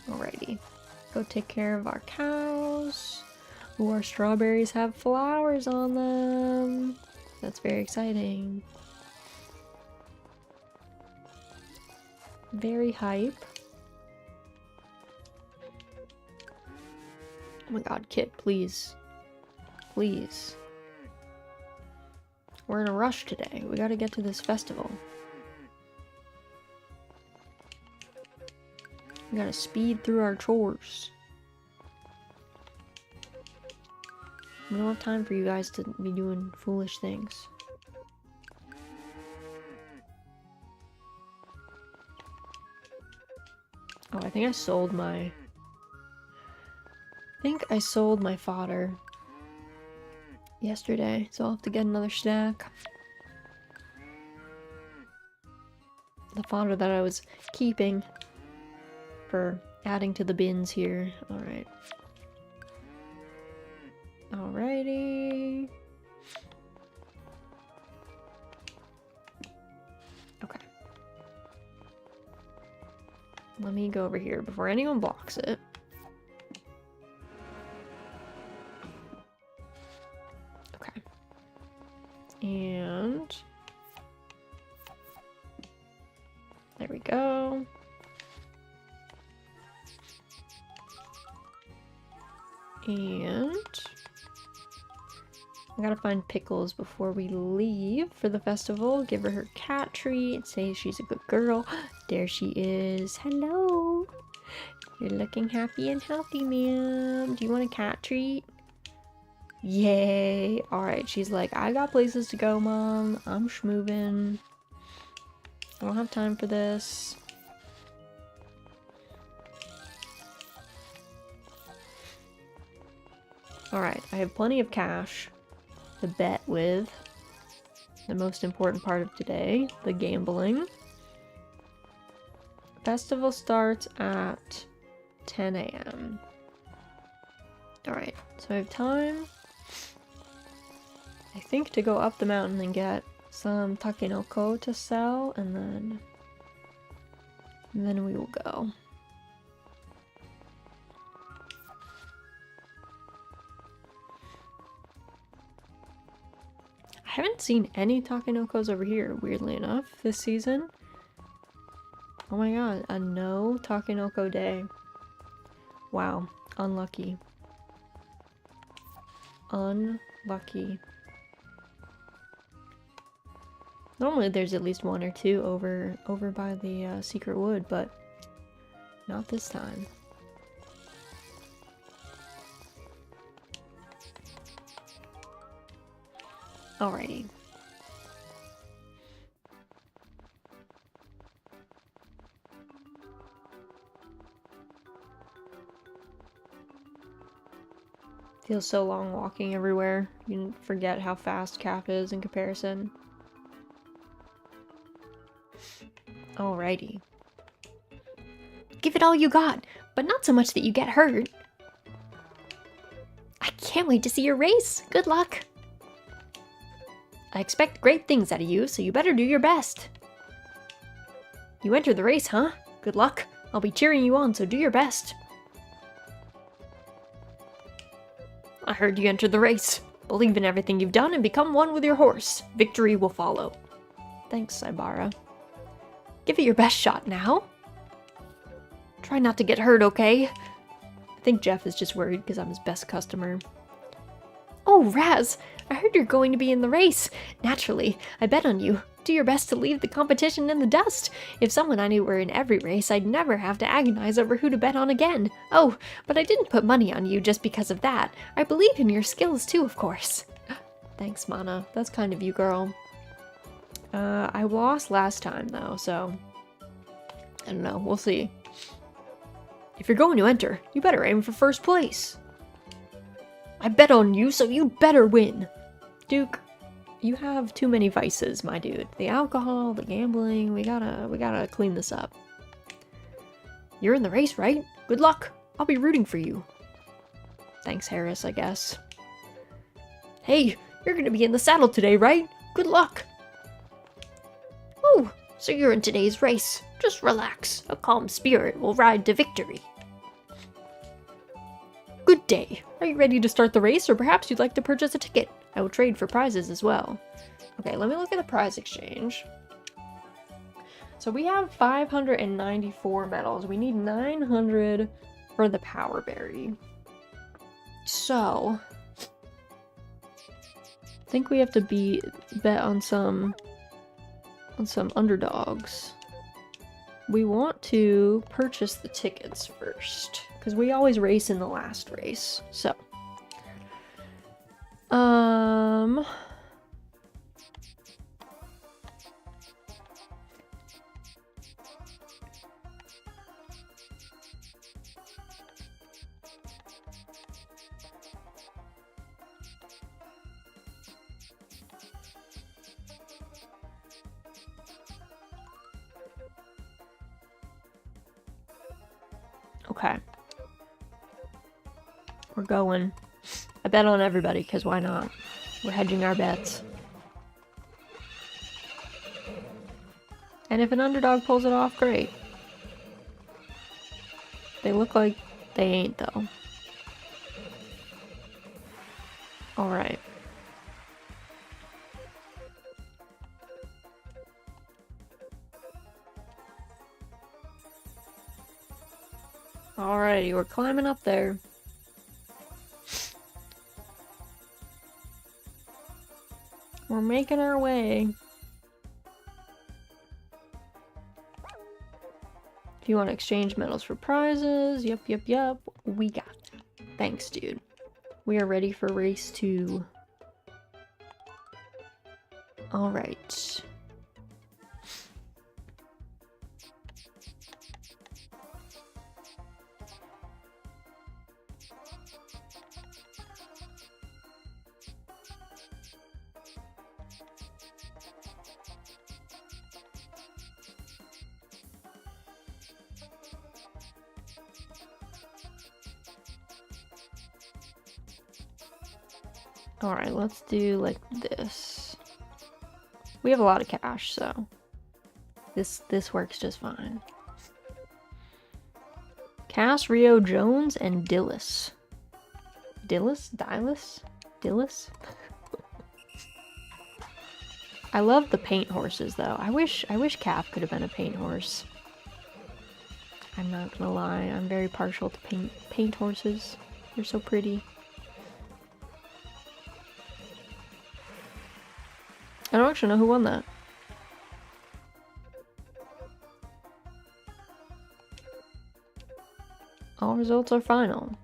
S1: Alrighty. Go take care of our cows. Ooh, our strawberries have flowers on them. That's very exciting. Very hype. Oh my god, Kit, please. Please. We're in a rush today. We gotta get to this festival. We gotta speed through our chores. We don't have time for you guys to be doing foolish things. Oh, I think I sold my fodder yesterday, so I'll have to get another stack. The fodder that I was keeping for adding to the bins here. Alright. Alrighty. Okay. Let me go over here before anyone blocks it. Okay. And there we go. And I gotta find Pickles before we leave for the festival. Give her cat treat. Say she's a good girl. There she is. Hello. You're looking happy and healthy, ma'am. Do you want a cat treat? Yay. Alright, she's like, I got places to go, Mom. I'm schmovin'. I don't have time for this. Alright, I have plenty of cash to bet with. The most important part of today, the gambling. Festival starts at 10 a.m. Alright, so I have time, I think, to go up the mountain and get some takenoko to sell, and then we will go. I haven't seen any takenokos over here, weirdly enough, this season. Oh my god, a no takenoko day. Wow, unlucky. Unlucky. Normally there's at least one or two over by the secret wood, but not this time. Alrighty. Feels so long walking everywhere. You forget how fast Cap is in comparison. Alrighty.
S2: Give it all you got, but not so much that you get hurt. I can't wait to see your race. Good luck. I expect great things out of you, so you better do your best. You entered the race, huh? Good luck. I'll be cheering you on, so do your best. I heard you entered the race. Believe in everything you've done and become one with your horse. Victory will follow.
S1: Thanks, Saibara.
S2: Give it your best shot now. Try not to get hurt, okay?
S1: I think Jeff is just worried because I'm his best customer.
S2: Oh, Raz! I heard you're going to be in the race. Naturally, I bet on you. Do your best to leave the competition in the dust. If someone I knew were in every race, I'd never have to agonize over who to bet on again. Oh, but I didn't put money on you just because of that. I believe in your skills too, of course.
S1: Thanks, Mana. That's kind of you, girl. I lost last time, though, so... I don't know. We'll see.
S2: If you're going to enter, you better aim for first place. I bet on you, so you'd better win.
S1: Duke, you have too many vices, my dude. The alcohol, the gambling, we gotta clean this up.
S2: You're in the race, right? Good luck. I'll be rooting for you.
S1: Thanks, Harris, I guess.
S2: Hey, you're gonna be in the saddle today, right? Good luck. Oh, so you're in today's race. Just relax. A calm spirit will ride to victory. Good day. Are you ready to start the race, or perhaps you'd like to purchase a ticket?
S1: I will trade for prizes as well. Okay, let me look at the prize exchange. So we have 594 medals. We need 900 for the power berry. So I think we have to bet on some underdogs. We want to purchase the tickets first, because we always race in the last race. So okay. We're going. I bet on everybody, because why not? We're hedging our bets. And if an underdog pulls it off, great. They look like they ain't, though. Alright. Alrighty, we're climbing up there. We're making our way. If you want to exchange medals for prizes, yep. We got that. Thanks, dude. We are ready for race 2. Alright. Alright, let's do like this. We have a lot of cash, so this works just fine. Cass, Rio, Jones, and Dillis. Dillis? I love the paint horses though. I wish Cap could have been a paint horse. I'm not gonna lie, I'm very partial to paint horses. They're so pretty. I don't actually know who won that. All results are final.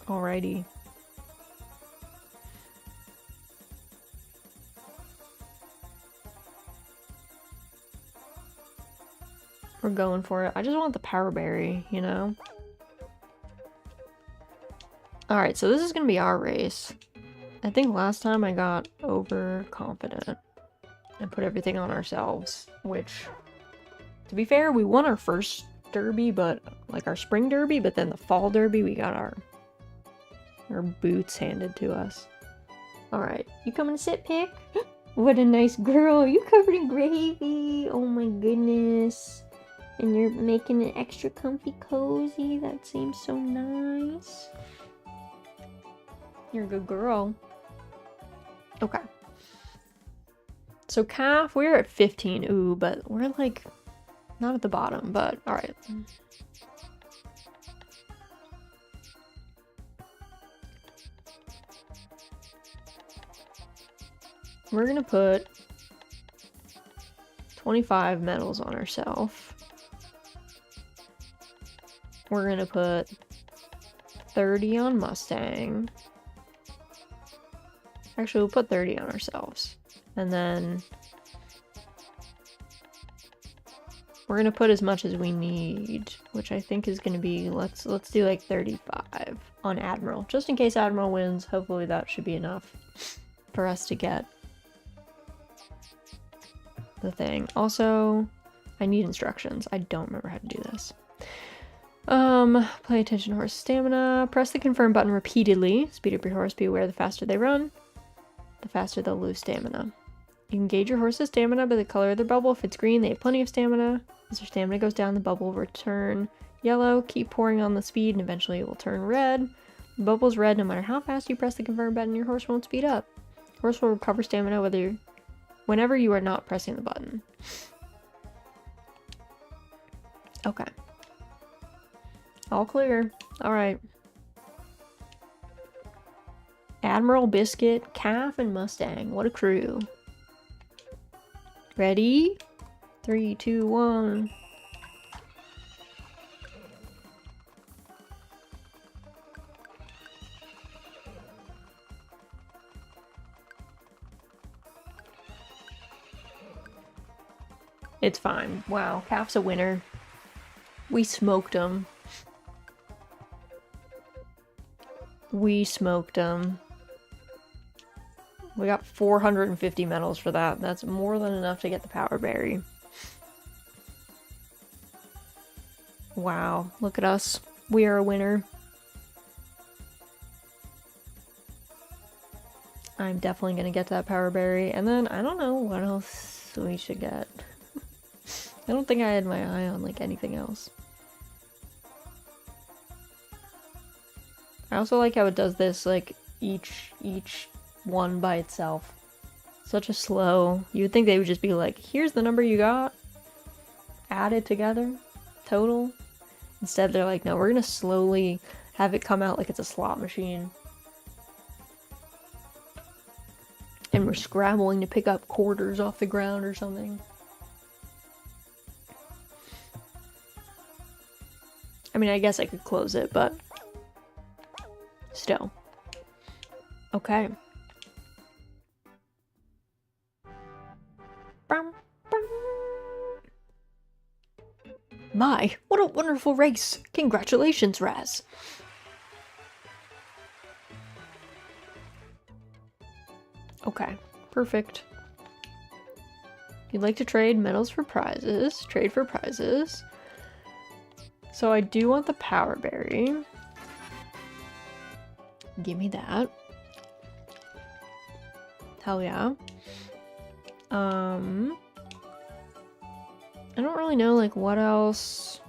S1: Alrighty. We're going for it. I just want the power berry, you know? Alright, so this is gonna be our race. I think last time I got overconfident and put everything on ourselves, which, to be fair, we won our first derby, but like our spring derby, but then the fall derby, we got our boots handed to us. Alright, you coming to sit, Pick? What a nice girl. You covered in gravy. Oh my goodness. And you're making it extra comfy cozy. That seems so nice. You're a good girl. Okay. So calf, we're at 15. Ooh, but we're like not at the bottom, but alright. We're gonna put 25 medals on ourselves. We're gonna put 30 on Mustang. Actually, we'll put 30 on ourselves. And then we're gonna put as much as we need, which I think is gonna be, let's do like 35 on Admiral. Just in case Admiral wins, hopefully that should be enough for us to get the thing. Also, I need instructions. I don't remember how to do this. Pay attention to horse stamina. Press the confirm button repeatedly. Speed up your horse. Be aware the faster they run, the faster they'll lose stamina. You can gauge your horse's stamina by the color of their bubble. If it's green, they have plenty of stamina. As their stamina goes down, the bubble will return yellow. Keep pouring on the speed and eventually it will turn red. The bubble's red no matter how fast you press the confirm button, your horse won't speed up. Horse will recover stamina whenever you are not pressing the button. Okay. All clear. Alright. Admiral, Biscuit, Calf, and Mustang. What a crew. Ready? 3, 2, 1. It's fine. Wow, Calf's a winner. We smoked him. We smoked him. We got 450 medals for that. That's more than enough to get the power berry. Wow, look at us. We are a winner. I'm definitely gonna get that power berry. And then, I don't know what else we should get. I don't think I had my eye on, like, anything else. I also like how it does this, like, each one by itself. Such a slow... You would think they would just be like, here's the number you got. Added together. Total. Instead, they're like, no, we're gonna slowly have it come out like it's a slot machine. And we're scrabbling to pick up quarters off the ground or something. I mean, I guess I could close it, but still. Okay. My, what a wonderful race! Congratulations, Raz! Okay, perfect. You'd like to trade medals for prizes. Trade for prizes. So I do want the power berry. Give me that. Hell yeah. I don't really know, like, what else.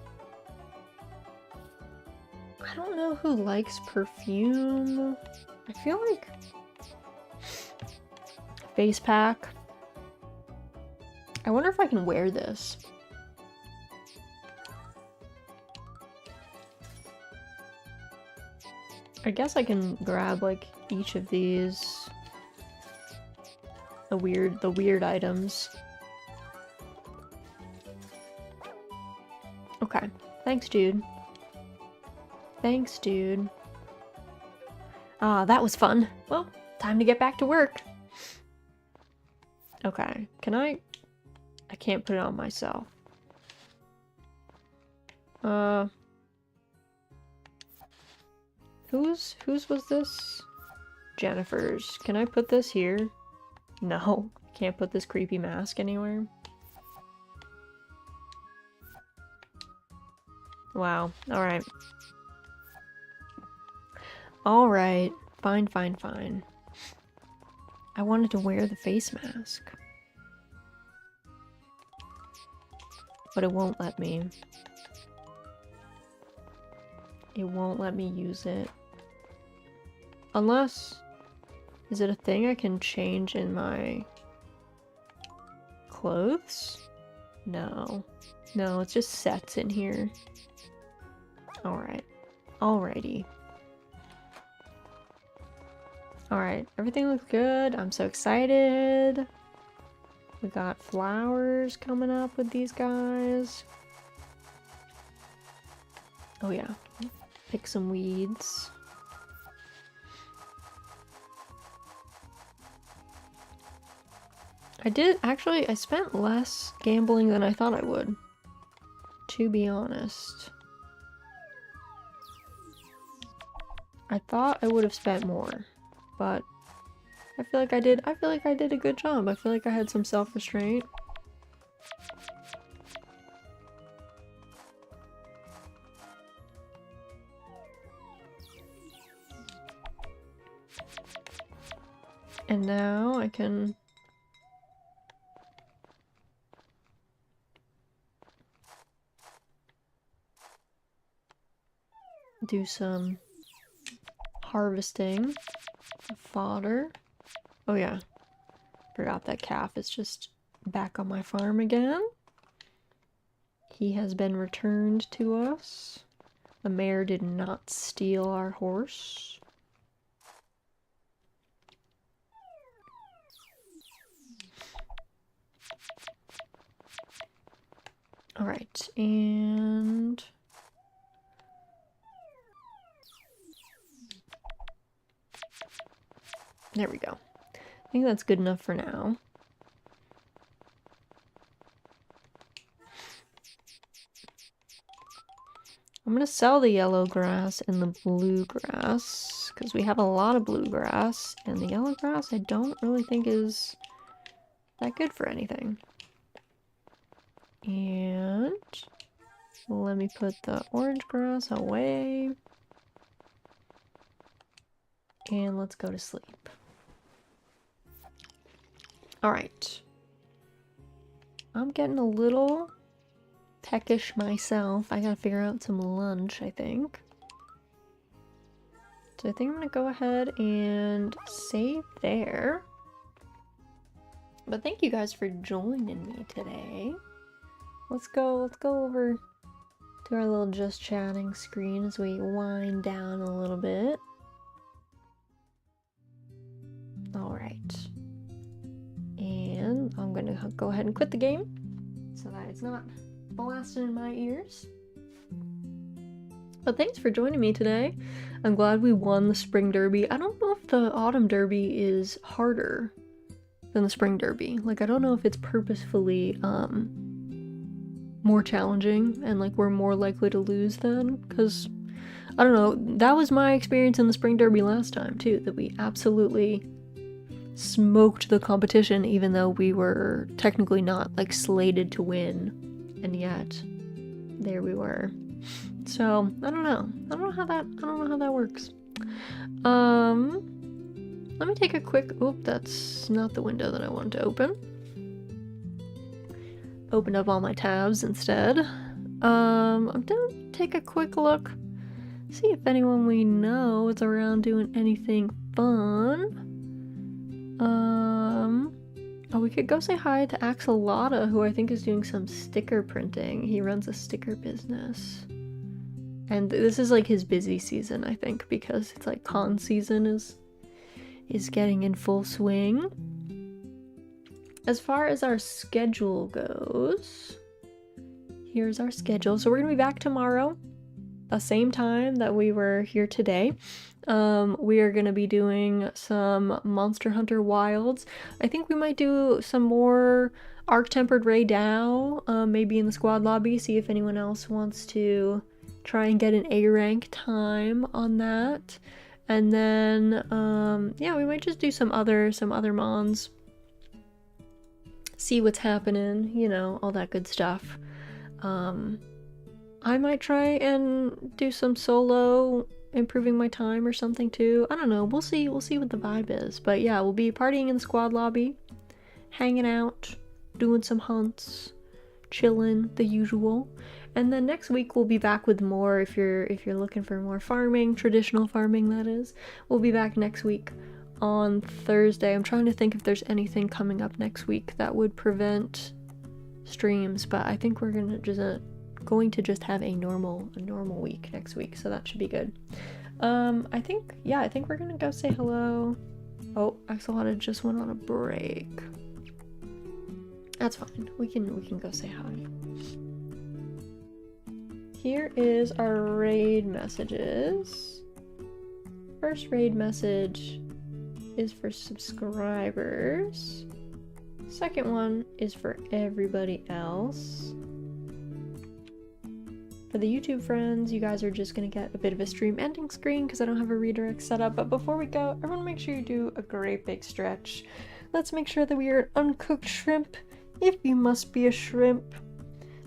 S1: I don't know who likes perfume. I feel like face pack. I wonder if I can wear this. I guess I can grab like each of these. The weird items. Okay. Thanks, dude. Thanks, dude. Ah, that was fun. Well, time to get back to work. Okay. Can I can't put it on myself. Whose was this? Jennifer's. Can I put this here? No. Can't put this creepy mask anywhere. Wow. Alright. Alright. Fine, fine, fine. I wanted to wear the face mask. But it won't let me. It won't let me use it. Unless... Is it a thing I can change in my... clothes? No. No, it's just sets in here. Alright. Alrighty. Alright, everything looks good. I'm so excited. We got flowers coming up with these guys. Oh yeah. Pick some weeds. I spent less gambling than I thought I would. To be honest. I thought I would have spent more, but I feel like I did a good job. I feel like I had some self-restraint. And now I can do some harvesting of fodder. Oh yeah, forgot that calf is just back on my farm again. He has been returned to us. The mayor did not steal our horse. Alright, and... there we go. I think that's good enough for now. I'm gonna sell the yellow grass and the blue grass, because we have a lot of blue grass, and the yellow grass I don't really think is that good for anything. And let me put the orange grass away. And let's go to sleep. Alright. I'm getting a little peckish myself. I gotta figure out some lunch, I think. So I think I'm gonna go ahead and save there. But thank you guys for joining me today. Let's go over to our little just chatting screen as we wind down a little bit. Alright. And I'm gonna go ahead and quit the game so that it's not blasting in my ears. But thanks for joining me today. I'm glad we won the Spring Derby. I don't know if the Autumn Derby is harder than the Spring Derby. Like, I don't know if it's purposefully more challenging and like we're more likely to lose then, because I don't know, that was my experience in the Spring Derby last time too, that we absolutely smoked the competition, even though we were technically not like slated to win, and yet there we were. So I don't know how that works. Let me take a quick, that's not the window that I want to open. Open up all my tabs instead. I'm gonna take a quick look, see if anyone we know is around doing anything fun. Oh, we could go say hi to Axolotl, who I think is doing some sticker printing. He runs a sticker business. And this is like his busy season, I think, because it's like con season is getting in full swing. As far as our schedule goes, here's our schedule. So we're gonna be back tomorrow, the same time that we were here today. We are gonna be doing some Monster Hunter Wilds. I think we might do some more Arc-Tempered Ray Dow, maybe in the squad lobby, see if anyone else wants to try and get an A rank time on that. And then, yeah, we might just do some other mons. See what's happening, you know, all that good stuff. I might try and do some solo improving my time or something too. I don't know, we'll see what the vibe is. But yeah, we'll be partying in the squad lobby, hanging out, doing some hunts, chilling, the usual. And then next week we'll be back with more. If you're looking for more farming, traditional farming that is, we'll be back next week on Thursday. I'm trying to think if there's anything coming up next week that would prevent streams, but I think we're going to just have a normal week next week, so that should be good. I think we're gonna go say hello. Oh, Axolotl just went on a break. That's fine. We can go say hi. Here is our raid messages. First raid message is for subscribers. Second one is for everybody else. For the YouTube friends, you guys are just gonna get a bit of a stream ending screen because I don't have a redirect set up. But before we go, everyone make sure you do a great big stretch. Let's make sure that we are an uncooked shrimp. If you must be a shrimp,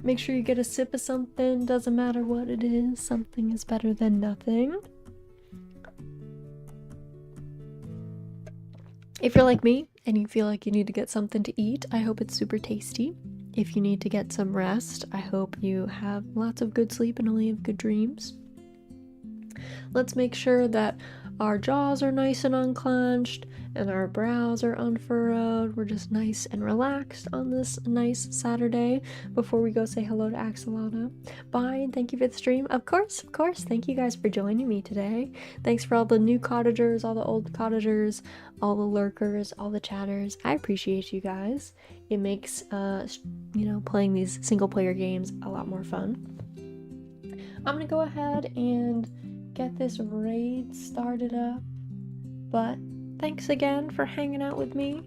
S1: make sure you get a sip of something. Doesn't matter what it is, something is better than nothing. If you're like me and you feel like you need to get something to eat, I hope it's super tasty. If you need to get some rest, I hope you have lots of good sleep and only have good dreams. Let's make sure that our jaws are nice and unclenched and our brows are unfurrowed. We're just nice and relaxed on this nice Saturday before we go say hello to Axolotl. Bye, and thank you for the stream. Of course. Thank you guys for joining me today. Thanks for all the new cottagers, all the old cottagers, all the lurkers, all the chatters. I appreciate you guys. It makes, playing these single player games a lot more fun. I'm gonna go ahead and get this raid started up, but thanks again for hanging out with me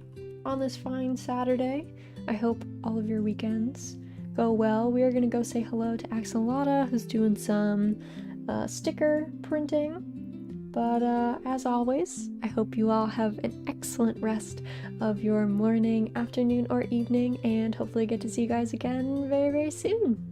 S1: on this fine Saturday. I hope all of your weekends go well. We are gonna go say hello to Axolotl, who's doing some sticker printing. But as always, I hope you all have an excellent rest of your morning, afternoon, or evening, and hopefully get to see you guys again very, very soon.